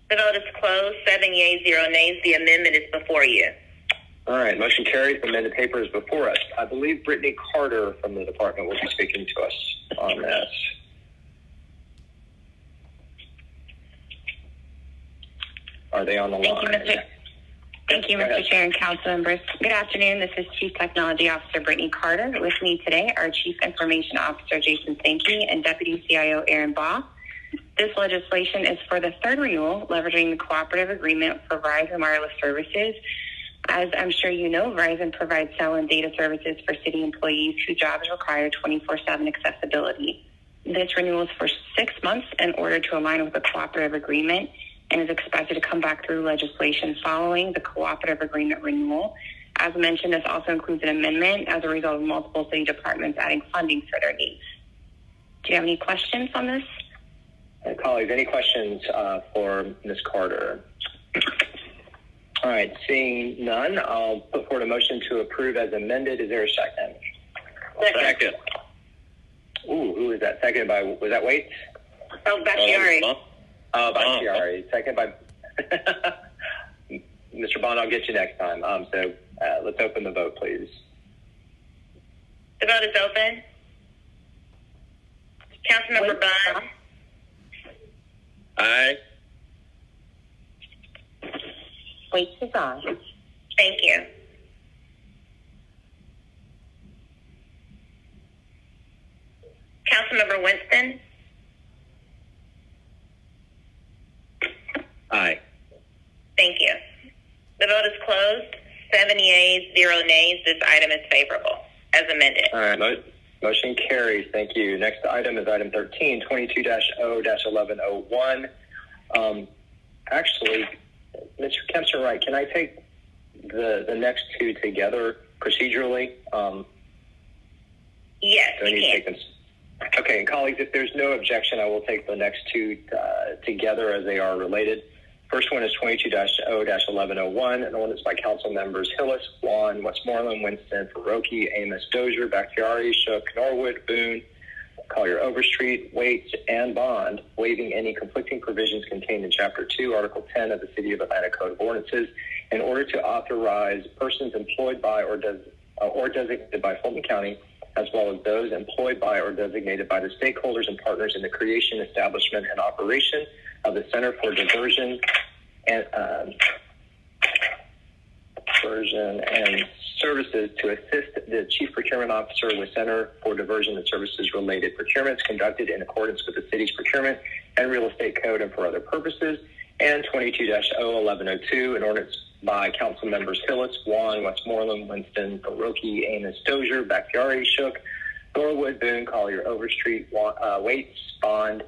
The vote is closed. 7 yeas, 0 nays. The amendment is before you. All right, motion carries. The amended paper is before us. I believe Brittany Carter from the department will be speaking to us on this. Are they on the line? Thank you, Mr. Chair and council members. Good afternoon. This is Chief Technology Officer Brittany Carter. With me today are Chief Information Officer Jason Sankey and Deputy CIO Aaron Baugh. This legislation is for the third renewal, leveraging the cooperative agreement for Verizon Wireless Services. As I'm sure you know, Verizon provides cell and data services for city employees whose jobs require 24/7 accessibility. This renewal is for 6 months in order to align with the cooperative agreement and is expected to come back through legislation following the cooperative agreement renewal. As mentioned, this also includes an amendment as a result of multiple city departments adding funding for their needs. Do you have any questions on this? Colleagues, any questions for Ms. Carter? All right, seeing none, I'll put forward a motion to approve as amended. Is there a second? Second. Ooh, who is that? Second by, was that Waite? Oh, Bakhtiari. Bakhtiari. Second by Mr. Bond. I'll get you next time. Let's open the vote, please. The vote vote is open. Councilmember Bond. Aye. Waits is on. Thank you. Councilmember Winston. Aye. Thank you. The vote is closed. 7 yeas, 0 nays. This item is favorable as amended. All right. Motion carries. Thank you. Next item is item 13, 22-0-1101. Actually, Mr. Kempster, right, can I take the next two together procedurally? Yes, you can. Okay, and colleagues, if there's no objection, I will take the next two together as they are related. First one is 22-0-1101, an ordinance by council members Hillis, Juan, Westmoreland, Winston, Faroki, Amos, Dozier, Bakhtiari, Shook, Norwood, Boone, Collier Overstreet, Waits, and Bond, waiving any conflicting provisions contained in Chapter 2, Article 10 of the City of Atlanta Code of Ordinances in order to authorize persons employed by or designated by Fulton County, as well as those employed by or designated by the stakeholders and partners in the creation, establishment, and operation of the Center for Diversion and Services to assist the Chief Procurement Officer with Center for Diversion and Services related procurements conducted in accordance with the city's procurement and real estate code and for other purposes. And 22-0-1102, an ordinance by council members Hillis, Juan, Westmoreland, Winston, Faroki, Amos, Dozier, Bakhtiari, Shook, Norwood, Boone, Collier, Overstreet, Waits, Bond,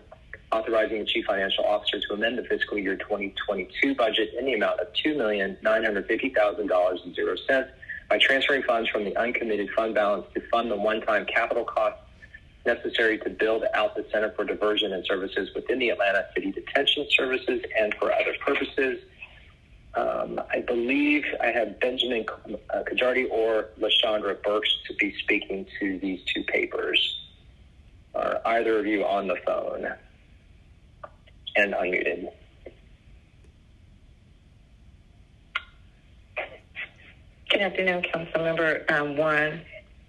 authorizing the Chief Financial Officer to amend the fiscal year 2022 budget in the amount of $2,950,000.00 by transferring funds from the uncommitted fund balance to fund the one-time capital costs necessary to build out the Center for Diversion and Services within the Atlanta City Detention Services and for other purposes. I believe I have Benjamin Kajardi or LaShondra Burks to be speaking to these two papers. Are either of you on the phone and unmuted? Good afternoon, Councilmember Warren,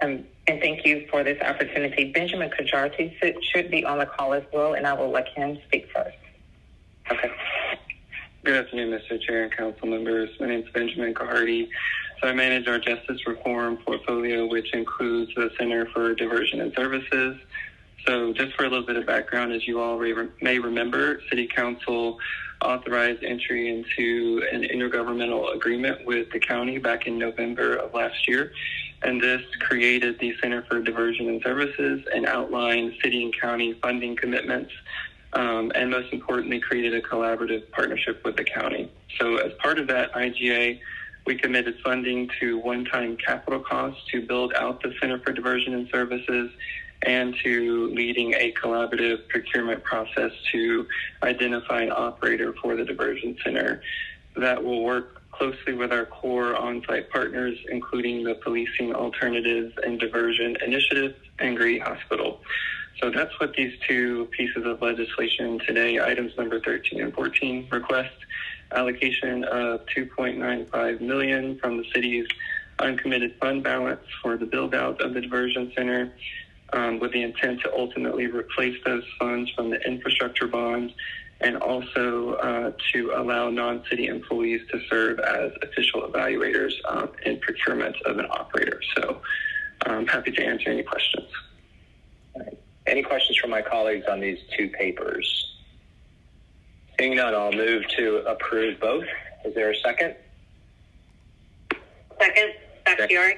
and thank you for this opportunity. Benjamin Kajarti should be on the call as well, and I will let him speak first. Okay. Good afternoon, Mr. Chair and council members. My name is Benjamin Kajarti. So I manage our justice reform portfolio, which includes the Center for Diversion and Services. So just for a little bit of background, as you all may remember, City Council authorized entry into an intergovernmental agreement with the county back in November of last year. And this created the Center for Diversion and Services and outlined city and county funding commitments, and most importantly, created a collaborative partnership with the county. So as part of that IGA, we committed funding to one-time capital costs to build out the Center for Diversion and Services and to leading a collaborative procurement process to identify an operator for the diversion center that will work closely with our core on-site partners, including the Policing Alternatives and Diversion Initiative and Grady Hospital. So that's what these two pieces of legislation today, items number 13 and 14, request allocation of $2.95 million from the city's uncommitted fund balance for the build-out of the diversion center, with the intent to ultimately replace those funds from the infrastructure bond, and also to allow non-city employees to serve as official evaluators in procurement of an operator. So I'm happy to answer any questions. Any questions from my colleagues on these two papers? Seeing none, I'll move to approve both. Is there a second? Second, Bakhtiari.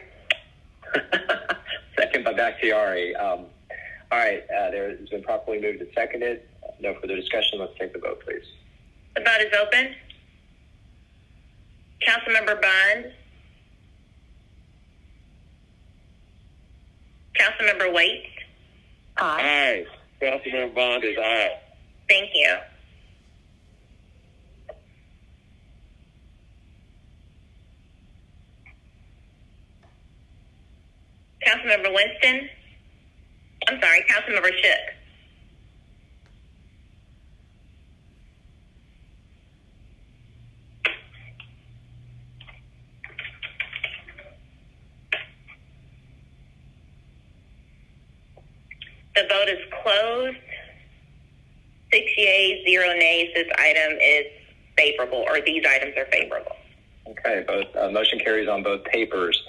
Second by Bakhtiari. All right, there has been properly moved and seconded. No further discussion. Let's take the vote, please. The vote is open. Councilmember Bond. Councilmember Waits. Aye. Councilmember Bond is aye. Thank you. Councilmember Winston. I'm sorry, Councilmember Shook. The vote is closed. 6 yeas, 0 nays. This item is favorable, or these items are favorable. Okay, both motion carries on both papers.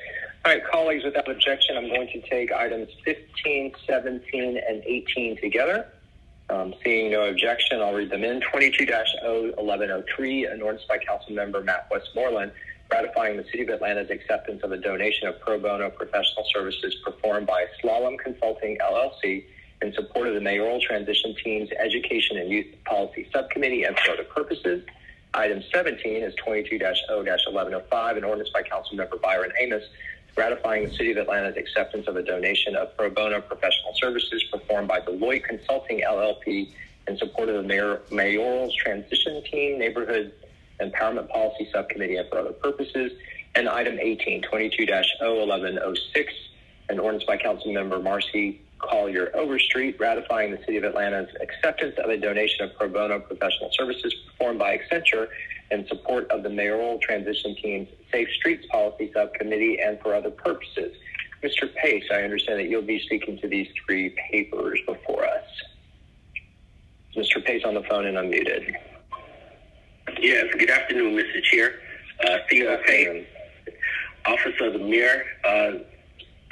All right, colleagues, without objection, I'm going to take items 15, 17, and 18 together. Seeing no objection, I'll read them in. 22-01103, an ordinance by Councilmember Matt Westmoreland, ratifying the City of Atlanta's acceptance of a donation of pro bono professional services performed by Slalom Consulting, LLC, in support of the mayoral transition team's Education and Youth Policy Subcommittee and for other purposes. Item 17 is 22-0-1105, an ordinance by Councilmember Byron Amos, ratifying the City of Atlanta's acceptance of a donation of pro bono professional services performed by Deloitte Consulting, LLP, in support of the mayoral transition team, neighborhood empowerment policy subcommittee, and for other purposes. And item 18, 22-01106, an ordinance by Councilmember Marcy Collier Overstreet, ratifying the City of Atlanta's acceptance of a donation of pro bono professional services performed by Expenditure in support of the mayoral transition team's Safe Streets Policy Subcommittee and for other purposes. Mr. Pace, I understand that you'll be speaking to these three papers before us. Mr. Pace on the phone and unmuted. Yes, good afternoon, Mr. Chair. CFO Pace, Office of the Mayor.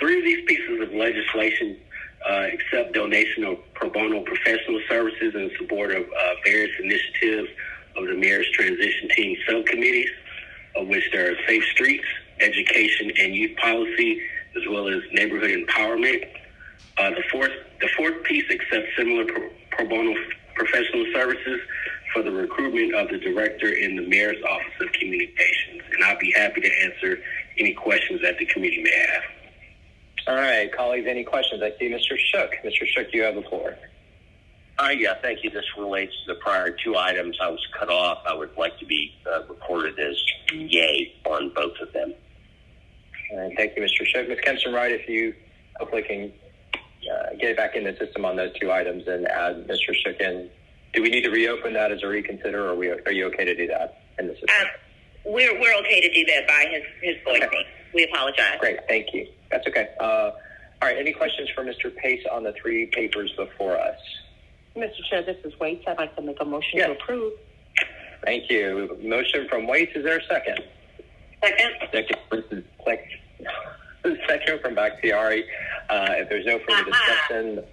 Three of these pieces of legislation accept donation of pro bono professional services in support of various initiatives of the Mayor's Transition Team subcommittees, of which there are Safe Streets, Education and Youth Policy, as well as Neighborhood Empowerment. The fourth piece accepts similar pro bono professional services for the recruitment of the Director in the Mayor's Office of Communications. And I'll be happy to answer any questions that the committee may have. All right, colleagues, any questions? I see Mr. Shook. Mr. Shook, you have the floor. Yeah, thank you. This relates to the prior two items. I was cut off. I would like to be recorded as yay on both of them. All right, thank you, Mr. Shook. Ms. Kempson-Wright, if you hopefully can get it back in the system on those two items and add Mr. Shook in. Do we need to reopen that as a reconsider, or are you okay to do that in the system? We're okay to do that by his voicing. Okay. We apologize. Great, thank you. That's okay. All right, any questions for Mr. Pace on the three papers before us? Mr. Chair, this is Waits. I'd like to make a motion to approve. Thank you. Motion from Waits. Is there a second? Second. Second from Bakhtiari. If there's no further discussion,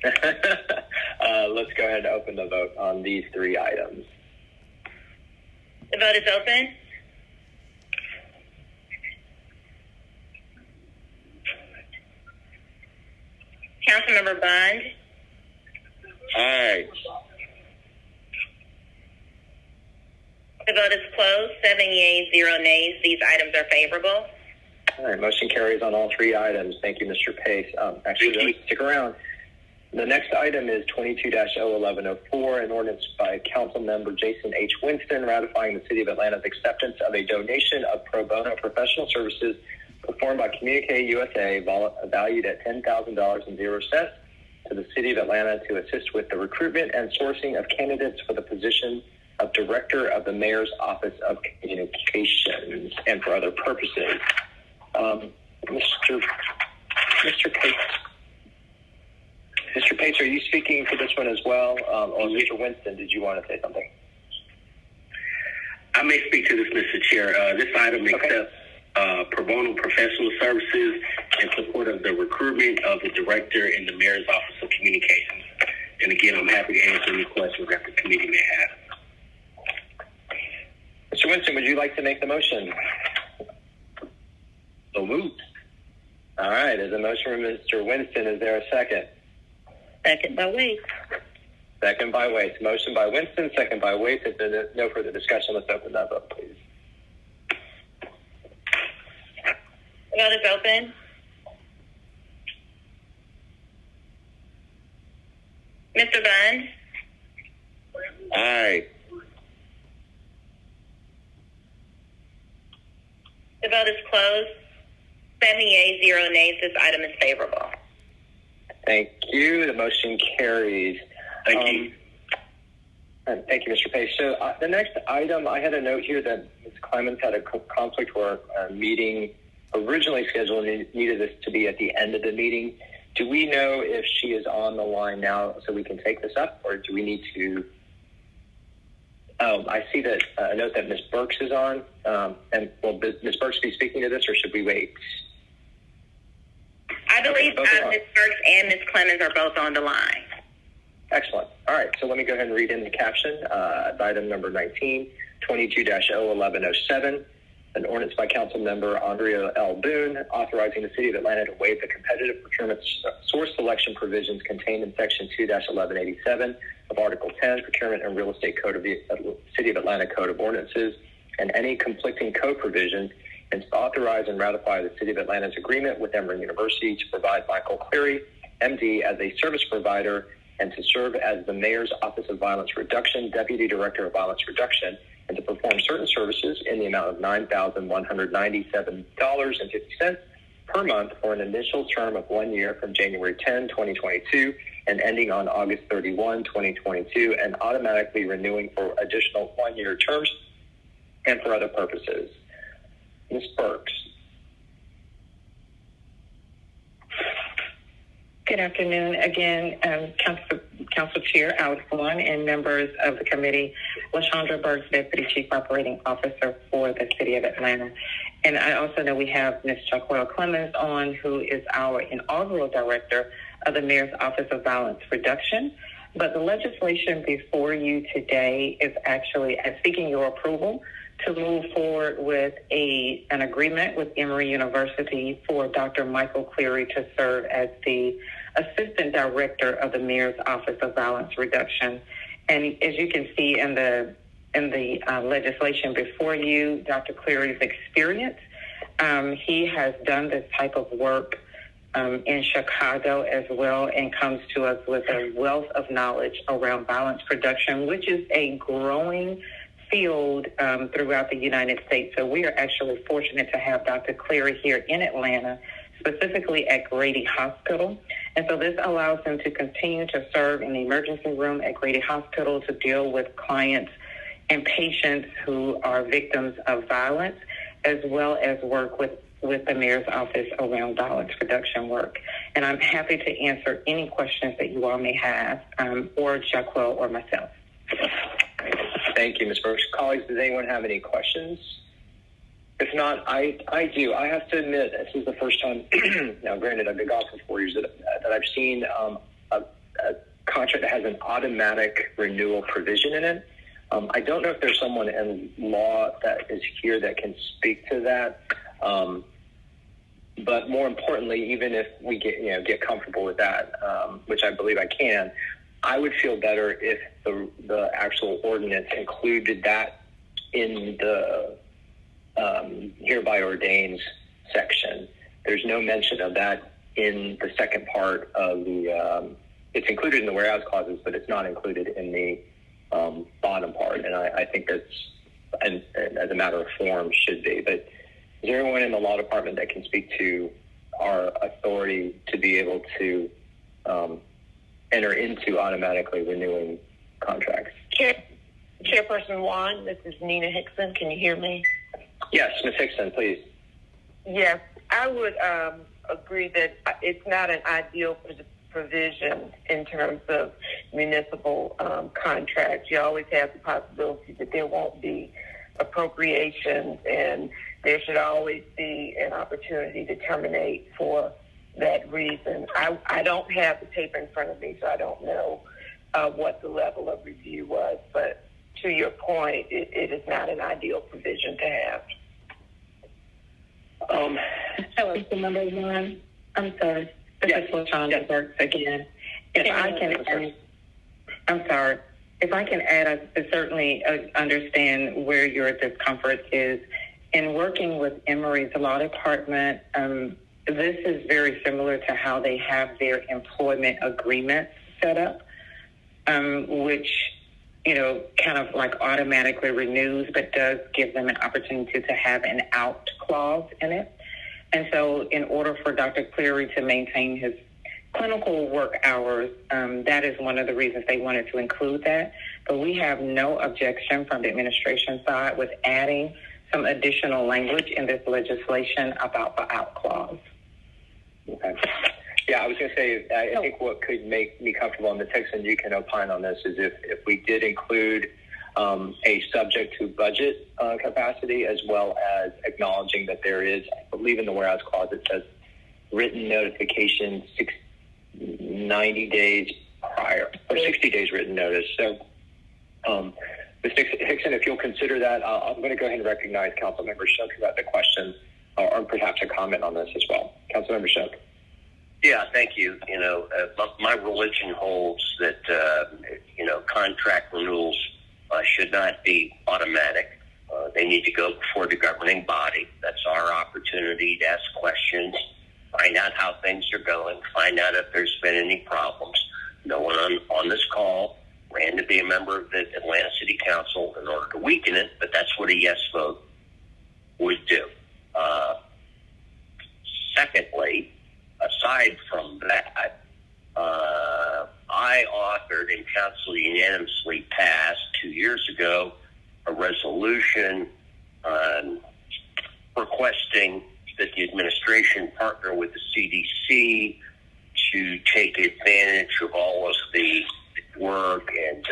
let's go ahead and open the vote on these three items. The vote is open. Councilmember Bond. Aye. The vote is closed. 7 yeas, 0 nays. These items are favorable. All right, motion carries on all three items. Thank you, Mr. Pace. Actually, stick around. The next item is 22-01104, an ordinance by Councilmember Jason H. Winston, ratifying the City of Atlanta's acceptance of a donation of pro bono professional services performed by Communique USA, valued at $10,000.00 to the City of Atlanta to assist with the recruitment and sourcing of candidates for the position of Director of the Mayor's Office of Communications and for other purposes. Mr. Pace. Mr. Pace, are you speaking for this one as well? Or Mr. Winston, did you want to say something? I may speak to this, Mr. Chair. This item accepts pro bono professional services in support of the recruitment of the Director in the Mayor's Office of Communications. And again, I'm happy to answer any questions that the committee may have. Mr. Winston, would you like to make the motion? So moved. All right, there's a motion from Mr. Winston. Is there a second? Second by Waits. Second by Waits. Motion by Winston, second by Waits. If there's no further discussion, let's open that vote, please. The vote is open. Mr. Bond? Aye. The vote is closed. 7 yeas, 0 nays. This item is favorable. Thank you. The motion carries. Thank you. Thank you, Mr. Pace. So the next item, I had a note here that Ms. Clemens had a conflict where a meeting originally scheduled and needed this to be at the end of the meeting. Do we know if she is on the line now so we can take this up, or do we need to? I see that a note that Ms. Burks is on. And will Ms. Burks be speaking to this, or should we wait? I believe Ms. Burks and Ms. Clemens are both on the line. Excellent. All right, so let me go ahead and read in the caption. Item number 19, 22-01107, an ordinance by Council Member Andrea L. Boone authorizing the City of Atlanta to waive the competitive procurement source selection provisions contained in Section 2-1187 of Article 10, Procurement and Real Estate Code of the City of Atlanta Code of Ordinances, and any conflicting code provisions, and to authorize and ratify the City of Atlanta's agreement with Emory University to provide Michael Cleary, MD, as a service provider and to serve as the Mayor's Office of Violence Reduction, Deputy Director of Violence Reduction, and to perform certain services in the amount of $9,197.50 per month for an initial term of 1 year from January 10, 2022, and ending on August 31, 2022, and automatically renewing for additional 1-year terms and for other purposes. Ms. Burks. Good afternoon again, Council Chair Alex One and members of the committee. LaShondra Burks, Deputy Chief Operating Officer for the City of Atlanta. And I also know we have Ms. Jaquel Clemens on, who is our inaugural Director of the Mayor's Office of Violence Reduction. But the legislation before you today is actually seeking your approval to move forward with an agreement with Emory University for Dr. Michael Cleary to serve as the Assistant Director of the Mayor's Office of Violence Reduction. And as you can see in the legislation before you, Dr. Cleary's experience, he has done this type of work in Chicago as well, and comes to us with a wealth of knowledge around violence reduction, which is a growing field throughout the United States. So we are actually fortunate to have Dr. Cleary here in Atlanta, specifically at Grady Hospital. And so this allows him to continue to serve in the emergency room at Grady Hospital to deal with clients and patients who are victims of violence, as well as work with the Mayor's Office around violence reduction work. And I'm happy to answer any questions that you all may have, or Jaquel or myself. Thank you, Ms. Burks. Colleagues, does anyone have any questions? If not, I do. I have to admit, this is the first time, now granted, I've been gone for 4 years, that I've seen a contract that has an automatic renewal provision in it. I don't know if there's someone in law that is here that can speak to that. But more importantly, even if we get comfortable with that, which I believe I can, I would feel better if the actual ordinance included that in the hereby ordains section. There's no mention of that in the second part of the, it's included in the whereas clauses, but it's not included in the bottom part. And I think that's, and as a matter of form, should be. But is there anyone in the law department that can speak to our authority to be able to enter into automatically renewing contracts? Chairperson Juan, this is Nina Hickson. Can you hear me? Yes, Ms. Hickson, please. Yes, I would agree that it's not an ideal provision in terms of municipal contracts. You always have the possibility that there won't be appropriations, and there should always be an opportunity to terminate for that reason. I don't have the paper in front of me, so I don't know what the level of review was, but to your point, it is not an ideal provision to have. Hello, number one. I'm sorry. This is LaShondra Burks again. If I can add, I certainly understand where your discomfort is. In working with Emory's law department, this is very similar to how they have their employment agreement set up, which, kind of like automatically renews, but does give them an opportunity to have an out clause in it. And so in order for Dr. Cleary to maintain his clinical work hours, that is one of the reasons they wanted to include that. But we have no objection from the administration side with adding some additional language in this legislation about the out clause. Okay. Yeah, I was going to say, I think what could make me comfortable, and the Texan, you can opine on this, is if we did include a subject to budget capacity, as well as acknowledging that there is, I believe in the whereas clause, it says written notification 90 days prior, or 60 days written notice. So, Ms. Hickson, if you'll consider that, I'm going to go ahead and recognize Councilmember Shook about the question, or perhaps a comment on this as well. Councilmember Shook. Yeah, thank you. You know, my religion holds that, contract renewals should not be automatic. They need to go before the governing body. That's our opportunity to ask questions, find out how things are going, find out if there's been any problems. No one on this call ran to be a member of the Atlanta City Council in order to weaken it, but that's what a yes vote would do. Secondly, aside from that, I authored and council unanimously passed 2 years ago a resolution requesting that the administration partner with the CDC to take advantage of all of the work and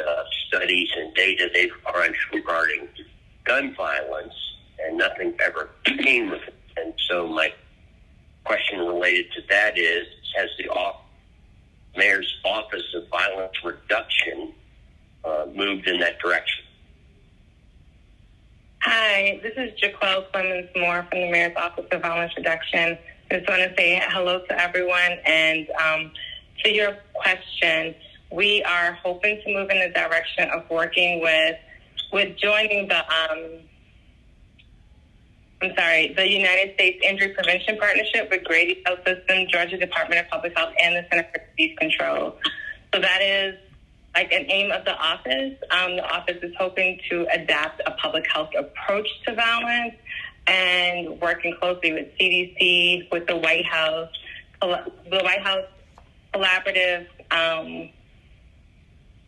studies and data they've crunched regarding gun violence, and nothing ever came of it. And so my question related to that is, has the Mayor's Office of Violence Reduction moved in that direction? Hi, this is Jaquel Clemens-Moore from the Mayor's Office of Violence Reduction. I just want to say hello to everyone. And to your question, we are hoping to move in the direction of working with joining the United States Injury Prevention Partnership with Grady Health System, Georgia Department of Public Health, and the Center for Disease Control. So that is like an aim of the office. The office is hoping to adapt a public health approach to violence and working closely with CDC, with the White House Collaborative,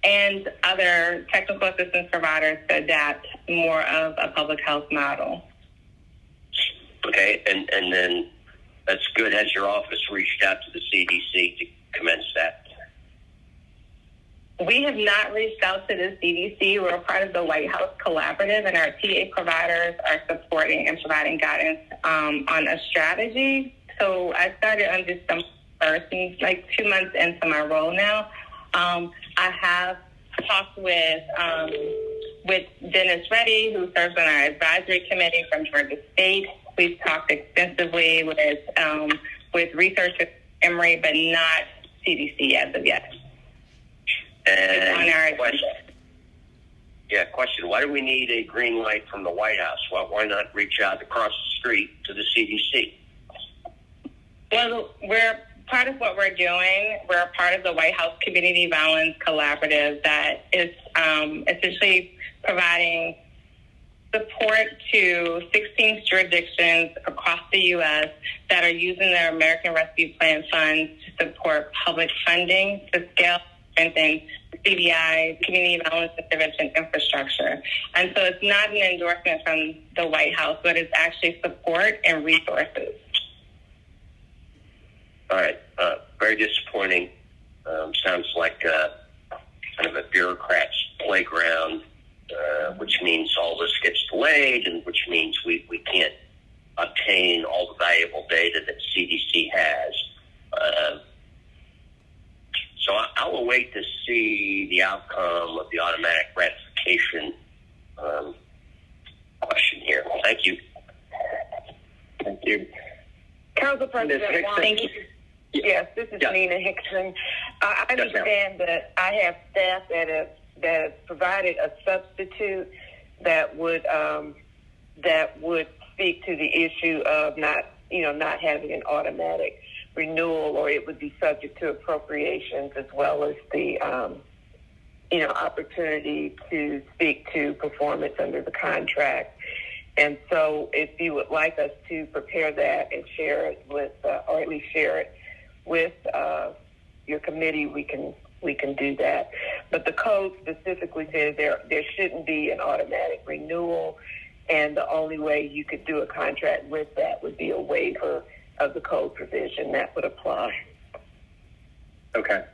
and other technical assistance providers to adapt more of a public health model. Okay, and then that's good. Has your office reached out to the CDC to commence that? We have not reached out to the CDC. We're a part of the White House Collaborative, and our TA providers are supporting and providing guidance on a strategy. So I started on this first, like 2 months into my role now. I have talked with Dennis Reddy, who serves on our advisory committee from Georgia State. We've talked extensively with researchers at Emory, but not CDC as of yet. And question. Why do we need a green light from the White House? Why not reach out across the street to the CDC? Well, we're part of what we're doing. We're a part of the White House Community Violence Collaborative that is essentially providing support to 16 jurisdictions across the U.S. that are using their American Rescue Plan funds to support public funding to scale and CVI, community violence intervention infrastructure. And so it's not an endorsement from the White House, but it's actually support and resources. All right. Very disappointing. Sounds like kind of a bureaucrat's playground, which means all this gets delayed, and which means we can't obtain all the valuable data that CDC has. So I'll await to see the outcome of the automatic ratification question here. Thank you. Thank you. Council President Wong. Thank you. Yes, this is Nina Hickson. I understand that I have staff that have provided a substitute that would speak to the issue of not having an automatic renewal, or it would be subject to appropriations, as well as the opportunity to speak to performance under the contract. And so if you would like us to prepare that and share it with, or at least share it with your committee, we can do that. But the code specifically says there shouldn't be an automatic renewal, and the only way you could do a contract with that would be a waiver of the code provision that would apply. Okay.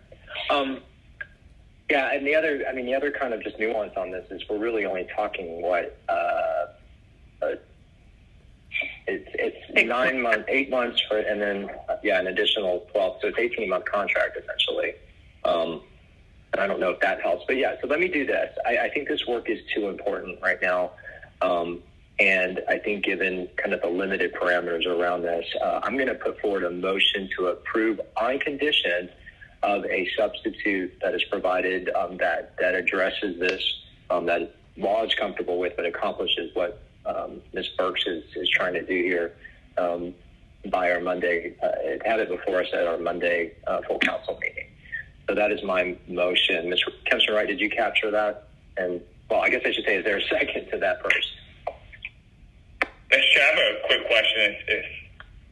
Yeah, and the other kind of just nuance on this is we're really only talking it's 9 months, 8 months for, and then an additional 12. So it's 18-month contract essentially. And I don't know if that helps, but yeah. So let me do this. I think this work is too important right now, and I think given kind of the limited parameters around this, I'm going to put forward a motion to approve on condition of a substitute that is provided that addresses this, that law is comfortable with, but accomplishes what Ms. Burks is trying to do here by our Monday. It had it before us at our Monday full council meeting. So that is my motion. Mr. Kempson Wright, did you capture that? And well, I guess I should say, is there a second to that first? Mr. Chair, I have a quick question.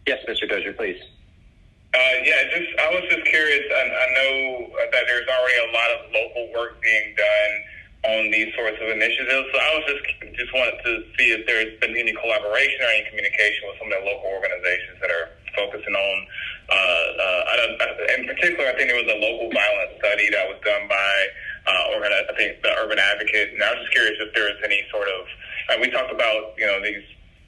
Yes, Mr. Dozier, please. I was just curious. I know that there's already a lot of local work being done on these sorts of initiatives. So I was just wanted to see if there's been any collaboration or any communication with some of the local organizations that are focusing on. In particular, I think there was a local violence study that was done by I think the Urban Advocate. And I was just curious if there is any sort of. We talked about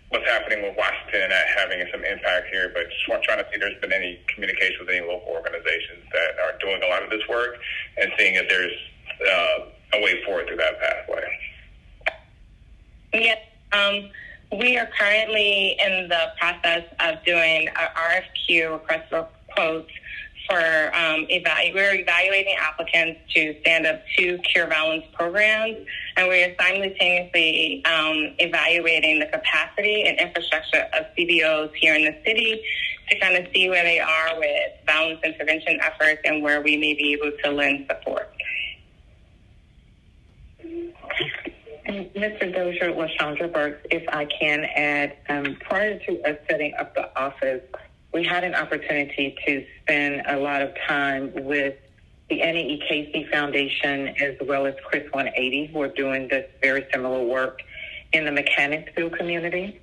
what's happening with Washington and that having some impact here, but just trying to see if there's been any communication with any local organizations that are doing a lot of this work and seeing if there's a way forward through that pathway. Yes, we are currently in the process of doing an RFQ, request for quotes, for we're evaluating applicants to stand up 2 cure violence programs, and we are simultaneously evaluating the capacity and infrastructure of CBOs here in the city to kind of see where they are with violence intervention efforts and where we may be able to lend support. Mr. Dozier, LaShondra Burks, if I can add, prior to us setting up the office, we had an opportunity to spend a lot of time with the Annie E. Casey Foundation as well as Chris 180, who are doing this very similar work in the Mechanicsville community.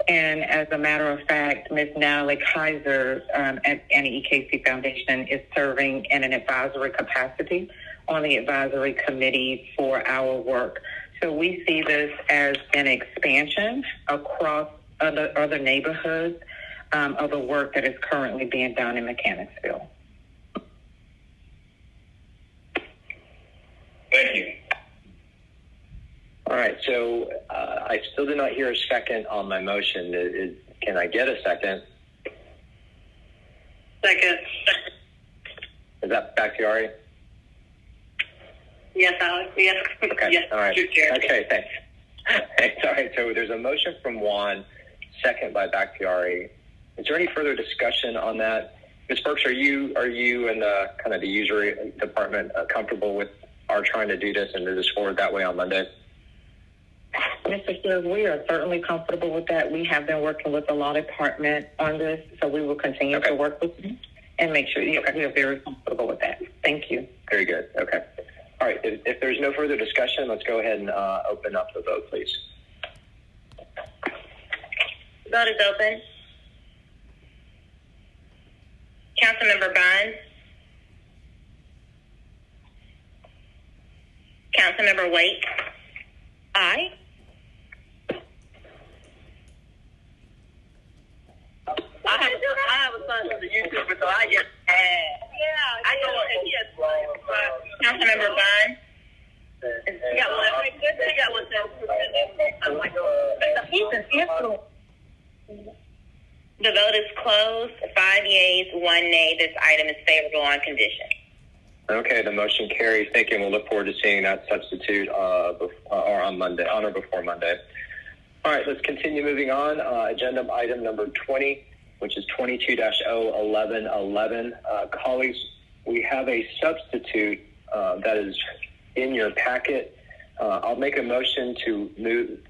And as a matter of fact, Ms. Natalie Kaiser at Annie E. Casey Foundation is serving in an advisory capacity on the advisory committee for our work. So we see this as an expansion across other neighborhoods of the work that is currently being done in Mechanicsville. Thank you. All right, so I still did not hear a second on my motion. Can I get a second? Second. Is that Bakhtiari? Yes, Alex. Yes. Okay. Yes. All right. Okay, thanks. All right, so there's a motion from Juan, second by Bakhtiari. Is there any further discussion on that? Ms. Burks, are you and kind of the user department comfortable with our trying to do this and move this forward that way on Monday? Mr. Chair, we are certainly comfortable with that. We have been working with the law department on this, so we will continue to work with you and make sure we are very comfortable with that. Thank you. Very good. Okay. All right. If there's no further discussion, let's go ahead and open up the vote, please. Vote is open. Councilmember Bond. Councilmember Waite. Aye. I have a son who's a YouTuber, so I just I know he has Councilmember Bond. He got one. He got one. I'm like, he's an influence. The vote is closed. 5 yeas, 1 nay. This item is favorable on condition. Okay, the motion carries. Thank you, and we'll look forward to seeing that substitute or on Monday, on or before Monday. All right, let's continue moving on. Agenda item number 20, which is 22-01111. Colleagues, we have a substitute that is in your packet. I'll make a motion to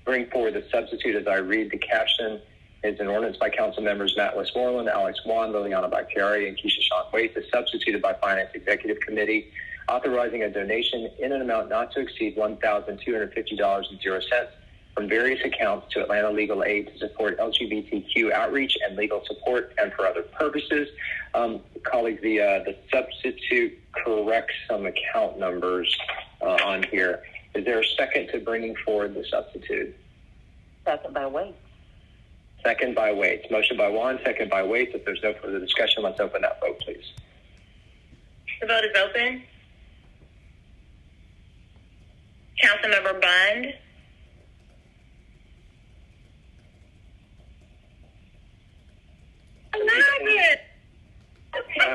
bring forward the substitute as I read the caption. It's an ordinance by council members Matt Westmoreland, Alex Wan, Liliana Bakhtiari, and Keisha Sean Waite, is substituted by Finance Executive Committee, authorizing a donation in an amount not to exceed $1,250.00 from various accounts to Atlanta Legal Aid to support LGBTQ outreach and legal support and for other purposes. Colleagues, the substitute corrects some account numbers on here. Is there a second to bringing forward the substitute? Second by Waits. Second by Waits. Motion by Juan, second by Waits. If there's no further discussion, let's open that vote, please. The vote is open. Councilmember Bond. I'm going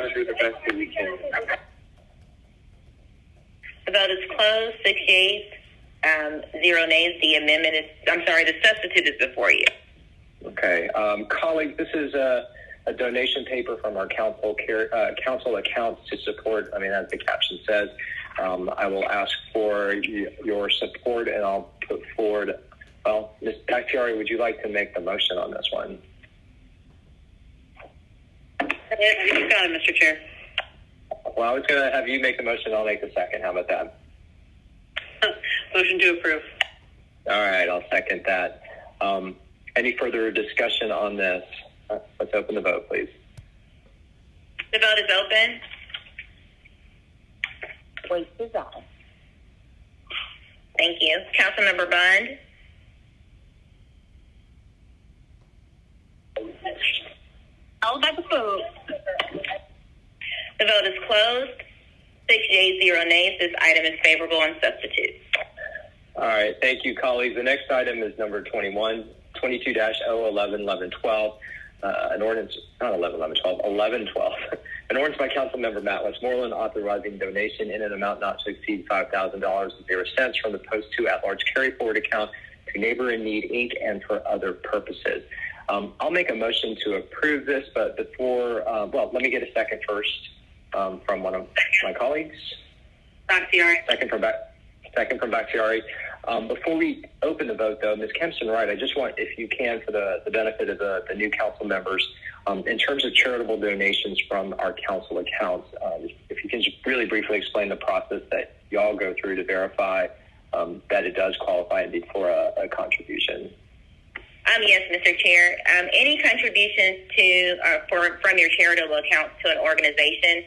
to do the best that we can. The vote is closed. 6 yeas, 0 nays. The amendment is, the substitute is before you. Okay. Colleagues, this is a donation paper from our council accounts to support, as the caption says. I will ask for your support, and I'll put forward, Ms. Bakhtiari, would you like to make the motion on this one? You got it, Mr. Chair. Well, I was going to have you make the motion. I'll make the second. How about that? Motion to approve. All right, I'll second that. Any further discussion on this? Let's open the vote, please. The vote is open. Waits is aye. Thank you. Councilmember Bond. All about the food. The vote is closed. 6 yeas, 0 nays. This item is favorable on substitute. All right. Thank you, colleagues. The next item is number 22-011-1112. An ordinance, not 11-11-12, 11-12. An ordinance by Councilmember Matt Westmoreland authorizing donation in an amount not to exceed $5,000.00 from the Post 2 at-large carry-forward account to Neighbor in Need, Inc. and for other purposes. I'll make a motion to approve this, but before, let me get a second first from one of my colleagues. Bakhtiari. Second from Bakhtiari. Before we open the vote, though, Ms. Kempson-Wright, I just want, if you can, for the benefit of the new council members, in terms of charitable donations from our council accounts, if you can just really briefly explain the process that you all go through to verify that it does qualify indeed for a contribution. Yes, Mr. Chair. Any contributions from your charitable accounts to an organization,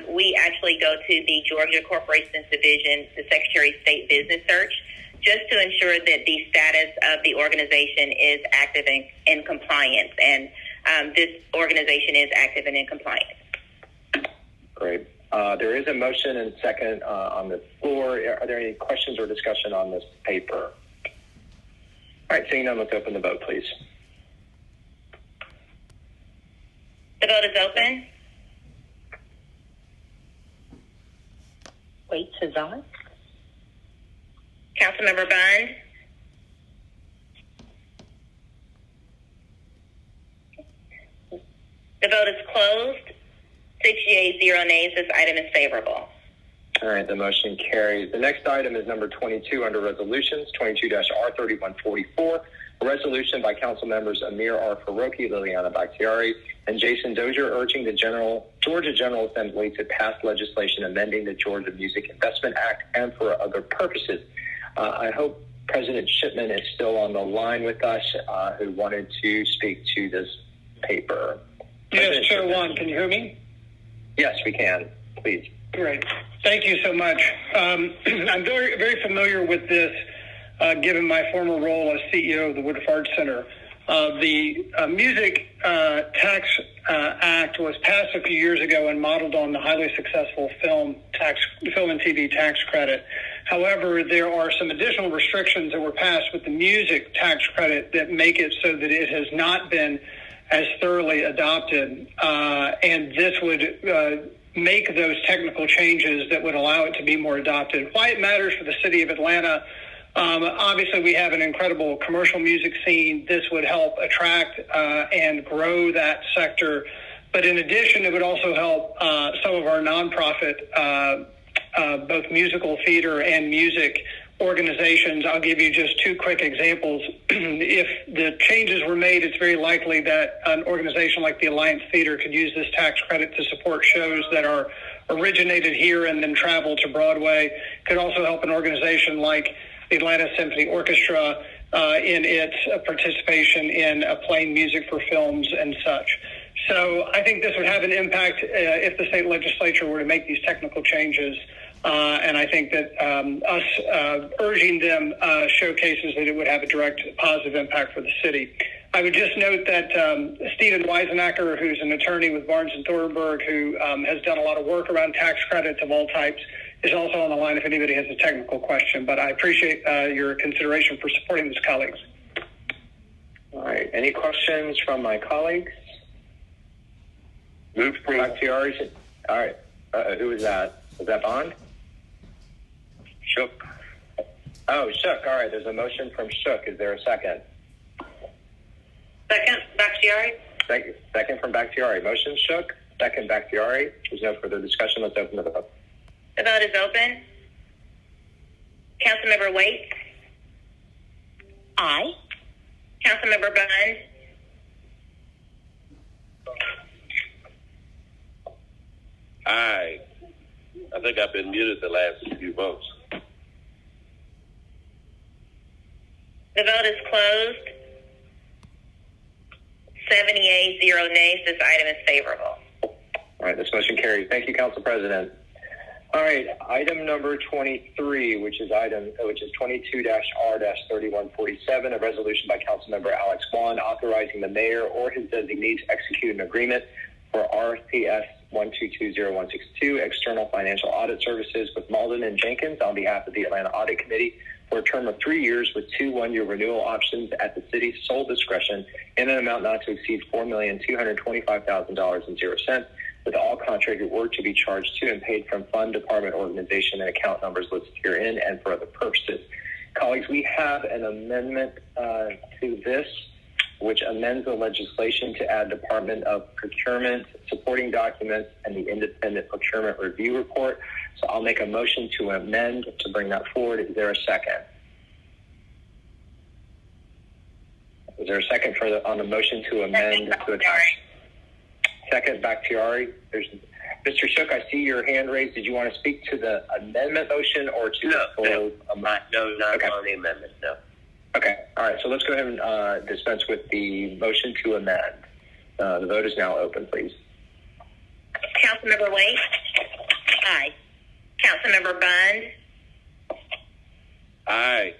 we actually go to the Georgia Corporations Division, the Secretary of State Business Search, just to ensure that the status of the organization is active and in compliance. And this organization is active and in compliance. Great. There is a motion and second on the floor. Are there any questions or discussion on this paper? All right, seeing none, let's open the vote, please. The vote is open. Waits is aye. Councilmember Bond. The vote is closed. 6 yeas, 0 nays. This item is favorable. All right, the motion carries. The next item is number 22 under resolutions, 22-R3144, a resolution by council members Amir R. Faroki, Liliana Bakhtiari, and Jason Dozier urging the Georgia General Assembly to pass legislation amending the Georgia Music Investment Act and for other purposes. I hope President Shipman is still on the line with us, who wanted to speak to this paper. Yes, Chair Juan, can you hear me? Yes, we can. Please. Great. Thank you so much. I'm very, very familiar with this, given my former role as CEO of the Woodruff Arts Center. The Music Tax Act was passed a few years ago and modeled on the highly successful film and TV tax credit. However, there are some additional restrictions that were passed with the music tax credit that make it so that it has not been as thoroughly adopted, and this would make those technical changes that would allow it to be more adopted. Why it matters for the city of Atlanta, obviously we have an incredible commercial music scene. This would help attract and grow that sector. But in addition, it would also help some of our nonprofit, both musical theater and music organizations. I'll give you just two quick examples. If the changes were made, it's very likely that an organization like the Alliance Theater could use this tax credit to support shows that are originated here and then travel to Broadway. Could also help an organization like the Atlanta Symphony Orchestra in its participation in playing music for films and such. So I think this would have an impact if the state legislature were to make these technical changes. And I think that us urging them showcases that it would have a direct positive impact for the city. I would just note that Stephen Weisenacker, who's an attorney with Barnes & Thornburg, who has done a lot of work around tax credits of all types, is also on the line if anybody has a technical question. But I appreciate your consideration for supporting this, colleagues. All right. Any questions from my colleagues? Move to back to yours. All right. Who was that? Was that Bond? Shook. Oh, Shook. All right. There's a motion from Shook. Is there a second? Second, Bakhtiari. Second from Bakhtiari. Motion Shook. Second Bakhtiari. There's no further discussion. Let's open the vote. The vote is open. Councilmember Waite. Aye. Councilmember Bond. Aye. I think I've been muted the last few votes. The vote is closed. 7 yeas, 0 nays. This item is favorable. All right, this motion carries. Thank you, Council President. All right, item number 23, which is 22-R-3147, a resolution by Councilmember Alex Vaughn authorizing the mayor or his designee to execute an agreement for RFPS 1220162 external financial audit services with Malden and Jenkins on behalf of the Atlanta Audit Committee for a term of 3 years with 2 one-year renewal options at the city's sole discretion in an amount not to exceed $4,225,000.00, with all contracted work to be charged to and paid from fund, department, organization, and account numbers listed herein and for other purposes. Colleagues, we have an amendment to this, which amends the legislation to add Department of Procurement supporting documents and the Independent Procurement Review Report. So I'll make a motion to amend to bring that forward. Is there a second? Is there a second on the motion to amend to attach? Second, Bakhtiari. There's Mr. Shook, I see your hand raised. Did you want to speak to the amendment motion or to the full amendment? No, not on the amendment, no. Okay. All right. So let's go ahead and dispense with the motion to amend. The vote is now open, please. Councilmember Waite. Aye. Councilmember Bond. Aye.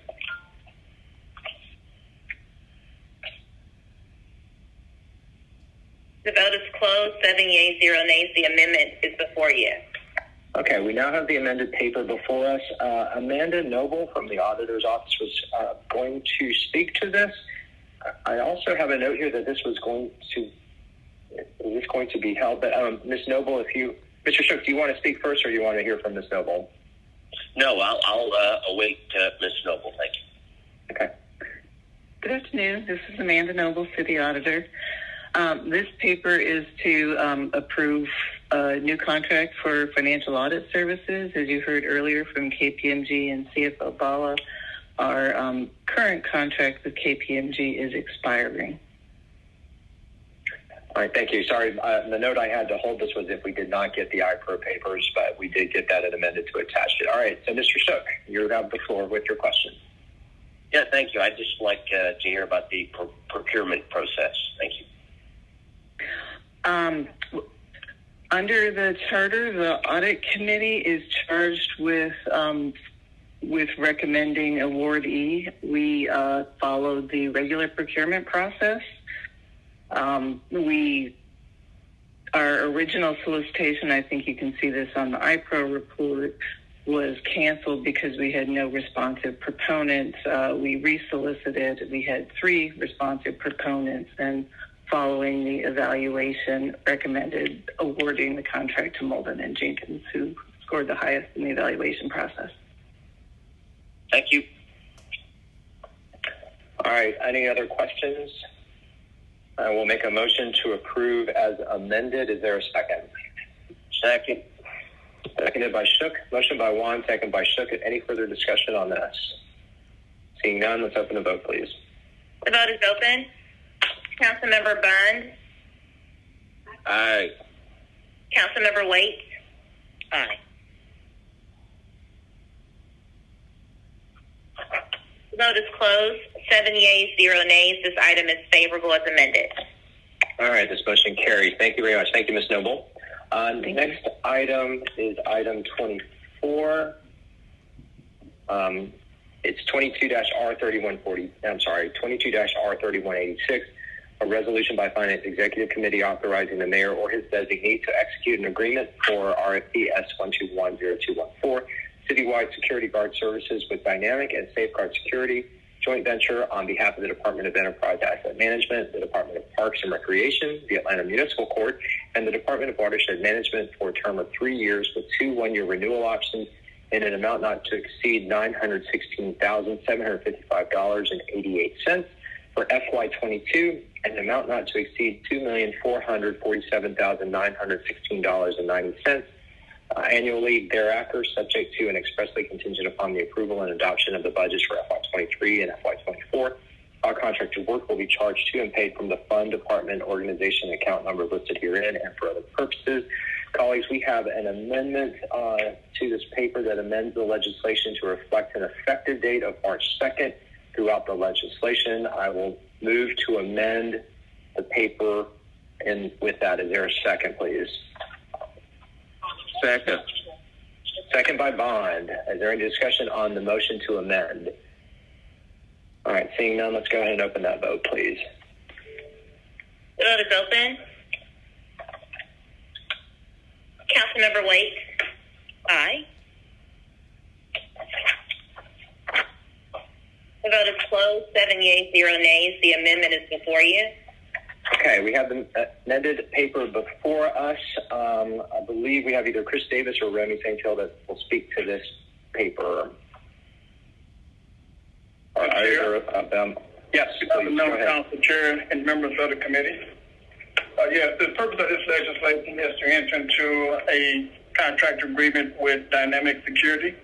The vote is closed. 7 yeas, 0 nays. The amendment is before you. Okay, we now have the amended paper before us. Amanda Noble from the Auditor's Office was going to speak to this. I also have a note here that this was going to be held. But Ms. Noble, Mr. Shook, do you want to speak first, or do you want to hear from Ms. Noble? No, I'll await Ms. Noble. Thank you. Okay. Good afternoon. This is Amanda Noble, City Auditor. This paper is to approve a new contract for financial audit services. As you heard earlier from KPMG and CFO Bala, our current contract with KPMG is expiring. All right, thank you. Sorry, the note I had to hold this was if we did not get the iPro papers, but we did get that and amended to attach it. All right, so Mr. Shook, you have the floor with your question. Yeah, thank you. I'd just like to hear about the procurement process. Thank you. Under the charter, the audit committee is charged with recommending awardee. We followed the regular procurement process. Our original solicitation, I think you can see this on the iPro report, was canceled because we had no responsive proponents. We resolicited. We had 3 responsive proponents, and following the evaluation, recommended awarding the contract to Malden and Jenkins, who scored the highest in the evaluation process. Thank you. All right. Any other questions? I will make a motion to approve as amended. Is there a second? Second. Seconded by Shook. Motion by Juan, second by Shook. Any further discussion on this? Seeing none, let's open the vote, please. The vote is open. Councilmember Bond. Aye. Councilmember Waite. Aye. The Vote is closed. 7 yeas, 0 nays. This item is favorable as amended. All right, this motion carries. Thank you very much. Thank you, Ms. Noble. The next item is item 24. It's 22-R3186, a resolution by Finance Executive Committee authorizing the mayor or his designee to execute an agreement for RFP S1210214, citywide security guard services with Dynamic and Safeguard Security, joint venture on behalf of the Department of Enterprise Asset Management, the Department of Parks and Recreation, the Atlanta Municipal Court, and the Department of Watershed Management for a term of 3 years with 2 one-year renewal options in an amount not to exceed $916,755.88 for FY22 and an amount not to exceed $2,447,916.90 annually thereafter, subject to and expressly contingent upon the approval and adoption of the budgets for FY23 and FY24. All contracted work will be charged to and paid from the fund, department, organization, account number listed herein and for other purposes. Colleagues, we have an amendment to this paper that amends the legislation to reflect an effective date of March 2nd throughout the legislation. I will move to amend the paper, and with that, is there a second, please? Second. Second by Bond. Is there any discussion on the motion to amend? All right, seeing none, let's go ahead and open that vote, please. The vote is open. Councilmember Waite? Aye. The vote is closed. 7 yeas, 0 nays. The amendment is before you. Okay, we have the amended paper before us. I believe we have either Chris Davis or Remy St. Hill that will speak to this paper. Or either of them. Yes, Member Council Chair and members of the committee. Yes, the purpose of this legislation is to enter into a contract agreement with Dynamic Security.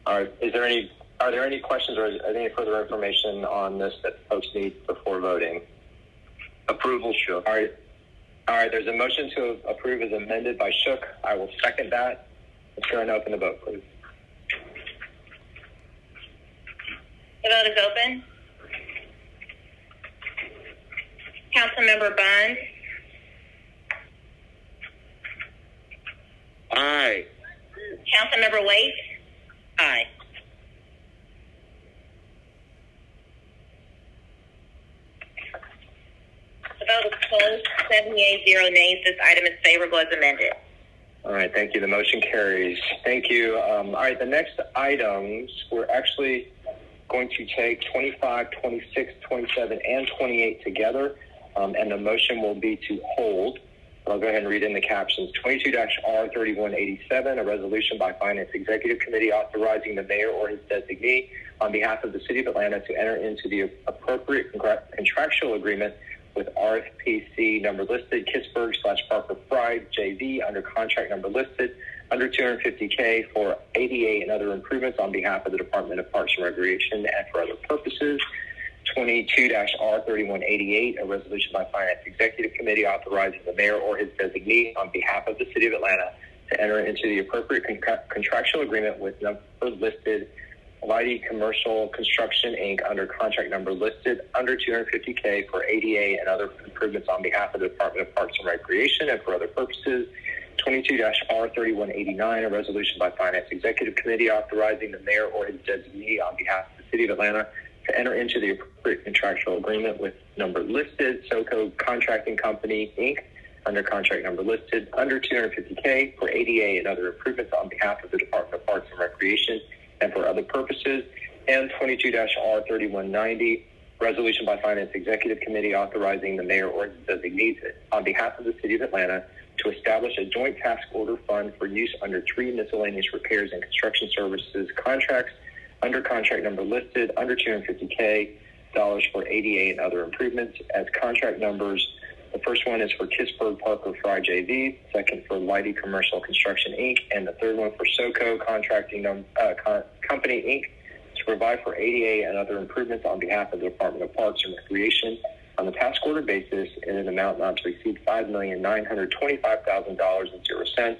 All right, are there any questions or any further information on this that folks need before voting? Approval, Shook. All right, there's a motion to approve as amended by Shook. I will second that. Let's go ahead and open the vote, please. The vote is open. Councilmember Bond? Aye. Councilmember Waite? Aye. The vote is closed. 7 yeas, 0 nays. This item is favorable as amended. All right, thank you. The motion carries. Thank you. All right, the next items, we're actually going to take 25, 26, 27, and 28 together, and the motion will be to hold. I'll go ahead and read in the captions. 22-R3187, a resolution by Finance Executive Committee authorizing the mayor or his designee on behalf of the City of Atlanta to enter into the appropriate contractual agreement with RFPC number listed, Kissburg/Parker Fried JV, under contract number listed, under $250K for ADA and other improvements on behalf of the Department of Parks and Recreation and for other purposes. 22-R3188, a resolution by Finance Executive Committee authorizing the mayor or his designee on behalf of the City of Atlanta to enter into the appropriate contractual agreement with number listed Lighty Commercial Construction, Inc., under contract number listed, under $250K for ADA and other improvements on behalf of the Department of Parks and Recreation and for other purposes. 22-R3189, a resolution by Finance Executive Committee authorizing the mayor or his designee on behalf of the City of Atlanta to enter into the appropriate contractual agreement with number listed SoCo Contracting Company, Inc., under contract number listed, under $250K for ADA and other improvements on behalf of the Department of Parks and Recreation and for other purposes. And 22-R3190, resolution by Finance Executive Committee authorizing the mayor or his designee on behalf of the City of Atlanta to establish a joint task order fund for use under 3 miscellaneous repairs and construction services contracts under contract number listed, under $250K for ADA and other improvements as contract numbers. The first one is for Kissburg Parker Fry JV, second for Lighty Commercial Construction, Inc., and the third one for SoCo Contracting Company, Inc., to provide for ADA and other improvements on behalf of the Department of Parks and Recreation on the task order basis in an amount not to exceed $5,925,000.00.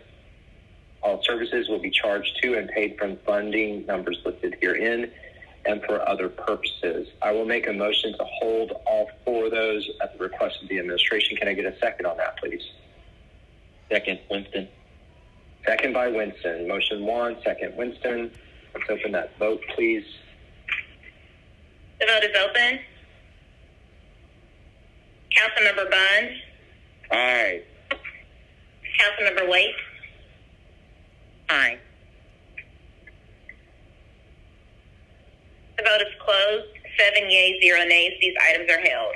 All services will be charged to and paid from funding numbers listed herein and for other purposes. I will make a motion to hold all four of those at the request of the administration. Can I get a second on that, please? Second, Winston. Second by Winston. Motion 1, second Winston. Let's open that vote, please. The vote is open. Councilmember Bond. Aye. Councilmember Waite. Aye. The vote is closed. 7 yeas, 0 nays. These items are held.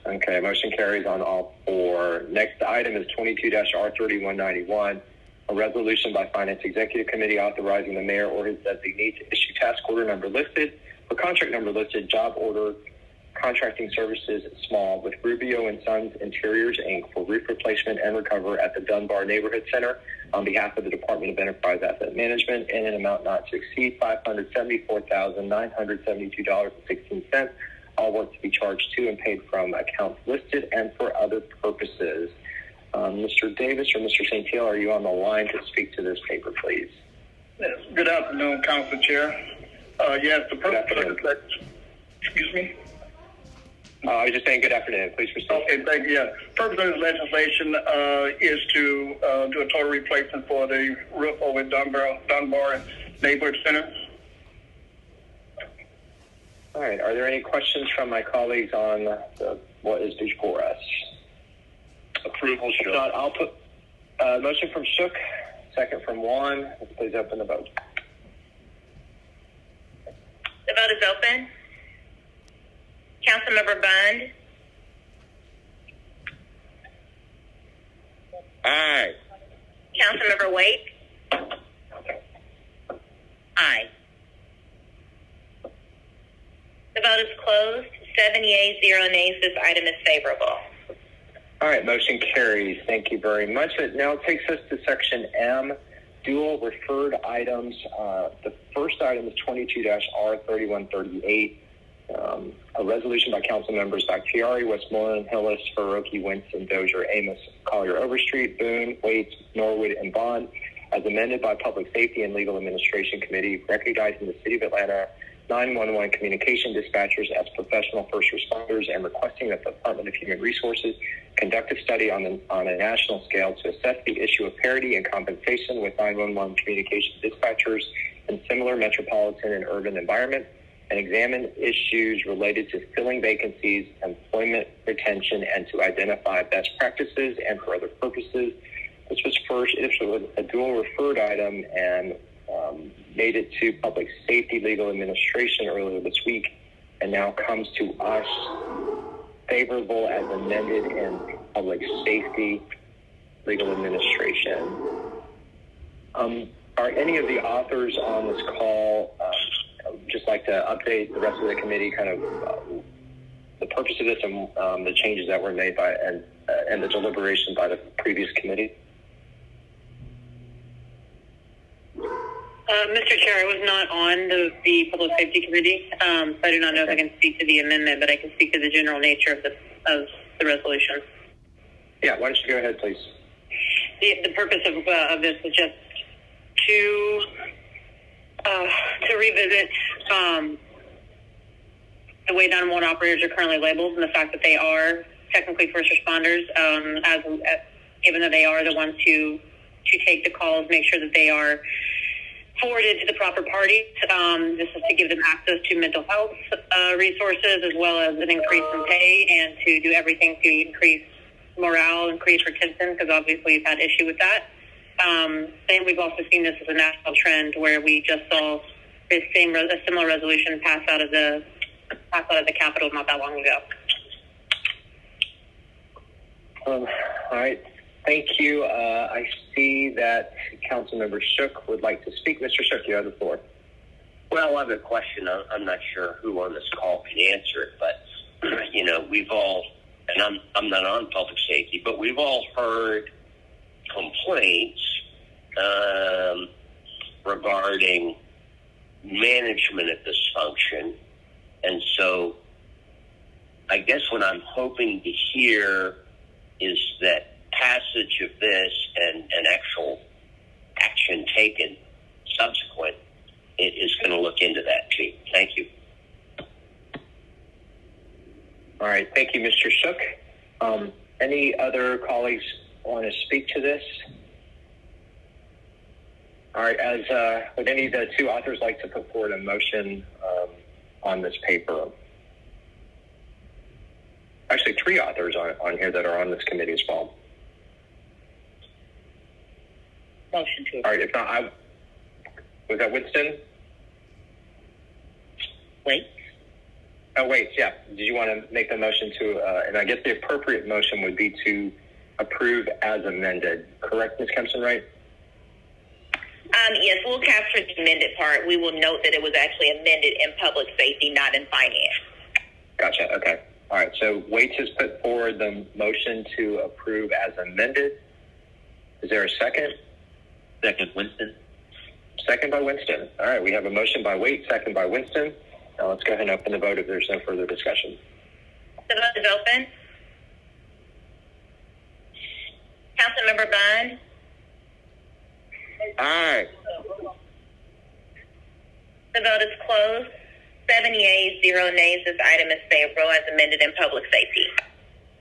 Okay, motion carries on all four. Next item is 22-R3191, a resolution by Finance Executive Committee authorizing the mayor or his designee to issue task order number listed for contract number listed, job order contracting services small with Rubio and Sons Interiors, Inc. for roof replacement and recover at the Dunbar Neighborhood Center on behalf of the Department of Enterprise Asset Management in an amount not to exceed $574,972.16. All work to be charged to and paid from accounts listed and for other purposes. Mr. Davis or Mr. St. Hill, are you on the line to speak to this paper, please? Yes. Good afternoon, Council Chair. Yes, the purpose of the excuse me? I was just saying good afternoon. Please proceed. Okay, thank you. Yeah. Purpose of this legislation is to do a total replacement for the roof over at Dunbar Neighborhood Center. All right. Are there any questions from my colleagues on what is before us? Approval, Shook. If not, I'll put motion from Shook, second from Juan. Let's please open the vote. The vote is open. Councilmember Bond. Aye. Councilmember Waite. Aye. The vote is closed. 7 yeas, 0 nays. This item is favorable. All right, motion carries. Thank you very much. It now takes us to Section M, dual referred items. The first item is 22-R3138, a resolution by council members Bakhtiari, Westmoreland, Hillis, Faroki, Winston, Dozier, Amos, Collier, Overstreet, Boone, Waits, Norwood, and Bond, as amended by Public Safety and Legal Administration Committee, recognizing the City of Atlanta 911 communication dispatchers as professional first responders and requesting that the Department of Human Resources conduct a study on a national scale to assess the issue of parity and compensation with 911 communication dispatchers in similar metropolitan and urban environments, and examine issues related to filling vacancies, employment retention, and to identify best practices and for other purposes. This was first issued a dual referred item and made it to Public Safety Legal Administration earlier this week, and now comes to us favorable as amended in Public Safety Legal Administration. Are any of the authors on this call just like to update the rest of the committee kind of the purpose of this and the changes that were made by and the deliberation by the previous committee? Mr. Chair, I was not on the Public Safety Committee, so I do not know if I can speak to the amendment, but I can speak to the general nature of the resolution. Yeah, why don't you go ahead, please? The purpose of this is just to revisit the way 911 operators are currently labeled and the fact that they are technically first responders, given that they are the ones to take the calls, make sure that they are forwarded to the proper parties. This is to give them access to mental health resources as well as an increase in pay and to do everything to increase morale, increase retention, because obviously we've had issue with that. And we've also seen this as a national trend where we just saw a similar resolution pass out of the Capitol not that long ago. All right. Thank you. I see that Councilmember Shook would like to speak. Mr. Shook, you have the floor. Well, I have a question. I'm not sure who on this call can answer it, but, we've all, and I'm not on public safety, but we've all heard complaints regarding management of this function. And so I guess what I'm hoping to hear is that passage of this and actual action taken subsequent is going to look into that too. Thank you. All right. Thank you, Mr. Shook. Any other colleagues want to speak to this? All right. Would any of the two authors like to put forward a motion on this paper? Actually, three authors on here that are on this committee as well. Motion to. All right. If not, was that Winston? Wait. Oh, wait. Yeah. Did you want to make the motion to? And I guess the appropriate motion would be to approve as amended. Correct, Ms. Kempson, right? Yes, we'll capture the amended part. We will note that it was actually amended in public safety, not in finance. Gotcha. Okay. All right. So Waits has put forward the motion to approve as amended. Is there a second? Second, Winston. Second by Winston. All right. We have a motion by Waits, second by Winston. Now let's go ahead and open the vote if there's no further discussion. The vote is open. Councilmember Bond? Aye. The vote is closed. 7 yeas, 0 nays. This item is favorable as amended in public safety.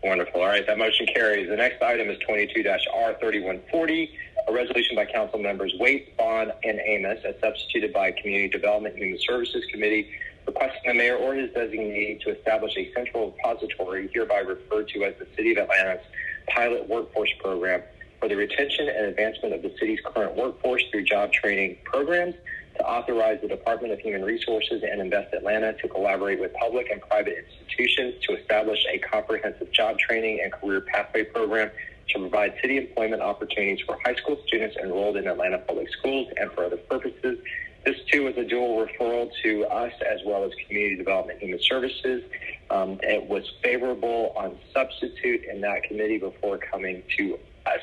Wonderful. All right, that motion carries. The next item is 22-R3140, a resolution by council members Waits, Bond, and Amos, as substituted by Community Development and Human Services Committee, requesting the mayor or his designee to establish a central repository, hereby referred to as the City of Atlanta's pilot workforce program, for the retention and advancement of the city's current workforce through job training programs, to authorize the Department of Human Resources and Invest Atlanta to collaborate with public and private institutions to establish a comprehensive job training and career pathway program to provide city employment opportunities for high school students enrolled in Atlanta public schools and for other purposes. This, too, was a dual referral to us as well as Community Development and Human Services. It was favorable on substitute in that committee before coming to us.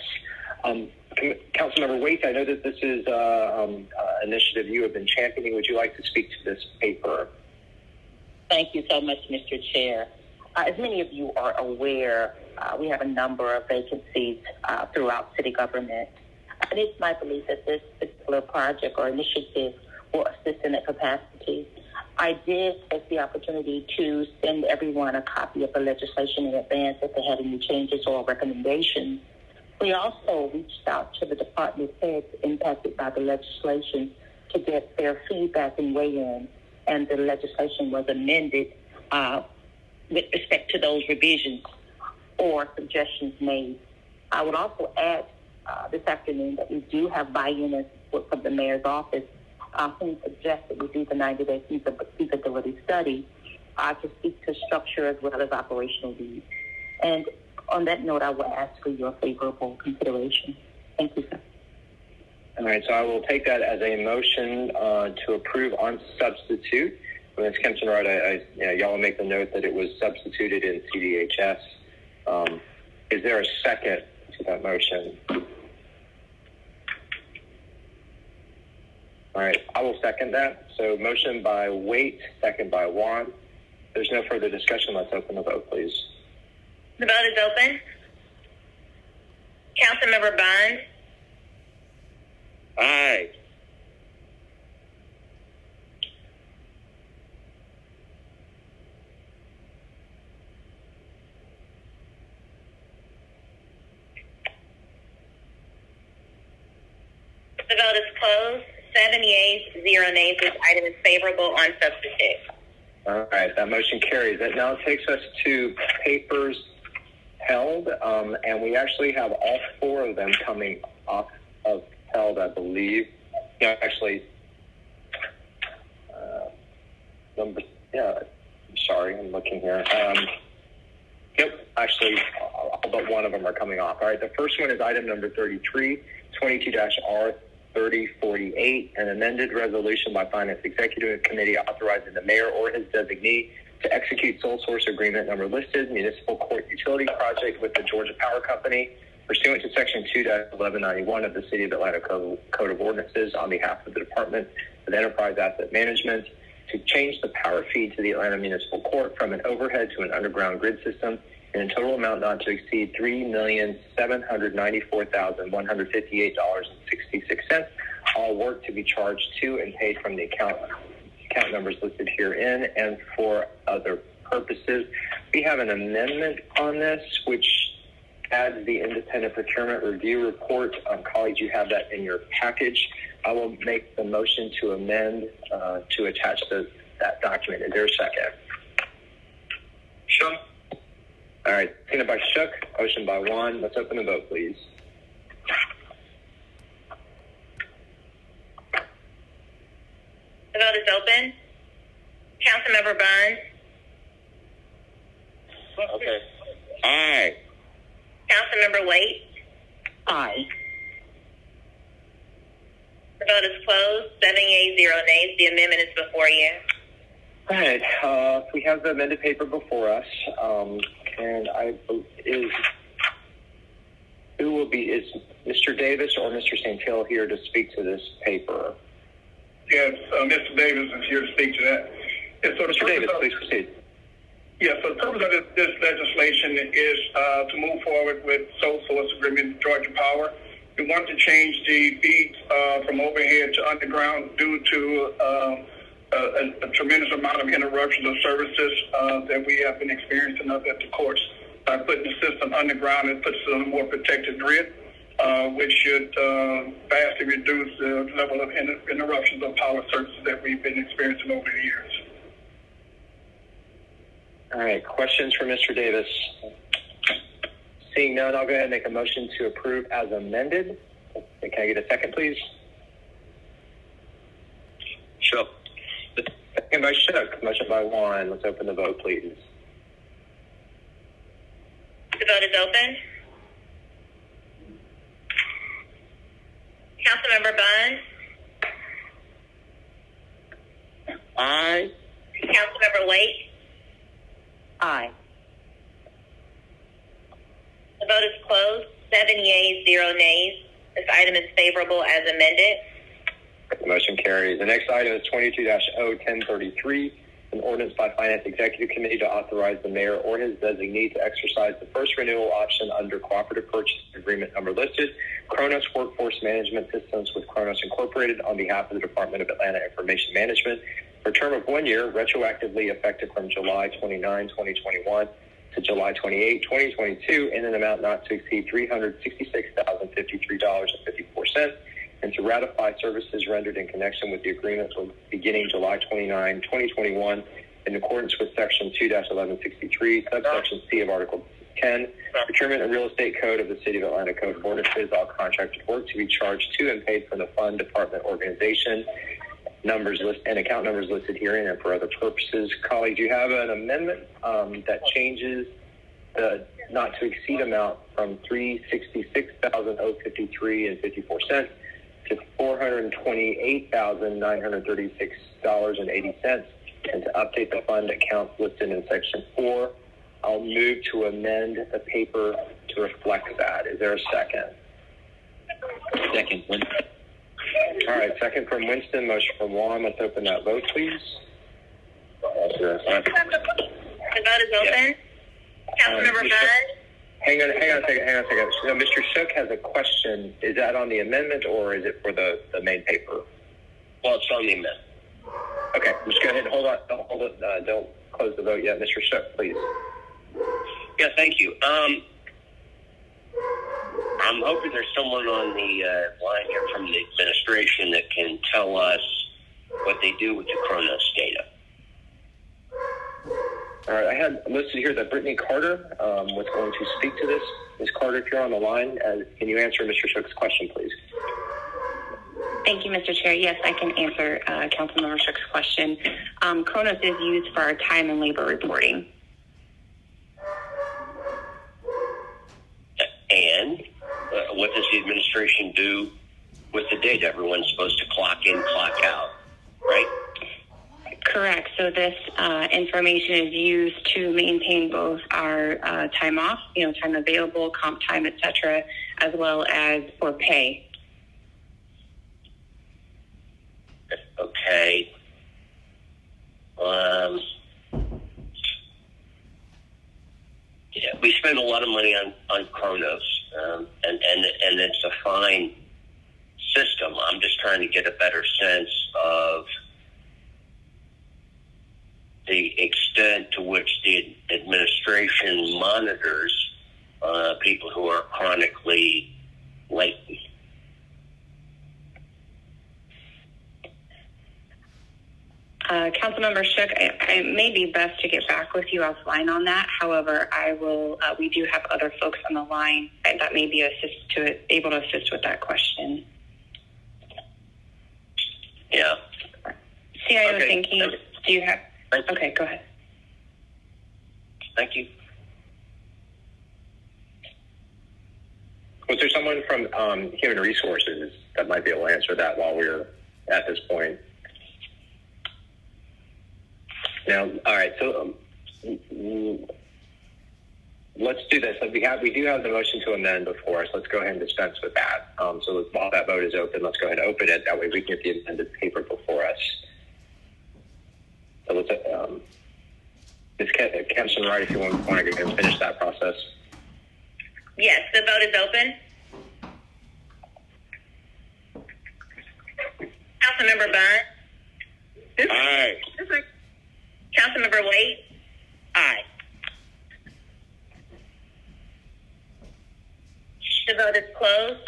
Councilmember Waits, I know that this is an initiative you have been championing. Would you like to speak to this paper? Thank you so much, Mr. Chair. As many of you are aware, we have a number of vacancies throughout city government. And it's my belief that this particular project or initiative will assist in that capacity. I did take the opportunity to send everyone a copy of the legislation in advance if they had any changes or recommendations. We also reached out to the department heads impacted by the legislation to get their feedback and weigh in, and the legislation was amended with respect to those revisions or suggestions made. I would also add this afternoon that we do have buy-in and support from the mayor's office, who suggested we do the 90-day feasibility study to speak to structure as well as operational needs. And on that note, I will ask for your favorable consideration. Thank you, sir. All right, so I will take that as a motion to approve on substitute. Ms. Kempson, right, y'all will make the note that it was substituted in CDHS. Is there a second to that motion? All right, I will second that. So motion by Waite, second by Juan. If there's no further discussion, let's open the vote, please. The vote is open. Councilmember Bond? Aye. The vote is closed. 7 yeas, 0 nays. This item is favorable on substitute. All right, that motion carries. That now takes us to papers held, and we actually have all 4 of them coming off of held, I believe. Yeah, actually, sorry, I'm looking here. Yep, actually, all but one of them are coming off. All right, the first one is item number 33, 22-R3048, an amended resolution by Finance Executive Committee authorizing the mayor or his designee to execute sole source agreement number listed municipal court utility project with the Georgia Power Company pursuant to Section 2-1191 of the City of Atlanta Code of Ordinances on behalf of the Department of Enterprise Asset Management to change the power feed to the Atlanta Municipal Court from an overhead to an underground grid system in a total amount not to exceed $3,794,158.66. all work to be charged to and paid from the account numbers listed herein and for other purposes. We have an amendment on this, which adds the independent procurement review report. Colleagues, you have that in your package. I will make the motion to amend to attach that document. Is there a second? Shook. All right, seconded by Shook, motion by Juan. Let's open the vote, please. The vote is open. Councilmember Bond. Okay. Aye. Councilmember Waite. Aye. The vote is closed. 7 yeas, 0 nays. The amendment is before you. All right, we have the amended paper before us, and is Mr. Davis or Mr. St. Hill here to speak to this paper? Yes, Mr. Davis is here to speak to that. Yeah, so Mr. Davis, please proceed. Yeah, so the purpose of this legislation is to move forward with sole source agreement with Georgia Power. We want to change the fees from overhead to underground due to a tremendous amount of interruptions of services that we have been experiencing up at the courts. By putting the system underground, it puts it on a more protected grid, which should vastly reduce the level of interruptions of power services that we've been experiencing over the years. All right, questions for Mr. Davis? Seeing none, I'll go ahead and make a motion to approve as amended. Can I get a second, please? Shook. Second by Shook, motion by Juan. Let's open the vote, please. The vote is open. Councilmember Bond. Aye. Councilmember Waite. Aye. The vote is closed. 7 yeas, 0 nays. This item is favorable as amended. The motion carries. The next item is 22-01033, an ordinance by Finance Executive Committee to authorize the mayor or his designee to exercise the first renewal option under cooperative purchase agreement number listed, Kronos Workforce Management Systems with Kronos Incorporated on behalf of the Department of Atlanta Information Management for a term of 1 year, retroactively effective from July 29, 2021 to July 28, 2022, in an amount not to exceed $366,053.54, and to ratify services rendered in connection with the agreement beginning July 29, 2021, in accordance with Section 2-1163, subsection C of Article 10, Procurement and Real Estate Code of the City of Atlanta Code of Ordinances, all contracted work to be charged to and paid from the fund, department, organization, numbers list and account numbers listed herein and for other purposes. Colleagues, you have an amendment that changes the not to exceed amount from $366,053.54 to $428,936.80, and to update the fund accounts listed in Section 4. I'll move to amend the paper to reflect that. Is there a second? Second, Winston. All right, second from Winston, motion from Juan. Let's open that vote, please. The vote is open. Councilmember Bond. Hang on a second. So Mr. Shook has a question. Is that on the amendment or is it for the main paper? Well, it's on the amendment. Okay, just go ahead and hold on. Don't close the vote yet. Mr. Shook, please. Yeah, thank you. I'm hoping there's someone on the line here from the administration that can tell us what they do with the Kronos data. All right, I had listed here that Brittany Carter was going to speak to this. Ms. Carter, if you're on the line, can you answer Mr. Shook's question, please? Thank you, Mr. Chair. Yes, I can answer Councilmember Shook's question. Kronos is used for our time and labor reporting. And what does the administration do with the data? Everyone's supposed to clock in, clock out, right? Correct. So this information is used to maintain both our time off, time available, comp time, et cetera, as well as for pay. Okay. Yeah, we spend a lot of money on Kronos, and it's a fine system. I'm just trying to get a better sense of the extent to which the administration monitors people who are chronically late. Councilmember Shook, it may be best to get back with you offline on that. However, I will. We do have other folks on the line that may be able to assist with that question. Yeah. CIO, thank you. Do you have? Okay, go ahead. Thank you. Was there someone from Human Resources that might be able to answer that while we're at this point? Now, all right. So let's do this. We do have the motion to amend before us. Let's go ahead and dispense with that. So while that vote is open, let's go ahead and open it. That way we can get the amended paper before us. So let's, Ms. Kempson, right, if you want to go ahead and finish that process. Yes, the vote is open. Councilmember Bond? Aye. Councilmember Wade? Aye. The vote is closed.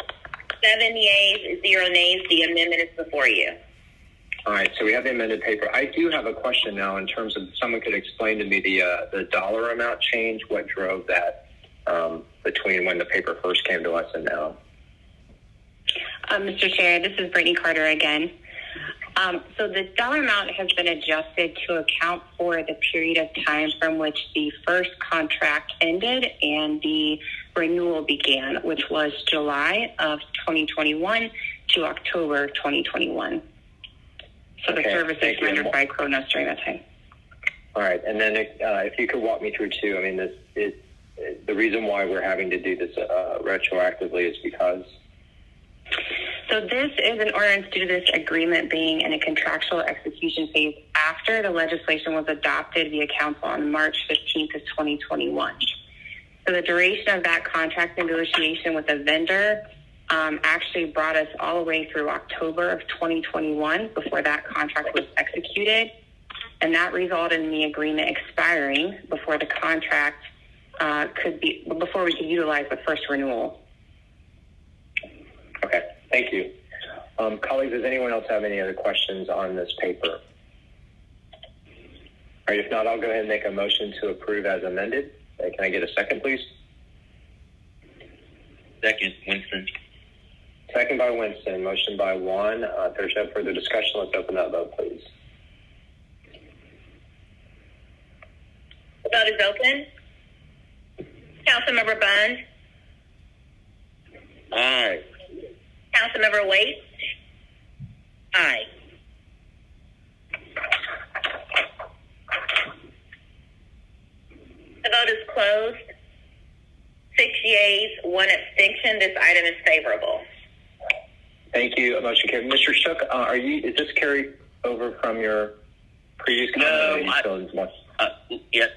7 yeas, 0 nays. The amendment is before you. All right, so we have the amended paper. I do have a question now in terms of someone could explain to me the dollar amount change, what drove that between when the paper first came to us and now. Mr. Chair, this is Brittany Carter again. So the dollar amount has been adjusted to account for the period of time from which the first contract ended and the renewal began, which was July of 2021 to October 2021. So the services rendered by Kronos during that time. All right, and then if you could walk me through too, I mean, the reason why we're having to do this retroactively is because? So this is an ordinance due to this agreement being in a contractual execution phase after the legislation was adopted via council on March 15th of 2021. So the duration of that contract negotiation with the vendor actually brought us all the way through October of 2021 before that contract was executed. And that resulted in the agreement expiring before the contract before we could utilize the first renewal. Okay, thank you. Colleagues, does anyone else have any other questions on this paper? All right, if not, I'll go ahead and make a motion to approve as amended. Can I get a second, please? Second, Winston. Second by Winston, motion by Juan. If there's no further discussion, let's open that vote, please. The vote is open. Councilmember Bond? Aye. Councilmember Wade? Aye. The vote is closed. 6 yeas, 1 abstention. This item is favorable. Thank you. Motion carried. Mr. Shook, is this carried over from your previous comment?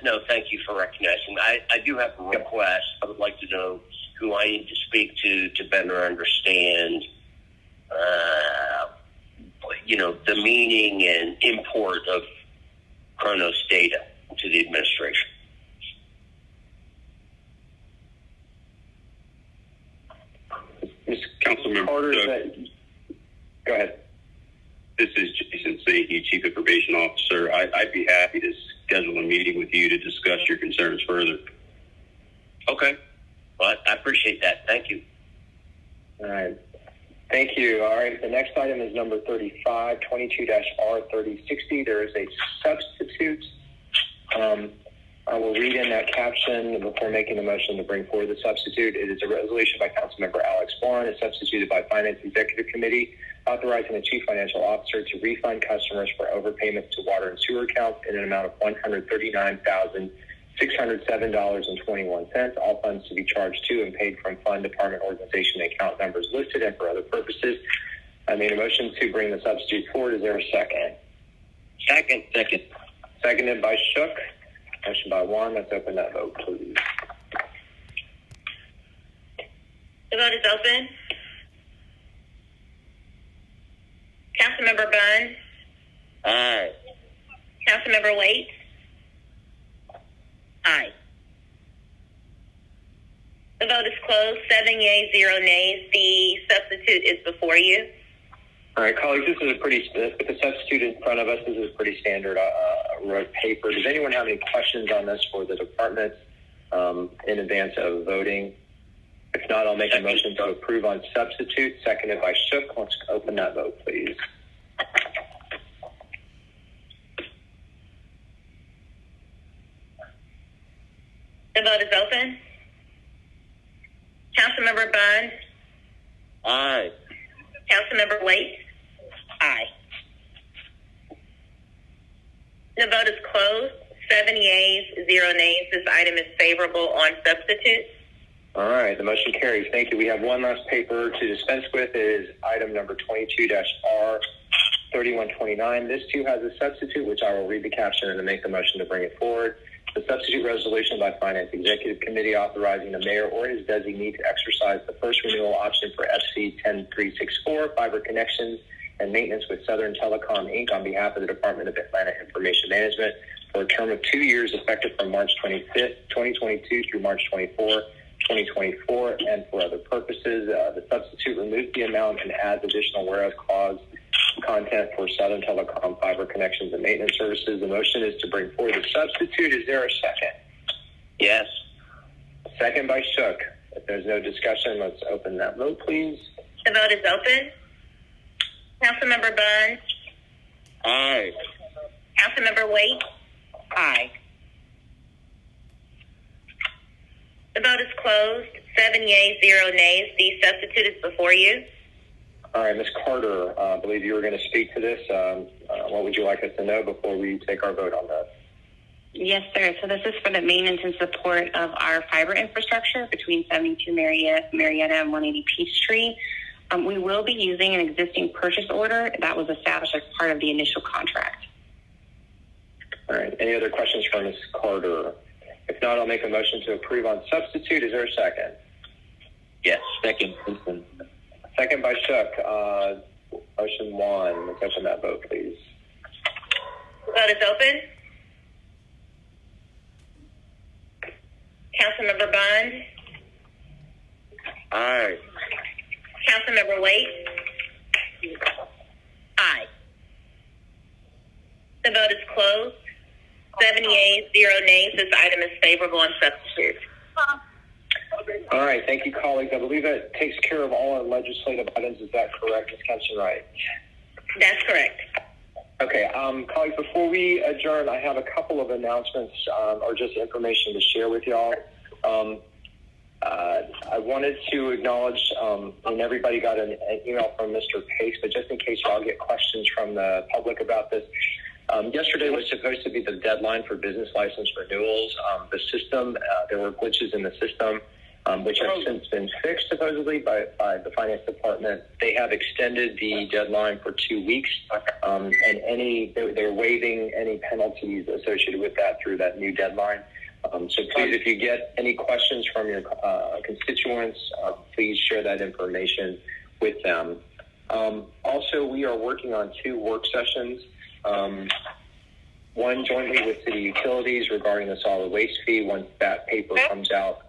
No, thank you for recognizing. I do have a request. I would like to know who I need to speak to better understand, the meaning and import of Kronos data to the administration. Councilmember Carter, go ahead. This is Jason Sankey, Chief Information Officer. I'd be happy to schedule a meeting with you to discuss your concerns further. Okay. Well, I appreciate that. Thank you. All right. Thank you. All right. The next item is number 35, 22-R3060. There is a substitute. I will read in that caption before making the motion to bring forward the substitute. It is a resolution by Councilmember Alex Warren, is substituted by Finance Executive Committee, authorizing the Chief Financial Officer to refund customers for overpayments to water and sewer accounts in an amount of $139,607.21. All funds to be charged to and paid from fund, department, organization, and account numbers listed and for other purposes. I made a motion to bring the substitute forward. Is there a second? Second. Seconded by Shook. Motion by Juan. Let's open that vote, please. The vote is open. Councilmember Bond? Aye. Councilmember Waite? Aye. The vote is closed. 7 yeas, 0 nays. The substitute is before you. All right, colleagues, this is with the substitute in front of us, this is a pretty standard road paper. Does anyone have any questions on this for the department in advance of voting? If not, I'll make a motion to approve on substitute, seconded by Shook. Let's open that vote, please. The vote is open. Councilmember Bond? Aye. Councilmember Waite? Aye. The vote is closed. 7 yeas, 0 nays. This item is favorable on substitute. All right, the motion carries. Thank you. We have one last paper to dispense with. It is item number 22-R3129. This too has a substitute, which I will read the caption and then make the motion to bring it forward. The substitute resolution by Finance Executive Committee authorizing the mayor or his designee to exercise the first renewal option for FC 10364 fiber connections and maintenance with Southern Telecom, Inc. on behalf of the Department of Atlanta Information Management for a term of 2 years effective from March 25th, 2022 through March 24, 2024, and for other purposes. The substitute removes the amount and adds additional whereas clause content for Southern Telecom fiber connections and maintenance services. The motion is to bring forward the substitute. Is there a second? Yes. Second by Shook. If there's no discussion, let's open that vote, please. The vote is open. Councilmember Bond? Aye. Councilmember Waite? Aye. The vote is closed. 7 yeas, 0 nays. The substitute is before you. All right, Ms. Carter, I believe you were going to speak to this. What would you like us to know before we take our vote on this? Yes, sir. So this is for the maintenance and support of our fiber infrastructure between 72 Marietta and 180 Peachtree. We will be using an existing purchase order that was established as part of the initial contract. All right. Any other questions for Ms. Carter? If not, I'll make a motion to approve on substitute. Is there a second? Yes, second. Second by Shook. Motion 1. Let's open that vote, please. The vote is open. Councilmember Bond? Aye. Councilmember Waite? Aye. The vote is closed. 7 yeas, 0 nays. This item is favorable on substitute. All right. Thank you, colleagues. I believe that takes care of all our legislative items. Is that correct, Ms. Kempson-Wright? That's correct. Okay. Colleagues, before we adjourn, I have a couple of announcements or just information to share with y'all. I wanted to acknowledge, and everybody got an email from Mr. Pace, but just in case y'all get questions from the public about this, yesterday was supposed to be the deadline for business license renewals. The system, there were glitches in the system, which have since been fixed supposedly by the finance department. They have extended the deadline for 2 weeks, and they're waiving any penalties associated with that through that new deadline. So please, if you get any questions from your constituents, please share that information with them. Also, we are working on 2 work sessions. One jointly with city utilities regarding the solid waste fee once that paper comes out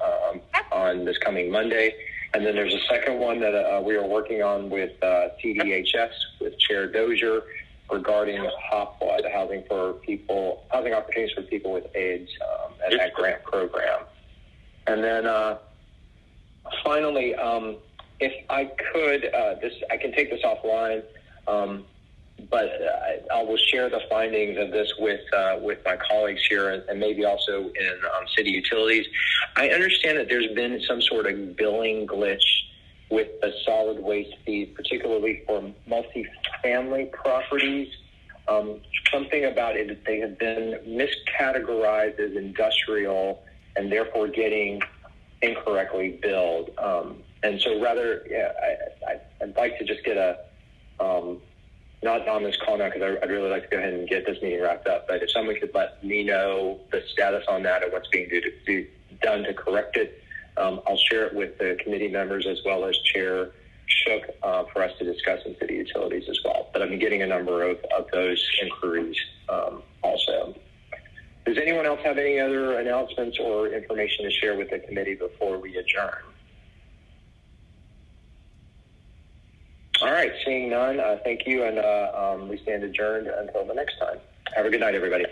on this coming Monday. And then there's a second one that we are working on with CDHS with Chair Dozier regarding HOPWA, the housing opportunities for people with AIDS, and that grant program. And then finally, if I could, I can take this offline, but I will share the findings of this with my colleagues here and maybe also in city utilities. I understand that there's been some sort of billing glitch with the solid waste fees, particularly for multifamily properties. Something about it, they have been miscategorized as industrial and therefore getting incorrectly billed. And so rather, I'd like to just get not on this call now because I'd really like to go ahead and get this meeting wrapped up, but if someone could let me know the status on that and what's being done to correct it, I'll share it with the committee members as well as Chair shook for us to discuss in city utilities as well. But I'm getting a number of those inquiries also. Does anyone else have any other announcements or information to share with the committee before we adjourn? All right, seeing none, thank you, and we stand adjourned until the next time. Have a good night, everybody.